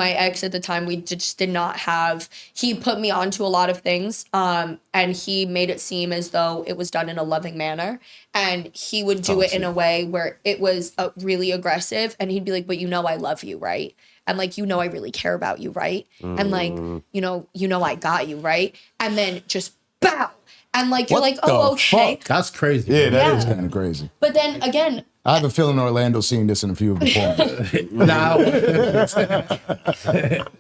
ex at the time, we just did not have. He put me onto a lot of things, and he made it seem as though it was done in a loving manner, and he would do it in a way where it was really aggressive, and he'd be like, "But I love you, right?" And like, I really care about you, right? And like, I got you, right? And then just bow. And like, you're like, oh, okay. That's crazy. Yeah, that is kind of crazy. But then again, I have a feeling Orlando's seen this in a few of the porns. Now,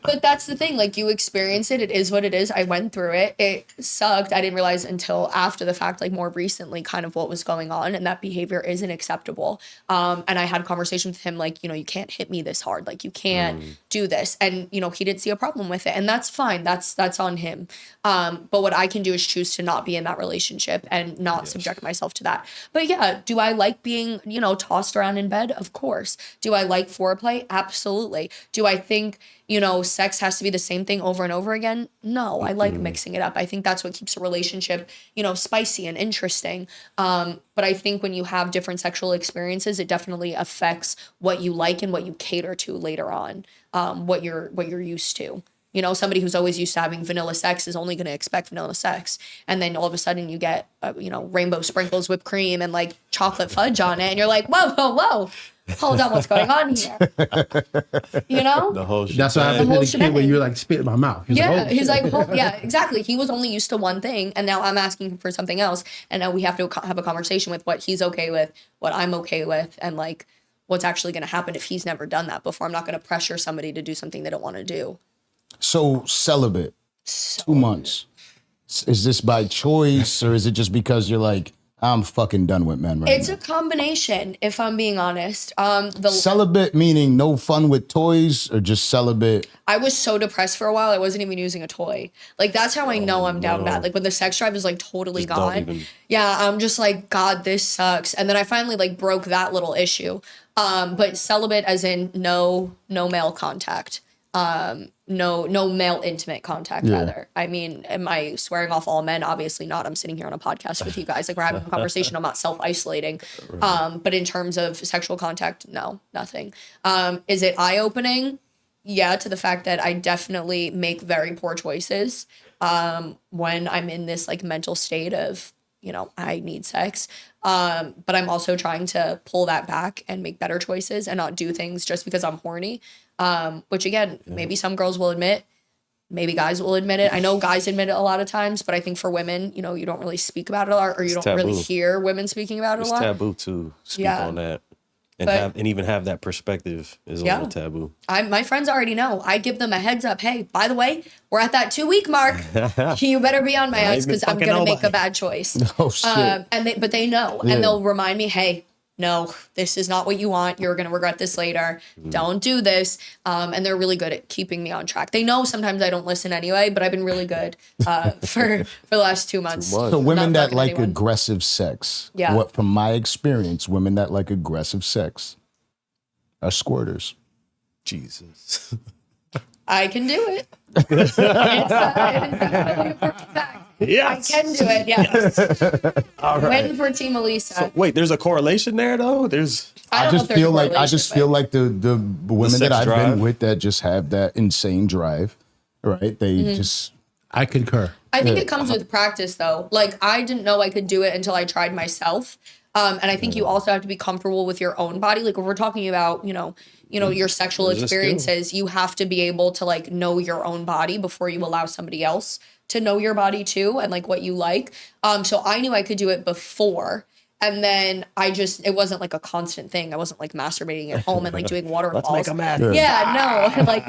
but that's the thing. Like, you experience it. It is what it is. I went through it. It sucked. I didn't realize until after the fact, like more recently, kind of what was going on. And that behavior isn't acceptable. And I had a conversation with him, like, you can't hit me this hard. Like, you can't do this. And, he didn't see a problem with it. And that's fine. That's on him. But what I can do is choose to not be in that relationship and not subject myself to that. But yeah, do I like being, tossed around in bed? Of course. Do I like foreplay? Absolutely. Do I think, sex has to be the same thing over and over again? No, I like mixing it up. I think that's what keeps a relationship, spicy and interesting. But I think when you have different sexual experiences, it definitely affects what you like and what you cater to later on, what you're used to. Somebody who's always used to having vanilla sex is only going to expect vanilla sex. And then all of a sudden you get, rainbow sprinkles, whipped cream, and like chocolate fudge on it. And you're like, whoa. Hold on, what's going on here? The whole shit. that's what happened to the kid when you're like spit in my mouth. He's Yeah, like, he's like, yeah, exactly. He was only used to one thing, and now I'm asking for something else. And now we have to have a conversation with what he's okay with, what I'm okay with, and like what's actually going to happen if he's never done that before. I'm not going to pressure somebody to do something they don't want to do. So celibate, 2 months. Is this by choice or is it just because you're like, I'm fucking done with men right It's now? a combination, if I'm being honest. Celibate meaning no fun with toys or just celibate? I was so depressed for a while, I wasn't even using a toy. Like, that's how I know I'm down bad. Like, when the sex drive is like totally Just don't gone. even- Yeah, I'm just like, God, this sucks. And then I finally like broke that little issue. But celibate as in no male contact. No male intimate contact, rather. I mean, am I swearing off all men? Obviously not. I'm sitting here on a podcast with you guys. Like, we're having a conversation. I'm not self-isolating. But in terms of sexual contact, no, nothing. Is it eye-opening? Yeah, to the fact that I definitely make very poor choices when I'm in this like mental state of, I need sex. But I'm also trying to pull that back and make better choices and not do things just because I'm horny. Which again, maybe some girls will admit maybe guys will admit it. I know guys admit it a lot of times, but I think for women, you know, you don't really speak about it a lot, or you don't really taboo. hear women speaking about it It's a lot. taboo to speak Yeah. on that. And But- even have that perspective is a Yeah. little taboo. My friends already know. I give them a heads up. Hey, by the way, we're at that 2-week mark. You better be on my ass even because I'm fucking gonna make a nobody. bad choice. Oh shit. But they know, Yeah. and they'll remind me, hey, no, this is not what you want. You're gonna regret this later. Don't do this. And they're really good at keeping me on track. They know sometimes I don't listen anyway, but I've been really good for the last 2 months. So women not that fucking like anyone. aggressive sex, Yeah. what from my experience, women that like aggressive sex are squirters. Jesus. I can do it. It's a perfect fact. Yes. I can do it. Yes. Win for Team Alisa. Wait, there's a correlation there though? There's I I don't know just if there's feel a like correlation, the women that sex I've drive. been with that just have that insane drive, right? They Mm-hmm. just I concur. I think it comes with practice, though. Like, I didn't know I could do it until I tried myself. And I think you also have to be comfortable with your own body. Like, if we're talking about, you know, your sexual There's a skill. experiences, you have to be able to like know your own body before you allow somebody else to know your body too, and like what you like. So I knew I could do it before. And then it wasn't like a constant thing. I wasn't like masturbating at home and like doing waterfalls. make 'em mad. Yeah, no. Like,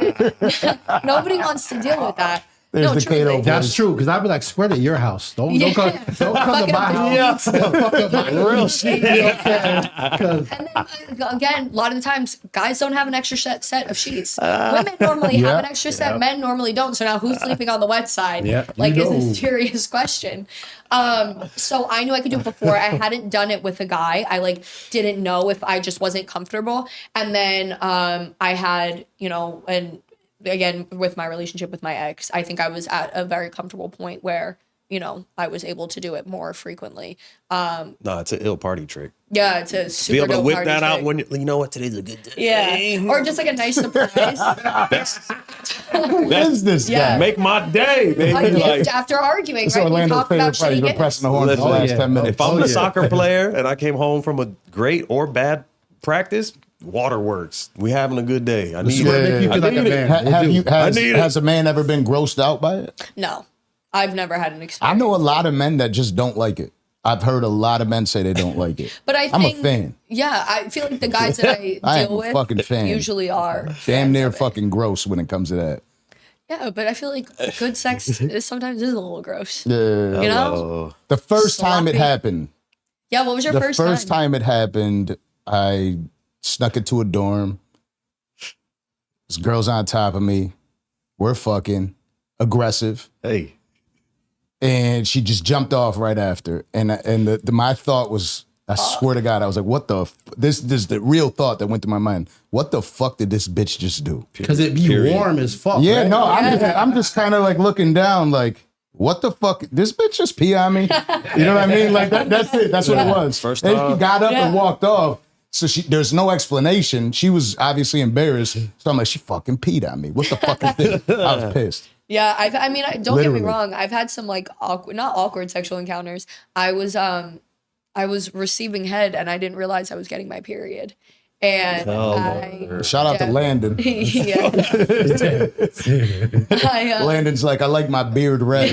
nobody wants to deal with that. There's no, the truly. Kato That's true, because I'd be like, spread at your house. Don't come to Fucking my house. Don't fuck up my real shit. And then again, a lot of the times, guys don't have an extra set of sheets. Women normally have an extra set. Men normally don't. So now, who's sleeping on the wet side? Yeah, Like, you is know. a serious question. So I knew I could do it before. I hadn't done it with a guy. I like didn't know if I just wasn't comfortable. And then I had, and again with my relationship with my ex, I think I was at a very comfortable point where I was able to do it more frequently. No, it's an ill party trick. Yeah, it's a super Be able to dope whip party that out trick. when you know what, today's a good day. Yeah, or just like a nice surprise. who is this Yeah. guy? Make my day, baby. A gift Like, after arguing, It's right? We Orlando's talked about favorite fight. He's shitty been gifts. pressing the horn for the Listen, last yeah. 10 minutes. if I'm Oh, a yeah. soccer player and I came home from a great or bad practice, waterworks. We having a good day. I need This is what it. make you feel I like a need it. man. Has I need it. has a man ever been grossed out by it? No, I've never had an I experience. know a lot of men that just don't like it. I've heard a lot of men say they don't like it. But I'm a fan. Yeah, I feel like the guys that I I am deal a with fucking fan. usually are Damn fans near of it. fucking gross when it comes to that. Yeah, but I feel like good sex is sometimes is a little gross. Yeah. You know? Oh, The first time it Sloppy. happened, Yeah. What was your the first, first time? time it happened, I snuck into a dorm. This girl's on top of me. We're fucking aggressive. hey. And she just jumped off right after. And my thought was, I swear to God, I was like, what the, this is the real thought that went through my mind. What the fuck did this bitch just do? Because it be Period. warm as fuck. Yeah, right? no, I'm just kind of like looking down like, what the fuck? This bitch just pee on me? You know what I mean? Like that's it. That's what it was. First and off- she got up and Yeah. walked off. So there's no explanation. She was obviously embarrassed. So I'm like, she fucking peed on me. What the fuck is this? I was pissed. Yeah, don't get Literally. me wrong. I've had some like not awkward sexual encounters. I was receiving head and I didn't realize I was getting my period. And Shout out to Yeah. Landon. yeah. Landon's like, I like my beard red.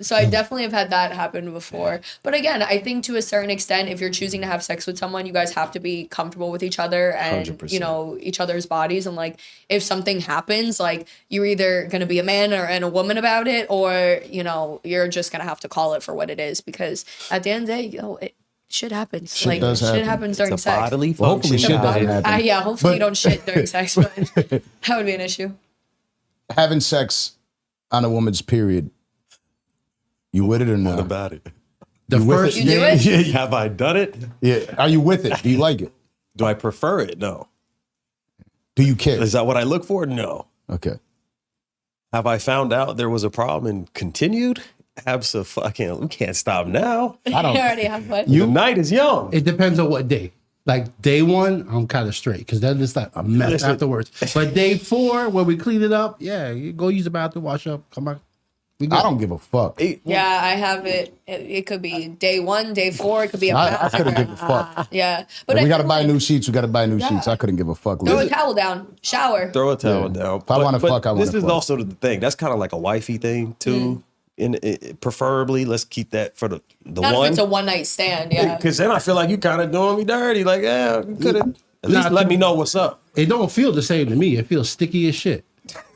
So I definitely have had that happen before. But again, I think to a certain extent, if you're choosing to have sex with someone, you guys have to be comfortable with each other and 100%. each other's bodies. And like, if something happens, like you're either gonna be a man and a woman about it, or you're just gonna have to call it for what it is. Because at the end of the day, shit happens. Shit does happen. Shit happens during It's a sex. bodily Well, hopefully function. shit doesn't happen. Yeah, hopefully But- you don't shit during sex, but that would be an issue. Having sex on a woman's period, you with it or What not? about it? The You with first You do day, it? Have I done it? Yeah. Are you with it? Do you like it? Do I prefer it? No. Do you kiss? Is that what I look for? No. Okay. Have I found out there was a problem and continued? Absolutely. We can't stop now. I don't. You already have one. The night is young. it depends on what day. Like day one, I'm kind of straight because then it's like a mess Listen. afterwards. But day 4, when we clean it up, yeah, you go use the bathroom, wash up, come back. I don't give a fuck. Yeah, I have it. It could be day 1, day 4. It could be a I massacre. couldn't give a fuck. Yeah, but If we I gotta feel buy like new sheets. We gotta buy new sheets. I couldn't give a fuck. Throw a Listen, towel down, shower. Throw a towel Yeah. down. If I wanna fuck, I wanna This is fuck. also the thing. That's kind of like a wifey thing too. And preferably, let's keep that for the Not if one. it's a one night stand. Yeah. Because then I feel like you kind of doing me dirty. Like, yeah, you could have at least let me know what's up. It don't feel the same to me. It feels sticky as shit.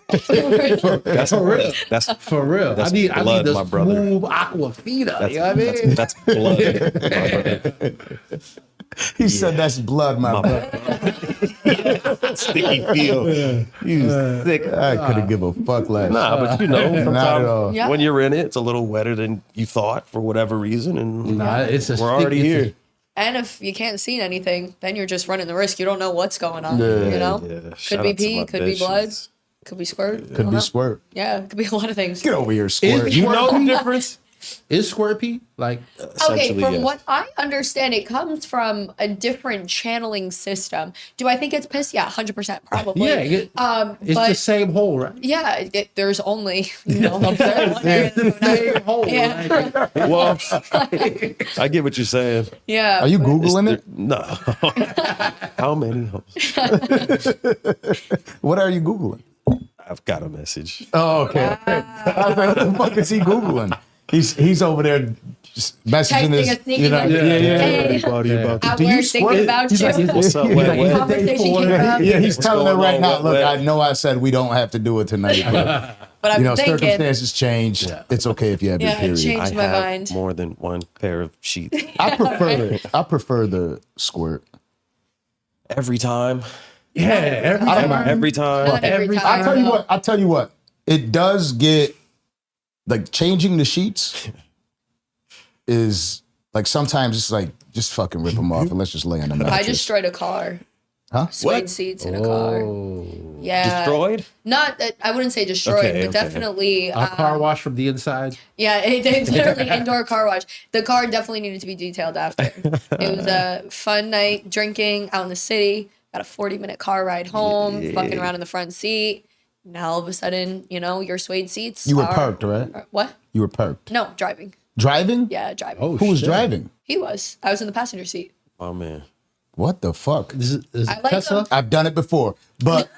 That's for real. That's For real. That's I need blood, the my brother. smooth aquafina. You know what I mean? that's blood. my brother. he said that's blood, my brother. Sticky feel. You sick. I couldn't give a fuck last. Nah, but you know, Not at all. Yeah. when you're in it, it's a little wetter than you thought for whatever reason, and Nah, it's a we're already sticky- here. And if you can't see anything, then you're just running the risk. You don't know what's going on. Yeah. You know, Yeah, could shout be out to pee, my could bed be blood, sheets. could be squirt. I Could don't be know. squirt. Yeah, it could be a lot of things. Get over here, squirt. You know the difference? Is squirt pee? Like, Okay, Essentially, from yes. what I understand, it comes from a different channeling system. Do I think it's piss? Yeah, 100%, probably. yeah, it's but the same hole, right? yeah, there's only one It's the same hole. Yeah. Like, Well, I get what you're saying. yeah. Are you but- Googling it? No. How many hoes? What are you Googling? I've got a message. Oh, okay. I was like, what the fuck is he Googling? He's over there just messaging Texting his, a sneaky you know, message. Hey. Everybody about I'm Do you thinking squirt? about He's you. like, What's up, he's wet, like, wet? Conversation Day came up. yeah, he's What's telling her going right on, now, wet, look, wet? I know I said we don't have to do it tonight, but But I'm you know, thinking, circumstances change. It's okay if you have your Yeah, it period. changed. I my have mind. more than one pair of sheets. I prefer the squirt. Every time. yeah, every I don't time. mind. Every time. not every every time. I tell you what, it does get like changing the sheets is like sometimes it's like just fucking rip them off and let's just lay on the mattress. I destroyed a car. Huh? Suede What? seats in a car. Yeah. Destroyed? Not, I wouldn't say destroyed, Okay, but okay. definitely. A car wash from the inside. Yeah, it's literally indoor car wash. The car definitely needed to be detailed after. It was a fun night drinking out in the city. Got a 40-minute car ride home, fucking around in the front seat. Now all of a sudden, you know, your suede seats. You were are- parked, right? What? You were parked. No, driving. Driving? Yeah, driving. Oh, Who was shit. driving? He was. I was in the passenger seat. Oh, man. What the fuck? Is I like Tesla? them. I've done it before, but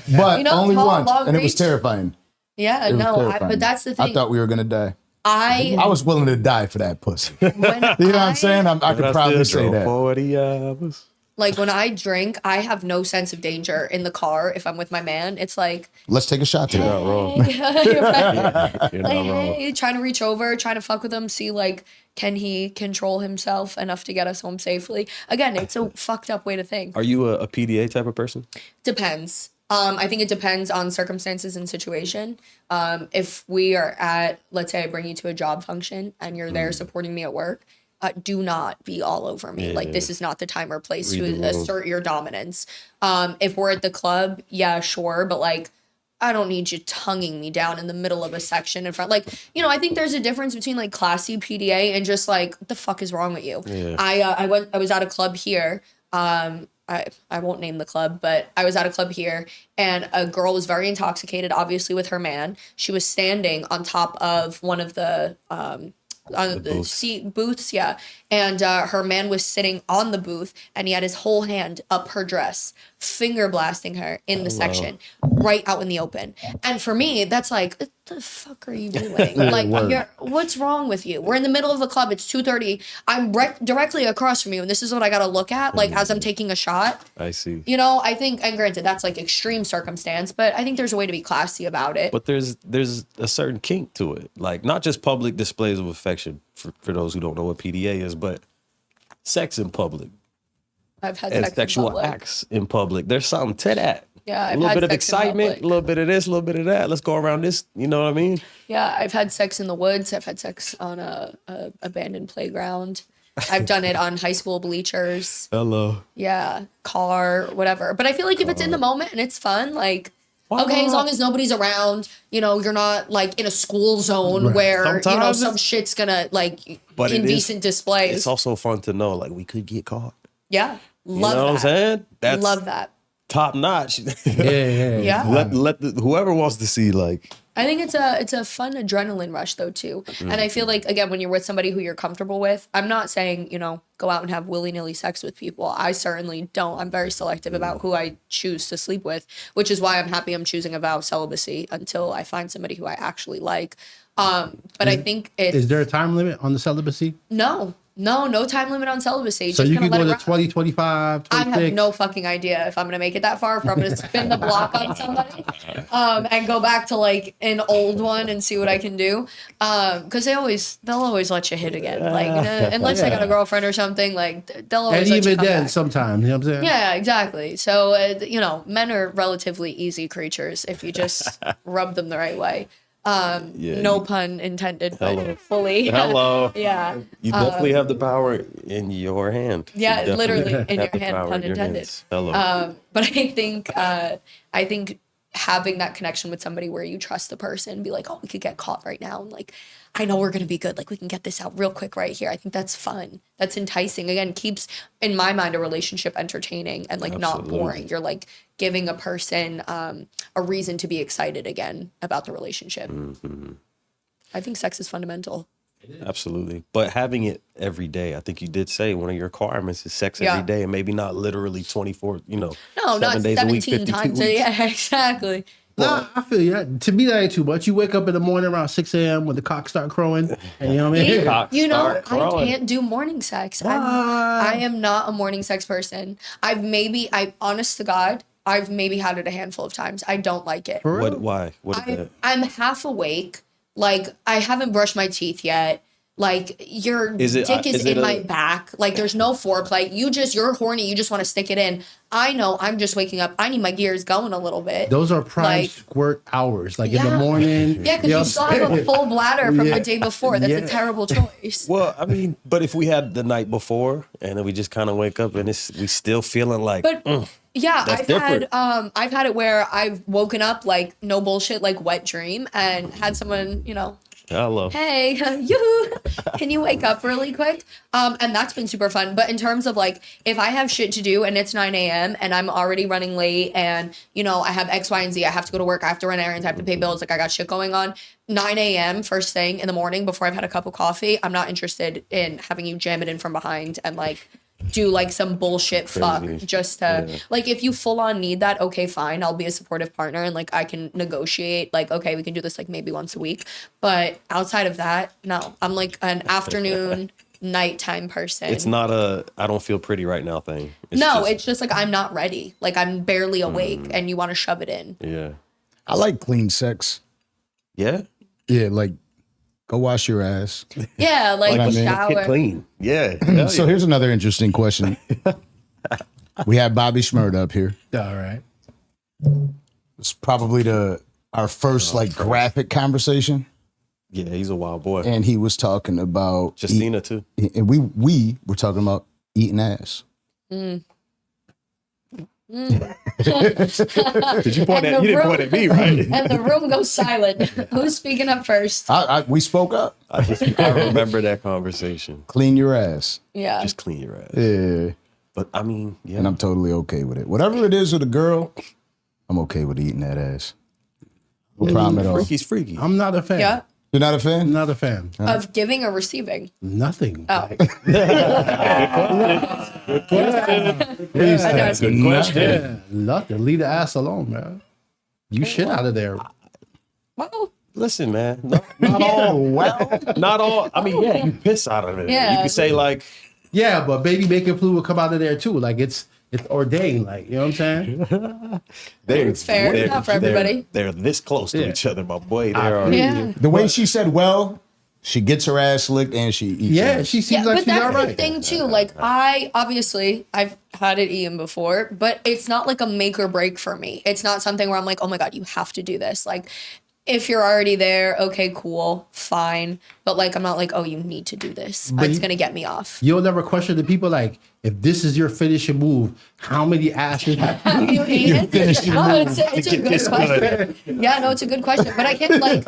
You know, only tall, once, long and it was reach. terrifying. Yeah, It was no, terrifying. but that's the thing. I thought we were gonna die. I I was willing to die for that pussy. You when know what I'm saying? I could probably say that. 40 hours. like when I drink, I have no sense of danger in the car. If I'm with my man, it's like, Let's take a shot today. Not wrong. you're You're not wrong. hey, trying to reach over, trying to fuck with him, see like, can he control himself enough to get us home safely? Again, it's a fucked up way to think. Are you a PDA type of person? Depends. I think it depends on circumstances and situation. If we are at, let's say I bring you to a job function and you're there supporting me at work, do not be all over me. Like this is not the time or place Read the to room. assert your dominance. If we're at the club, yeah, sure. But like, I don't need you tonguing me down in the middle of a section in front. Like, you know, I think there's a difference between like classy PDA and just like, what the fuck is wrong with you? Yeah. I was at a club here. I won't name the club, but I was at a club here and a girl was very intoxicated, obviously with her man. She was standing on top of one of the booths. seat booths, yeah. And her man was sitting on the booth and he had his whole hand up her dress, finger blasting her in the section, right out in the open. And for me, that's like, what the fuck are you doing? Like, what's wrong with you? We're in the middle of the club. It's 2:30. I'm directly across from you, and this is what I got to look at, like, as I'm taking a shot. I see. You know, I think, and granted, that's like extreme circumstance, but I think there's a way to be classy about it. But there's a certain kink to it. Like, not just public displays of affection, for those who don't know what PDA is, but sex in public I've had and sex sexual in public. acts in public. There's something to that. Yeah, a I've little had bit of sex in excitement, public. a little bit of this, a little bit of that. Let's go around this. You know what I mean? Yeah, I've had sex in the woods. I've had sex on a abandoned playground. I've done it on high school bleachers. Hello. Yeah, car, whatever. But I feel like if it's in the moment and it's fun, like, Why okay, as not? long as nobody's around, you know, you're not like in a school zone where, you know, Sometimes some shit's gonna like But it is- indecent displays. It's also fun to know, like, we could get caught. Yeah, You love know that. what I'm saying? That's Love that. top notch. Yeah. Yeah. Let whoever wants to see, like, I think it's a fun adrenaline rush though too. And I feel like again when you're with somebody who you're comfortable with, I'm not saying, go out and have willy-nilly sex with people. I certainly don't. I'm very selective about who I choose to sleep with, which is why I'm happy I'm choosing a vow of celibacy until I find somebody who I actually like. But I think Is there a time limit on the celibacy? No time limit on celibacy. So Just you gonna can let go it to run. 20, 25, I 26? have no fucking idea if I'm gonna make it that far, if I'm gonna spin the block on somebody, and go back to like an old one and see what I can do. Because they'll always let you hit again. Like unless they got a girlfriend or something, like they'll always And let you even come then, back. sometimes, you know what I'm saying? Yeah, exactly. So men are relatively easy creatures if you just rub them the right way. No pun intended, but fully. Hello. Yeah. You definitely have the power in your hand. Yeah, You definitely literally in have your the hand, power pun in your intended. hands. Hello. But I think having that connection with somebody where you trust the person, be like, oh, we could get caught right now, and like, I know we're gonna be good. Like, we can get this out real quick right here. I think that's fun. That's enticing. Again, keeps in my mind a relationship entertaining and like not Absolutely. boring. You're like giving a person a reason to be excited again about the relationship. I think sex is fundamental. Absolutely. But having it every day, I think you did say one of your requirements is sex Yeah. every day, and maybe not literally 24, No, 7 not days a week, 17 52 times. weeks. Yeah, exactly. Nah, I feel you. To me, that ain't too much. You wake up in the morning around 6 a.m. when the cock start crowing, and you know what I mean? Cock start I crowing. can't do morning sex. I am not a morning sex person. Honest to God, I've maybe had it a handful of times. I don't like it. For real? Why? What is that? I'm half awake. Like, I haven't brushed my teeth yet. Like, your Is it- dick is is it in a- my back. Like, there's no foreplay. You're horny. You just want to stick it in. I know I'm just waking up. I need my gears going a little bit. Those are prime Like- squirt hours, like in the Yeah. morning. Yeah, because know you what still I'm have a saying? full bladder from Yeah. the day before. That's Yeah. a terrible choice. Well, I mean, but if we had the night before and then we just kind of wake up and we still feeling like, But yeah, That's I've had it where I've woken up like no bullshit, like wet dream, and had someone, hello. hey, you, can you wake up really quick? And that's been super fun. But in terms of like, if I have shit to do and it's 9 a.m. and I'm already running late and, I have X, Y, and Z, I have to go to work, I have to run errands, I have to pay bills, like I got shit going on. 9 a.m. first thing in the morning before I've had a cup of coffee, I'm not interested in having you jam it in from behind and like do like some bullshit fuck just to like, if you full on need that, okay, fine, I'll be a supportive partner and like I can negotiate, like, okay, we can do this like maybe once a week, but outside of that, no, I'm like an afternoon nighttime person. It's not I don't feel pretty right now thing. It's just like I'm not ready, like I'm barely awake and you want to shove it in. Yeah. I like clean sex. Yeah? Yeah, like go wash your ass. Yeah, like I mean, shower. Get clean. Yeah. Hell So yeah. here's another interesting question. We have Bobby Schmurd up here. All right. It's probably our first like graphic conversation, Yeah, he's a wild boy. and he was talking about Justina too. and we were talking about eating ass. Did you point And at the you didn't room- point at me, right? And the room goes silent. Who's speaking up first? We spoke up. I remember that conversation. Clean your ass. Yeah. Just clean your ass. Yeah, But I mean, yeah. and I'm totally okay with it. Whatever it is with a girl, I'm okay with eating that ass. No problem at all. Freaky's freaky. I'm not a fan. Yeah. You're not a fan? I'm not a fan. Of giving or receiving. Nothing. Oh. Yeah. Good question. Yeah, nothing. Leave the ass alone, man. You shit out of there. Well, Listen, man. Not all. Not all. I mean, yeah, you piss out of it. Yeah. You can say like, Yeah, but baby making fluid come out of there too. Like it's ordained. Like, you know what I'm saying? It's fair. It's not for everybody. They're this close to Yeah. each other, my boy. They are. yeah. The way she said, well, she gets her ass licked and she eats Yeah, ass. she seems Yeah, like but she's all that's the right. thing too. Like I've had it eaten before, but it's not like a make or break for me. It's not something where I'm like, oh my God, you have to do this. Like if you're already there, okay, cool, fine. But like, I'm not like, oh, you need to do this. But It's you- going to get me off. You'll never question the people like, if this is your finishing move, how many asses have You eat it? No, it's a good question. Yeah, no, it's a good question. But I can't like,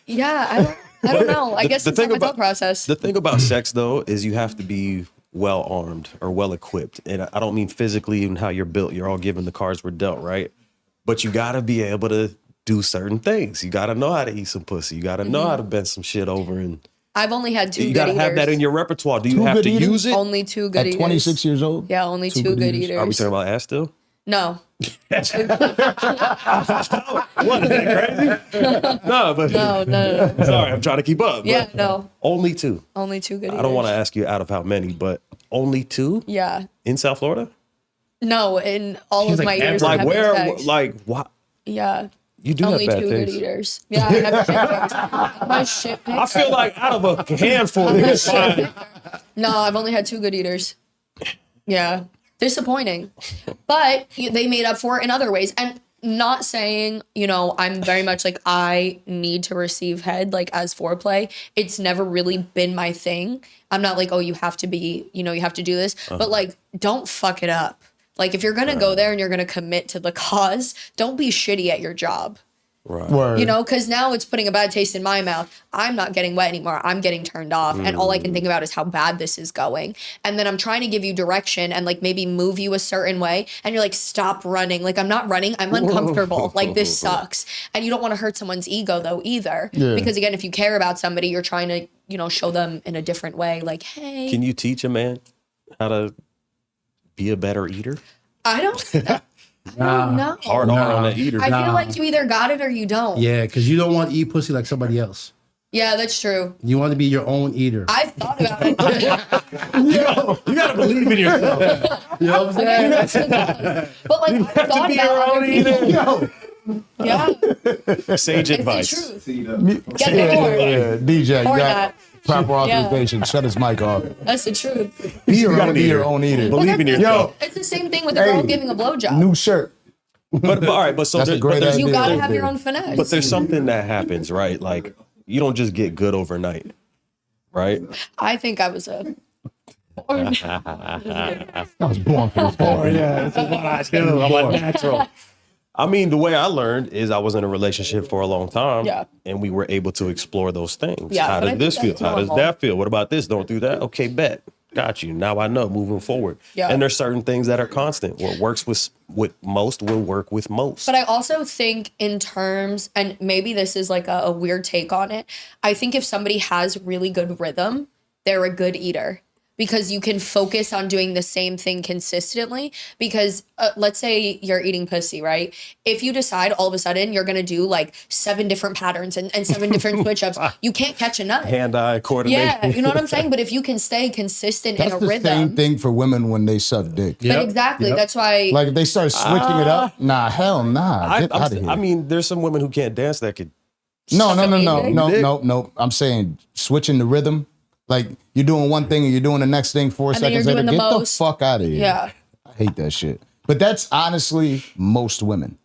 yeah, I don't know. I guess the it's thing not my about- thought process. The thing about sex, though, is you have to be well armed or well equipped. And I don't mean physically and how you're built. You're all given the cards were dealt, right? But you got to be able to do certain things. You got to know how to eat some pussy. You got to know how to bend some shit over, and I've only had two you good got to eaters. have that in your repertoire. Do you Two have good to eaters? use it? Only two good At eaters. 26 years old? Yeah, only two good eaters. Are we talking about ass still? No. What, is that crazy? No, but No. sorry, I'm trying to keep up. Yeah, but no. Only two. Only two good eaters. I don't want to ask you out of how many, but only two Yeah. in South Florida? No, in all She's of like my eaters. Like have been where? tags. Like what? Yeah. You do Only have bad two good taste. eaters. Yeah, I have shit picked. My shit picked. I feel like out of a handful, you can find. No, I've only had two good eaters. Yeah. Disappointing. But they made up for it in other ways. And not saying, you know, I'm very much like, I need to receive head, like as foreplay. It's never really been my thing. I'm not like, oh, you have to be, you know, you have to do this. But like, don't fuck it up. Like, if you're going to go there and you're going to commit to the cause, don't be shitty at your job. Right. Word. You know, because now it's putting a bad taste in my mouth. I'm not getting wet anymore. I'm getting turned off. And all I can think about is how bad this is going. And then I'm trying to give you direction and like maybe move you a certain way. And you're like, stop running. Like, I'm not running. I'm uncomfortable. Like, this sucks. And you don't want to hurt someone's ego, though, either. Yeah. Because again, if you care about somebody, you're trying to, you know, show them in a different way. Like, hey. Can you teach a man how to be a better eater? I don't know. Hard on the eater. I feel like you either got it or you don't. Yeah, because you don't want to eat pussy like somebody else. Yeah, that's true. You want to be your own eater. I've thought about it. You gotta believe in yourself. You know what I'm saying? But like, I've thought about other people. Yo, Yeah, Sage it's the advice. truth. yeah, Get the horn. DJ, you Or got not. proper Yeah. authorization. Shut his mic off. That's the truth. Be your gotta own be eater, your- own eater. Believe in yourself. It's the same thing with a girl Hey. giving a blowjob. New shirt. But all right, but so That's a there- great but there's, idea. You gotta right have your there. own finesse. but there's something that happens, right? Like you don't just get good overnight, right? I think I was a. I was born for this. Yeah, this is what I do. I'm a natural. I mean, the way I learned is I was in a relationship for a long time, Yeah. and we were able to explore those things. Yeah, How but I does this think feel? that's How does normal. that feel? What about this? Don't do that. Okay, bet. Got you. Now I know moving forward. Yeah. And there's certain things that are constant. What works with most will work with most. But I also think in terms, and maybe this is like a weird take on it. I think if somebody has really good rhythm, they're a good eater. Because you can focus on doing the same thing consistently. Because let's say you're eating pussy, right? If you decide all of a sudden you're gonna do like 7 different patterns and 7 different switch ups, you can't catch a nut. Hand-eye coordination. Yeah, you know what I'm saying? But if you can stay consistent That's in a the rhythm. same thing for women when they suck dick. But exactly, that's why. Like if they start switching it up, nah, hell nah. Get out of here. I mean, there's some women who can't dance that could. No. I'm saying switching the rhythm. Like you're doing one thing and you're doing the next thing 4 And then seconds you're later. doing Get the the most. fuck out of here. Yeah. I hate that shit. But that's honestly most women.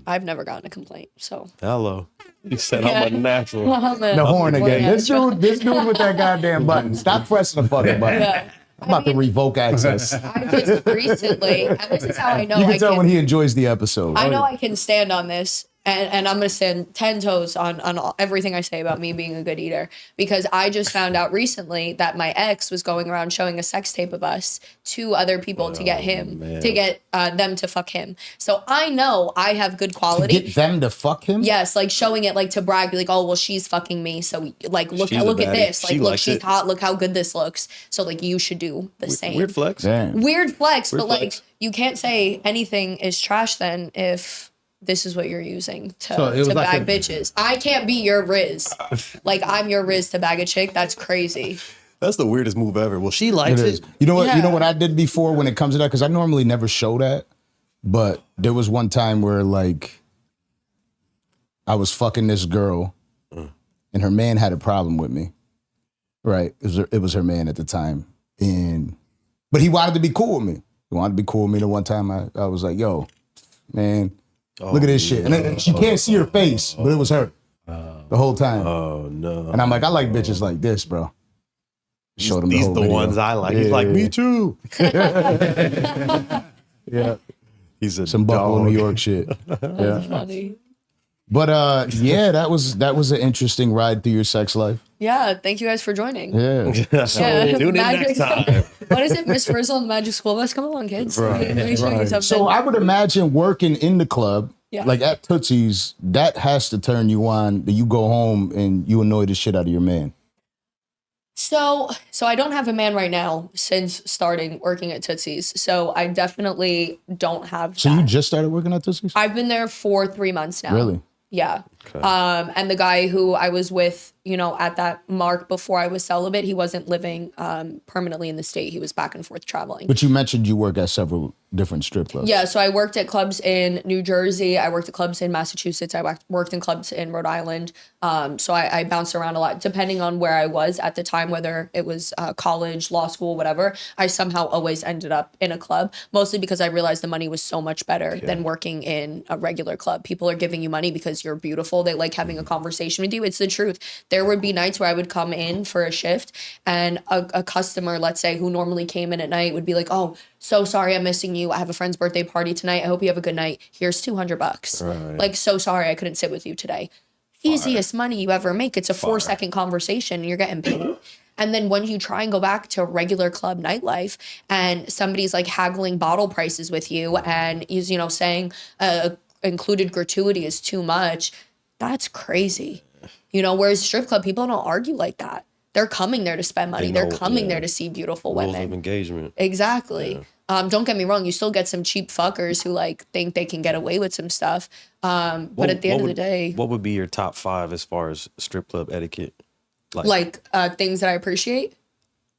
I've never gotten a complaint, so. Hello. You said I'm a natural. The horn again. Yeah. This dude with that goddamn button. Stop pressing the fucking button. Yeah. I'm about to revoke access. I just recently, and this is how I know You I can tell can. when he enjoys the episode. I know I can stand on this, and I'm gonna stand 10 toes on everything I say about me being a good eater, because I just found out recently that my ex was going around showing a sex tape of us to other people to get him to get them to fuck him. So I know I have good quality. Get them to fuck him? Yes, like showing it, like to brag, be like, oh well, she's fucking me. So like, look She's a at baddie. this. Like, She look, likes she's it. hot. Look how good this looks. So like, you should do the same. Weird flex. Damn. Weird flex, but like flex. you can't say anything is trash then if this is what you're using So it was to like bag a- bitches. I can't be your Riz. Like I'm your Riz to bag a chick. That's crazy. That's the weirdest move ever. Well, she It likes is. it. You know what? You know Yeah. what I did before when it comes to that? Because I normally never show that. But there was one time where like I was fucking this girl and her man had a problem with me. Right. It was her man at the time. But he wanted to be cool with me. He wanted to be cool with me. The one time I was like, yo, man, look at this shit. And then she can't see her face, but it was her the whole time. Oh no. And I'm like, I like bitches like this, bro. Showed him These whole the video. ones I like. He's like, me too. Yeah. He's a Some Buffalo, dog. New York shit. Yeah. Funny. But yeah, that was an interesting ride through your sex life. Yeah, thank you guys for joining. Yeah. Yeah. Tune in next time. What is it, Miss Frizzle and the Magic School Bus? Come along, kids. Right, Let me show you something. So I would imagine working in the club, Yeah. Like at Tootsies, that has to turn you on. That you go home and you annoy the shit out of your man. So I don't have a man right now since starting working at Tootsies. So I definitely don't have So that. you just started working at Tootsies? I've been there for 3 months now. Really? Yeah. Okay. And the guy who I was with, at that mark before I was celibate, he wasn't living permanently in the state. He was back and forth traveling. But you mentioned you work at several different strip clubs. Yeah, so I worked at clubs in New Jersey. I worked at clubs in Massachusetts. I worked in clubs in Rhode Island. So I bounced around a lot, depending on where I was at the time, whether it was college, law school, whatever. I somehow always ended up in a club, mostly because I realized the money was so much better than working in a regular club. People are giving you money because you're beautiful. They like having a conversation with you. It's the truth. There would be nights where I would come in for a shift and a customer, let's say, who normally came in at night would be like, oh, so sorry I'm missing you. I have a friend's birthday party tonight. I hope you have a good night. Here's $200. Right. Like, so sorry I couldn't sit with you today. Easiest money you ever make. It's a 4-second conversation and you're getting paid. And then when you try and go back to regular club nightlife and somebody's like haggling bottle prices with you and is, saying included gratuity is too much, that's crazy. Whereas strip club, people don't argue like that. They're coming there to spend money. They're coming there to see beautiful Rules women. of engagement. Exactly. Yeah. Don't get me wrong. You still get some cheap fuckers who think they can get away with some stuff. But at the end of the day, what would be your top 5 as far as strip club etiquette? Things that I appreciate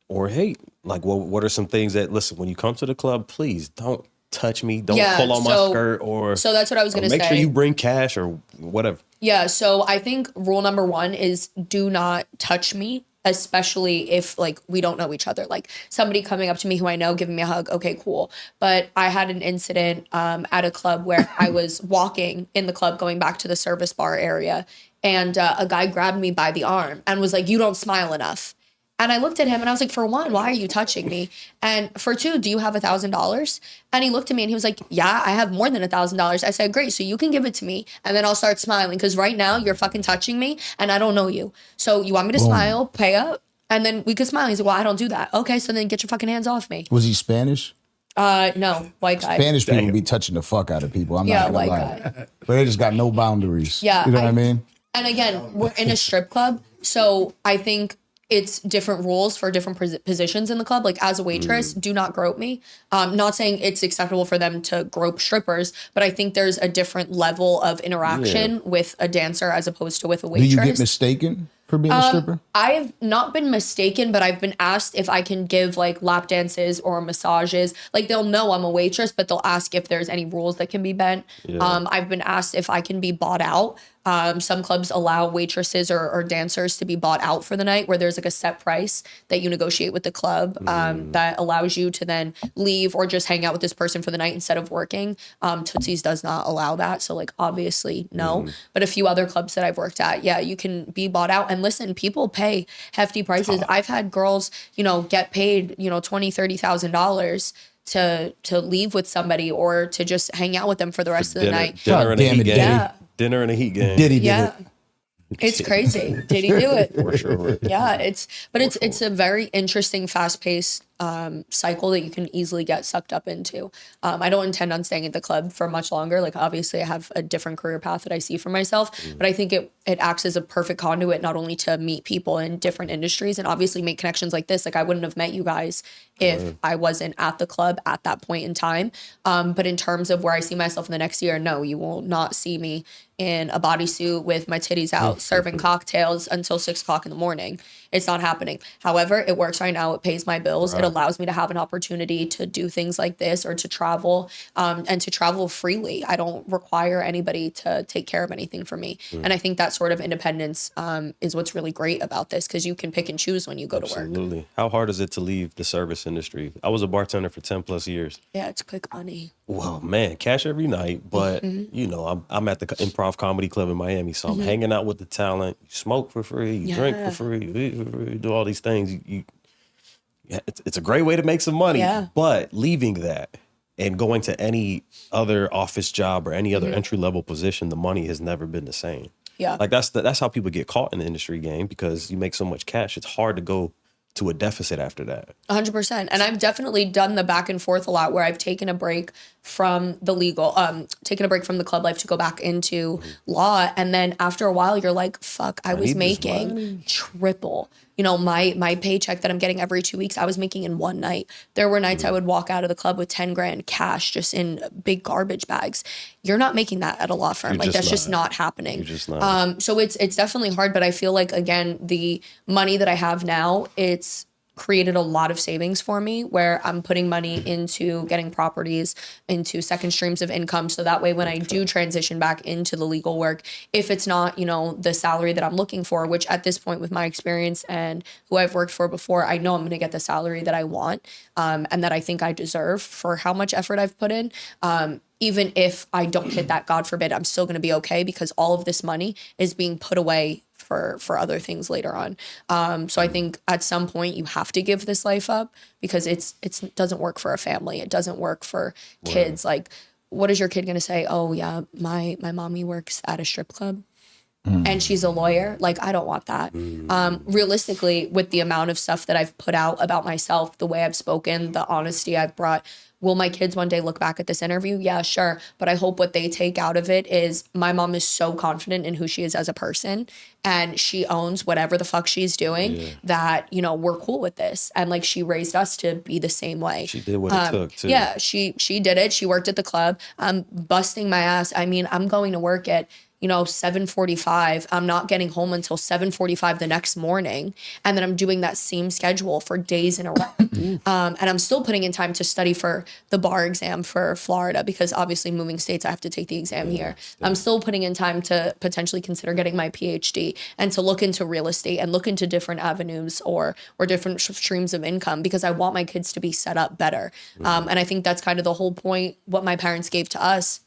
or hate? Like, what are some things that, listen, when you come to the club, please don't touch me. Don't Yeah, pull on my skirt So that's what I was going to say. Make sure you bring cash or whatever. Yeah. So I think rule number 1 is do not touch me, especially if we don't know each other. Like somebody coming up to me who I know, giving me a hug. Okay, cool. But I had an incident at a club where I was walking in the club, going back to the service bar area. And a guy grabbed me by the arm and was like, you don't smile enough. And I looked at him and I was like, for 1, why are you touching me? And for 2, do you have $1,000? And he looked at me and he was like, yeah, I have more than $1,000. I said, great, so you can give it to me and then I'll start smiling because right now you're fucking touching me and I don't know you. So you want me to smile, pay up, and then we could smile. He's like, well, I don't do that. Okay, so then get your fucking hands off me. Was he Spanish? No, white guy. Spanish people be touching the fuck out of people. I'm not gonna white lie. guy. But they just got no boundaries. Yeah, You know what I mean? And again, we're in a strip club, so I think it's different rules for different positions in the club. Like as a waitress, do not grope me. Not saying it's acceptable for them to grope strippers, but I think there's a different level of interaction with a dancer as opposed to with a waitress. Do you get mistaken for being a stripper? I've not been mistaken, but I've been asked if I can give lap dances or massages. Like they'll know I'm a waitress, but they'll ask if there's any rules that can be bent. Yeah. I've been asked if I can be bought out. Some clubs allow waitresses or dancers to be bought out for the night where there's a set price that you negotiate with the club that allows you to then leave or just hang out with this person for the night instead of working. Tootsies does not allow that. So obviously no, but a few other clubs that I've worked at, yeah, you can be bought out. And listen, people pay hefty prices. I've had girls, get paid, $20,000, $30,000 to leave with somebody or to just hang out with them for the rest of the night. Dinner and a heat game. Yeah. Dinner and a heat game. Diddy did it. It's crazy. Did he do it? For sure. Yeah, it's a very interesting, fast-paced cycle that you can easily get sucked up into. I don't intend on staying at the club for much longer. Obviously, I have a different career path that I see for myself, but I think it acts as a perfect conduit not only to meet people in different industries and obviously make connections like this. I wouldn't have met you guys if I wasn't at the club at that point in time. But in terms of where I see myself in the next year, no, you will not see me in a bodysuit with my titties out serving cocktails until 6 o'clock in the morning. It's not happening. However, it works right now. It pays my bills. Right. It allows me to have an opportunity to do things like this or to travel and to travel freely. I don't require anybody to take care of anything for me. And I think that sort of independence is what's really great about this because you can pick and choose when you go to work. Absolutely. How hard is it to leave the service industry? I was a bartender for 10 plus years. Yeah, it's quick money. Well, man, cash every night. But, I'm at the Improv Comedy Club in Miami. So I'm hanging out with the talent. You smoke for free. You drink for free. You do all these things. It's a great way to make some money. Yeah. But leaving that and going to any other office job or any other entry level position, the money has never been the same. Yeah. That's how people get caught in the industry game because you make so much cash. It's hard to go to a deficit after that. 100%. And I've definitely done the back and forth a lot where I've taken a break from the legal, taken a break from the club life to go back into law. And then after a while, you're like, fuck, I was need this making money. triple. You know, my paycheck that I'm getting every 2 weeks, I was making in one night. There were nights I would walk out of the club with 10 grand cash just in big garbage bags. You're not making that at a law firm. Like that's just not happening. You're just not. So it's definitely hard, but I feel like, again, the money that I have now, it's created a lot of savings for me where I'm putting money into getting properties, into second streams of income. So that way, when I do transition back into the legal work, if it's not, you know, the salary that I'm looking for, which at this point with my experience and who I've worked for before, I know I'm going to get the salary that I want and that I think I deserve for how much effort I've put in. Even if I don't hit that, God forbid, I'm still going to be okay because all of this money is being put away for other things later on. So I think at some point you have to give this life up because it doesn't work for a family. It doesn't work for kids. Like, what is your kid going to say? Oh yeah, my mommy works at a strip club and she's a lawyer. Like, I don't want that. Realistically, with the amount of stuff that I've put out about myself, the way I've spoken, the honesty I've brought, will my kids one day look back at this interview? Yeah, sure. But I hope what they take out of it is my mom is so confident in who she is as a person and she owns whatever the fuck she's doing that, you know, we're cool with this. And like, she raised us to be the same way. She did what it took too. Yeah, she did it. She worked at the club. I'm busting my ass. I mean, I'm going to work at 7:45. I'm not getting home until 7:45 the next morning. And then I'm doing that same schedule for days in a row. And I'm still putting in time to study for the bar exam for Florida because obviously moving states, I have to take the exam here. I'm still putting in time to potentially consider getting my PhD and to look into real estate and look into different avenues or different streams of income because I want my kids to be set up better. And I think that's kind of the whole point, what my parents gave to us.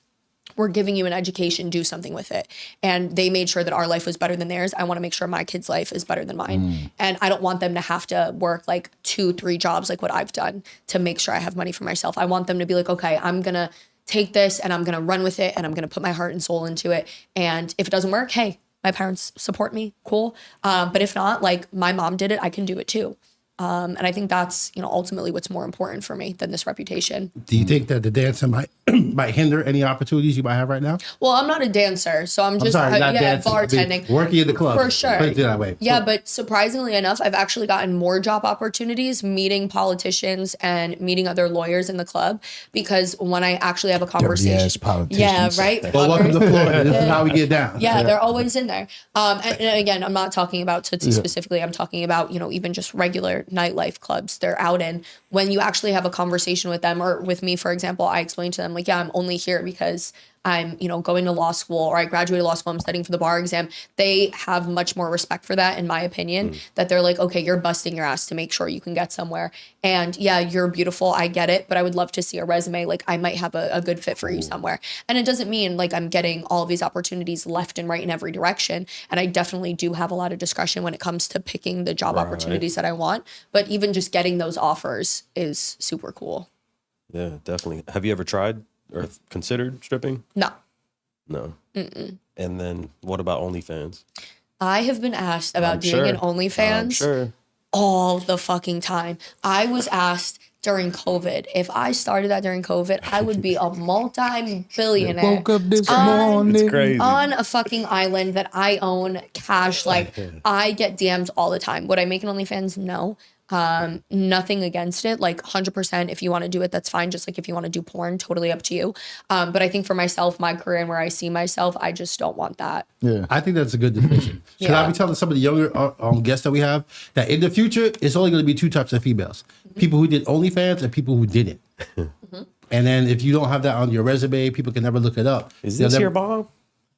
We're giving you an education, do something with it. And they made sure that our life was better than theirs. I want to make sure my kids' life is better than mine. And I don't want them to have to work like 2-3 jobs like what I've done to make sure I have money for myself. I want them to be like, okay, I'm going to take this and I'm going to run with it and I'm going to put my heart and soul into it. And if it doesn't work, hey, my parents support me, cool. But if not, like my mom did it, I can do it too. And I think that's, ultimately what's more important for me than this reputation. Do you think that the dancer might hinder any opportunities you might have right now? Well, I'm not a dancer, so I'm just dancing, bartending. Working in the club. For sure. Put it that way. Yeah, but surprisingly enough, I've actually gotten more job opportunities meeting politicians and meeting other lawyers in the club because when I actually have a conversation. Dirty-ass politicians. Yeah, right? Well, welcome to Florida. This is how we get down. Yeah, they're always in there. And again, I'm not talking about Tootsies specifically. I'm talking about, even just regular nightlife clubs they're out in. When you actually have a conversation with them or with me, for example, I explain to them like, yeah, I'm only here because I'm, going to law school or I graduated law school, I'm studying for the bar exam. They have much more respect for that, in my opinion, that they're like, okay, you're busting your ass to make sure you can get somewhere. And yeah, you're beautiful. I get it. But I would love to see a resume. Like I might have a good fit for you somewhere. And it doesn't mean like I'm getting all of these opportunities left and right in every direction. And I definitely do have a lot of discretion when it comes to picking the job opportunities that I want. But even just getting those offers is super cool. Yeah, definitely. Have you ever tried or considered stripping? No. Mm-mm. And then what about OnlyFans? I have been asked about doing an OnlyFans all the fucking time. I was asked during COVID. If I started that during COVID, I would be a multi-billionaire. Woke up this morning. It's crazy. On a fucking island that I own cash. Like I get DMs all the time. Would I make an OnlyFans? No. Nothing against it. Like 100%. If you want to do it, that's fine. Just like if you want to do porn, totally up to you. But I think for myself, my career and where I see myself, I just don't want that. Yeah. I think that's a good decision. Should I be telling some of the younger guests that we have that in the future, it's only going to be 2 types of females. People who did OnlyFans and people who didn't. And then if you don't have that on your resume, people can never look it up. Is this your mom?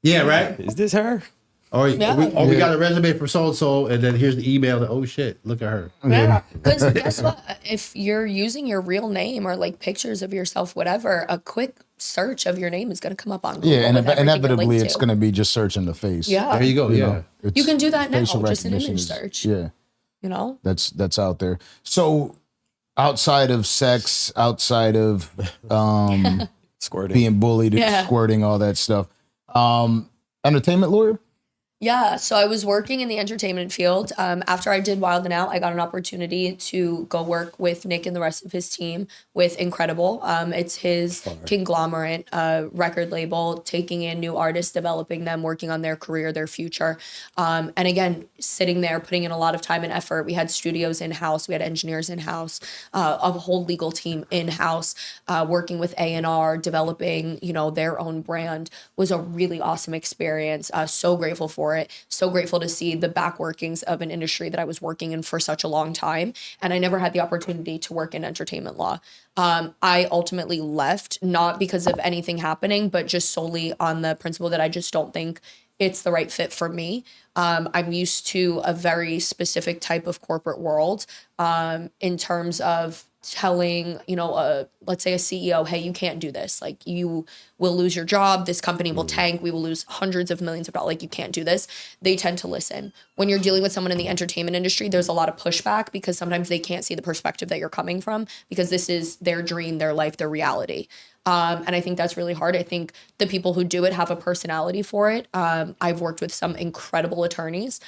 Yeah, right? Is this her? Or we got a resume for so-and-so, and then here's the email. That, oh, shit, look at her. Yeah, because guess what? If you're using your real name or like pictures of yourself, whatever, a quick search of your name is going to come up on Google. Yeah, and with everything inevitably linked it's to. going to be just searching the face. Yeah. There you go, You can do that now, facial just an recognition image is- search. Yeah. That's out there. So outside of sex, outside of Squirting. being bullied, squirting, all that stuff, entertainment lawyer? Yeah, so I was working in the entertainment field. After I did Wild and Out, I got an opportunity to go work with Nick and the rest of his team with Incredible. It's his conglomerate record label, taking in new artists, developing them, working on their career, their future. And again, sitting there, putting in a lot of time and effort. We had studios in-house, we had engineers in-house, a whole legal team in-house, working with A&R, developing, their own brand was a really awesome experience. So grateful for it. So grateful to see the back workings of an industry that I was working in for such a long time. And I never had the opportunity to work in entertainment law. I ultimately left, not because of anything happening, but just solely on the principle that I just don't think it's the right fit for me. I'm used to a very specific type of corporate world in terms of telling, let's say a CEO, hey, you can't do this. Like, you will lose your job. This company will tank. We will lose hundreds of millions of dollars. Like, you can't do this. They tend to listen. When you're dealing with someone in the entertainment industry, there's a lot of pushback because sometimes they can't see the perspective that you're coming from because this is their dream, their life, their reality. And I think that's really hard. I think the people who do it have a personality for it. I've worked with some incredible attorneys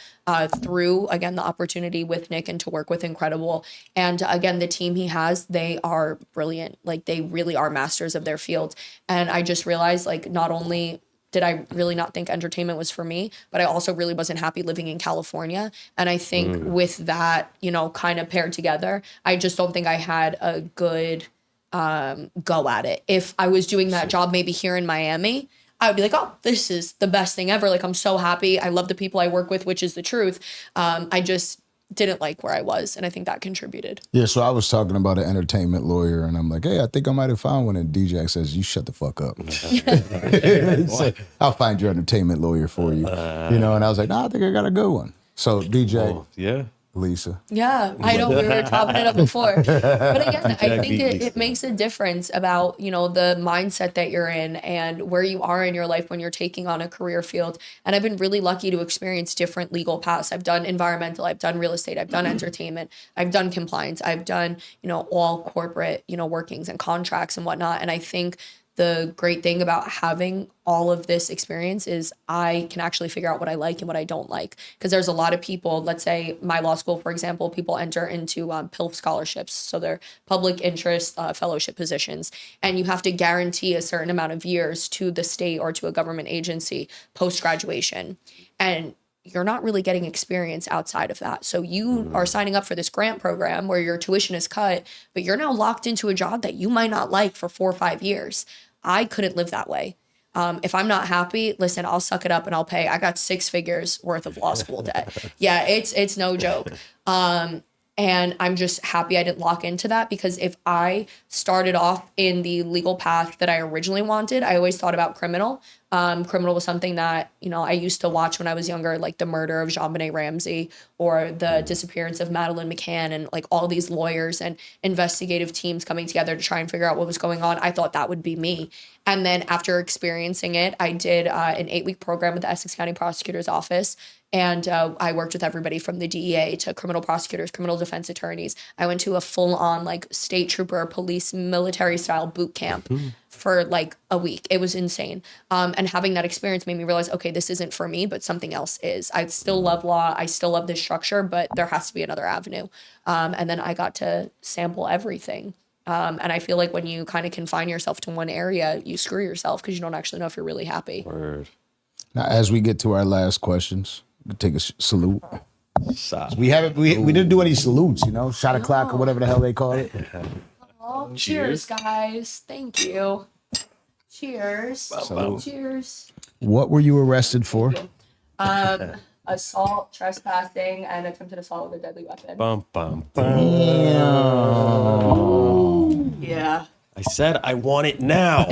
through, again, the opportunity with Nick and to work with Incredible. And again, the team he has, they are brilliant. Like, they really are masters of their field. And I just realized, like, not only did I really not think entertainment was for me, but I also really wasn't happy living in California. And I think with that, kind of paired together, I just don't think I had a good go at it. If I was doing that job maybe here in Miami, I would be like, oh, this is the best thing ever. Like, I'm so happy. I love the people I work with, which is the truth. I just didn't like where I was. And I think that contributed. Yeah, so I was talking about an entertainment lawyer, and I'm like, hey, I think I might have found one. And DJ says, you shut the fuck up. So, I'll find your entertainment lawyer for you. And I was like, no, I think I got a good one. So DJ, Yeah. Lisa. Yeah, I know we were chopping it up before. But again, I think it makes a difference about, the mindset that you're in and where you are in your life when you're taking on a career field. And I've been really lucky to experience different legal paths. I've done environmental, I've done real estate, I've done entertainment, I've done compliance, I've done, all corporate, workings and contracts and whatnot. And I think the great thing about having all of this experience is I can actually figure out what I like and what I don't like. Because there's a lot of people, let's say my law school, for example, people enter into PILF scholarships. So they're public interest fellowship positions. And you have to guarantee a certain amount of years to the state or to a government agency post-graduation. And you're not really getting experience outside of that. So you are signing up for this grant program where your tuition is cut, but you're now locked into a job that you might not like for 4 or 5 years. I couldn't live that way. If I'm not happy, listen, I'll suck it up and I'll pay. I got 6 figures worth of law school debt. Yeah, it's no joke. And I'm just happy I didn't lock into that, because if I started off in the legal path that I originally wanted, I always thought about criminal. Criminal was something that, I used to watch when I was younger, like the murder of JonBenet Ramsey or the disappearance of Madeleine McCann, and like all these lawyers and investigative teams coming together to try and figure out what was going on. I thought that would be me. And then after experiencing it, I did an 8-week program with the Essex County Prosecutor's Office. And I worked with everybody from the DEA to criminal prosecutors, criminal defense attorneys. I went to a full-on like state trooper, police, military-style boot camp for like a week. It was insane. And having that experience made me realize, okay, this isn't for me, but something else is. I still love law. I still love this structure, but there has to be another avenue. And then I got to sample everything. And I feel like when you kind of confine yourself to one area, you screw yourself because you don't actually know if you're really happy. Word. Now, as we get to our last questions, we take a salute. Stop. We didn't do any salutes, shot a clock or whatever the hell they call it. Oh, cheers, guys. Thank you. Cheers. Salute. Cheers. What were you arrested for? Assault, trespassing, and attempted assault with a deadly weapon. Bum, bum, bum. Yeah. I said I want it now.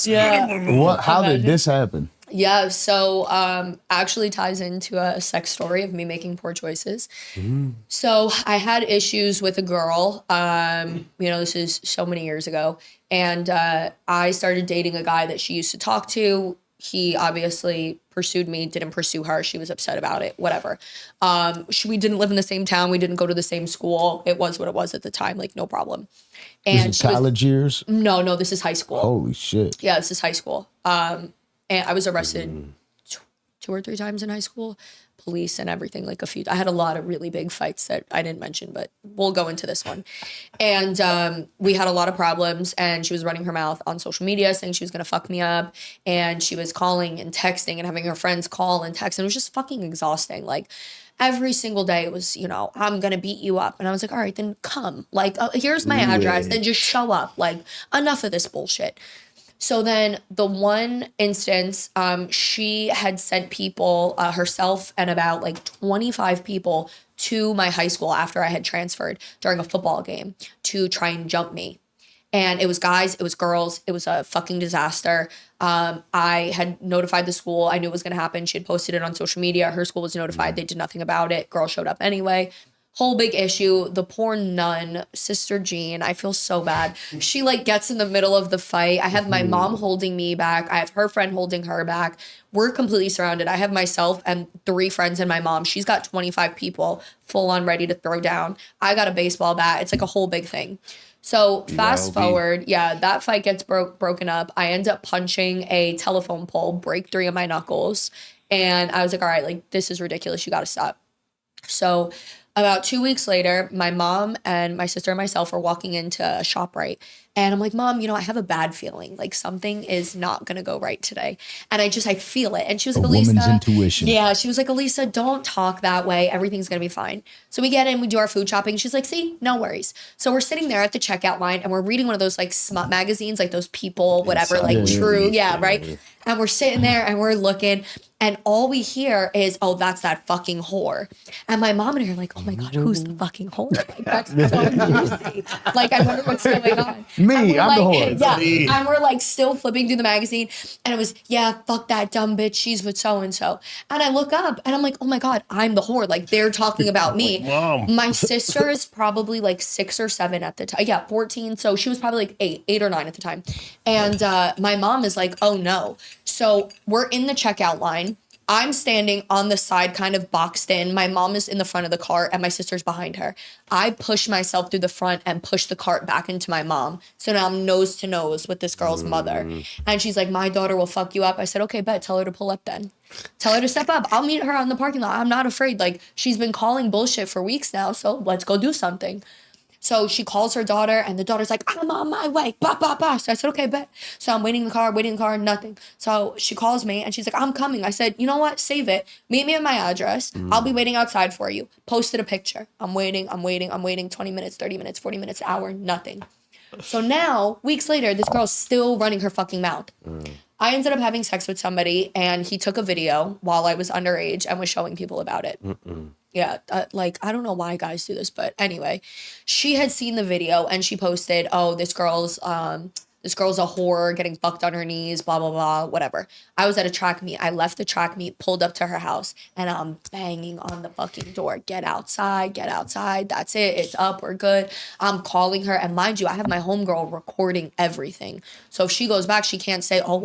Yeah. How did this happen? Yeah, so actually ties into a sex story of me making poor choices. So I had issues with a girl, this is so many years ago, and I started dating a guy that she used to talk to. He obviously pursued me, didn't pursue her. She was upset about it, whatever. We didn't live in the same town. We didn't go to the same school. It was what it was at the time, like no problem. And Is it college years? No, this is high school. Holy shit. Yeah, this is high school. And I was arrested 2 or 3 times in high school, police and everything, like a few. I had a lot of really big fights that I didn't mention, but we'll go into this one. And we had a lot of problems, and she was running her mouth on social media saying she was going to fuck me up. And she was calling and texting and having her friends call and text. And it was just fucking exhausting. Like every single day it was, I'm going to beat you up. And I was like, all right, then come. Like, here's my address. Then just show up. Like, enough of this bullshit. So then the one instance, she had sent people, herself and about like 25 people to my high school after I had transferred during a football game to try and jump me. And it was guys, it was girls, it was a fucking disaster. I had notified the school. I knew it was going to happen. She had posted it on social media. Her school was notified. They did nothing about it. Girl showed up anyway. Whole big issue. The poor nun, Sister Jean, I feel so bad. She like gets in the middle of the fight. I have my mom holding me back. I have her friend holding her back. We're completely surrounded. I have myself and 3 friends and my mom. She's got 25 people full on ready to throw down. I got a baseball bat. It's like a whole big thing. So fast forward, that fight gets broken up. I end up punching a telephone pole, break 3 of my knuckles. And I was like, all right, like this is ridiculous. You got to stop. So about 2 weeks later, my mom and my sister and myself were walking into a ShopRite. And I'm like, Mom, I have a bad feeling. Like something is not going to go right today. And I feel it. And she was like, Alisa. Woman's intuition. Yeah. She was like, Alisa, don't talk that way. Everything's going to be fine. So we get in, we do our food shopping. She's like, see, no worries. So we're sitting there at the checkout line and we're reading one of those like smut magazines, like those People, whatever, like True. Yeah. Right. And we're sitting there and we're looking and all we hear is, oh, that's that fucking whore. And my mom and I are like, oh my God, who's the fucking whore? Like, that's so juicy. Like, I wonder what's going on. Me, I'm the whore. Yeah. And we're like still flipping through the magazine. And it was, yeah, fuck that dumb bitch. She's with so-and-so. And I look up and I'm like, oh my God, I'm the whore. Like they're talking about me. Mom. My sister is probably like 6 or 7 at the time. Yeah, 14. So she was probably like 8 or 9 at the time. And my mom is like, oh no. So we're in the checkout line. I'm standing on the side, kind of boxed in. My mom is in the front of the cart and my sister's behind her. I push myself through the front and push the cart back into my mom. So now I'm nose to nose with this girl's mother. And she's like, my daughter will fuck you up. I said, okay, bet. Tell her to pull up then. Tell her to step up. I'll meet her on the parking lot. I'm not afraid. Like, she's been calling bullshit for weeks now. So let's go do something. So she calls her daughter and the daughter's like, I'm on my way. Bah, bah, bah. So I said, okay, bet. So I'm waiting in the car, nothing. So she calls me and she's like, I'm coming. I said, you know what? Save it. Meet me at my address. I'll be waiting outside for you. Posted a picture. I'm waiting. 20 minutes, 30 minutes, 40 minutes, an hour, nothing. So now, weeks later, this girl's still running her fucking mouth. I ended up having sex with somebody and he took a video while I was underage and was showing people about it. Yeah, like, I don't know why guys do this, but anyway, she had seen the video and she posted, oh, this girl's a whore getting fucked on her knees, blah, blah, blah, whatever. I was at a track meet. I left the track meet, pulled up to her house, and I'm banging on the fucking door. Get outside. That's it. It's up. We're good. I'm calling her. And mind you, I have my homegirl recording everything. So if she goes back, she can't say, oh,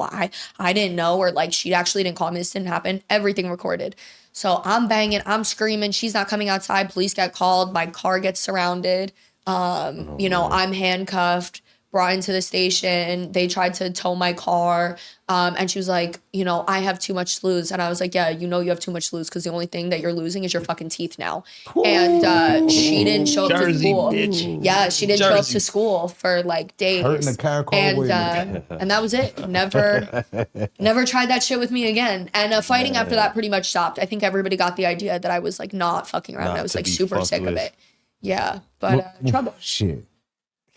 I didn't know, or like, she actually didn't call me. This didn't happen. Everything recorded. So I'm banging. I'm screaming. She's not coming outside. Police get called. My car gets surrounded. I'm handcuffed. Brought into the station. They tried to tow my car. And she was like, I have too much to lose. And I was like, yeah, you have too much to lose because the only thing that you're losing is your fucking teeth now. And she didn't show up to school. Bitch. Yeah, she didn't show up to school for like days. Hurting the car call and that was it. Never tried that shit with me again. And fighting after that pretty much stopped. I think everybody got the idea that I was like not fucking around. I was like super sick of it. Yeah, but trouble. Shit.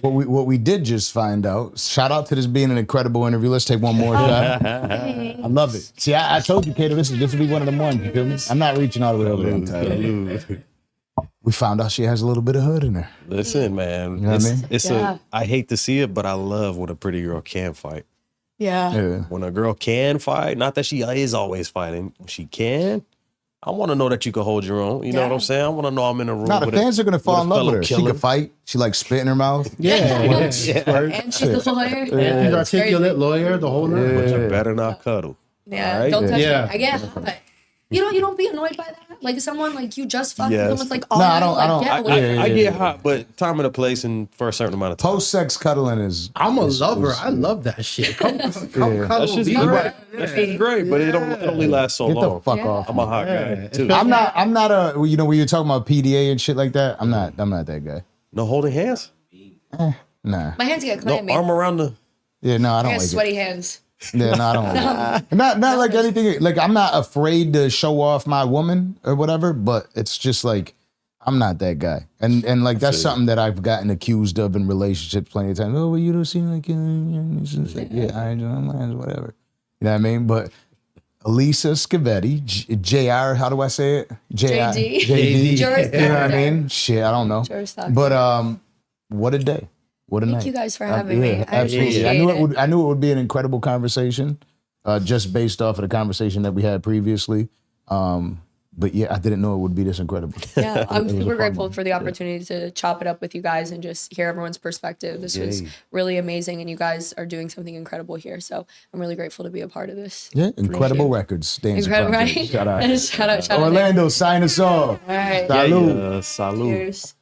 What we did just find out, shout out to this being an incredible interview. Let's take one more shot. I love it. See, I told you, Kato, this will be one of them ones, you feel me? I'm not reaching all the way over there. We found out she has a little bit of hood in her. Listen, man. You know what I mean? I hate to see it, but I love when a pretty girl can fight. Yeah. When a girl can fight, not that she is always fighting, when she can, I want to know that you can hold your own. You know what I'm saying? I want to know I'm in a room. The fans are going to fall in love with her. She can fight. She like spit in her mouth. Yeah. And she's a lawyer. She's an articulate lawyer, the whole night. But you better not cuddle. Yeah. Right? Don't touch it. I get it. You don't be annoyed by that. Like someone like you just fucked Yes. them with like No, I don't. Get I, away. I get hot, but time and a place and for a certain amount of time. Post-sex cuddling is. I'm a is- lover. is- I love that shit. Come Yeah. cuddle That's just me. great. That's just great, but it only lasts so Get the long. fuck Yeah. off. I'm a hot Yeah. guy too. I'm not a, when you're talking about PDA and shit like that, I'm not that guy. No holding hands. Nah. My hands get No clammy. arm around the. Yeah, no, I I don't got like sweaty hands. it. Yeah, no, I don't like it. Not like anything, like I'm not afraid to show off my woman or whatever, but it's just like, I'm not that guy. And like, that's something that I've gotten accused of in relationships plenty of times. Oh, well, you don't seem like, it's like yeah, I'm whatever. You know what I mean? But Alisa Scivetti, JR, how do I say it? JD. JD. Juris You know what I Doctor. mean? Shit, I don't know. Juris Doctor. But what a day. What a night. Thank you guys for having me. I Absolutely. I appreciate it. knew it would be an incredible conversation, just based off of the conversation that we had previously. But yeah, I didn't know it would be this incredible. Yeah, I'm It was a super fun grateful one. for the opportunity to chop it up with you guys and just hear everyone's perspective. This was really amazing, and you guys are doing something incredible here. So I'm really grateful to be a part of this. Yeah, incredible records. Danza Incredible, Project. right? Shout out. Shout out. Orlando, sign us off. All right. Salud. Salute. Cheers.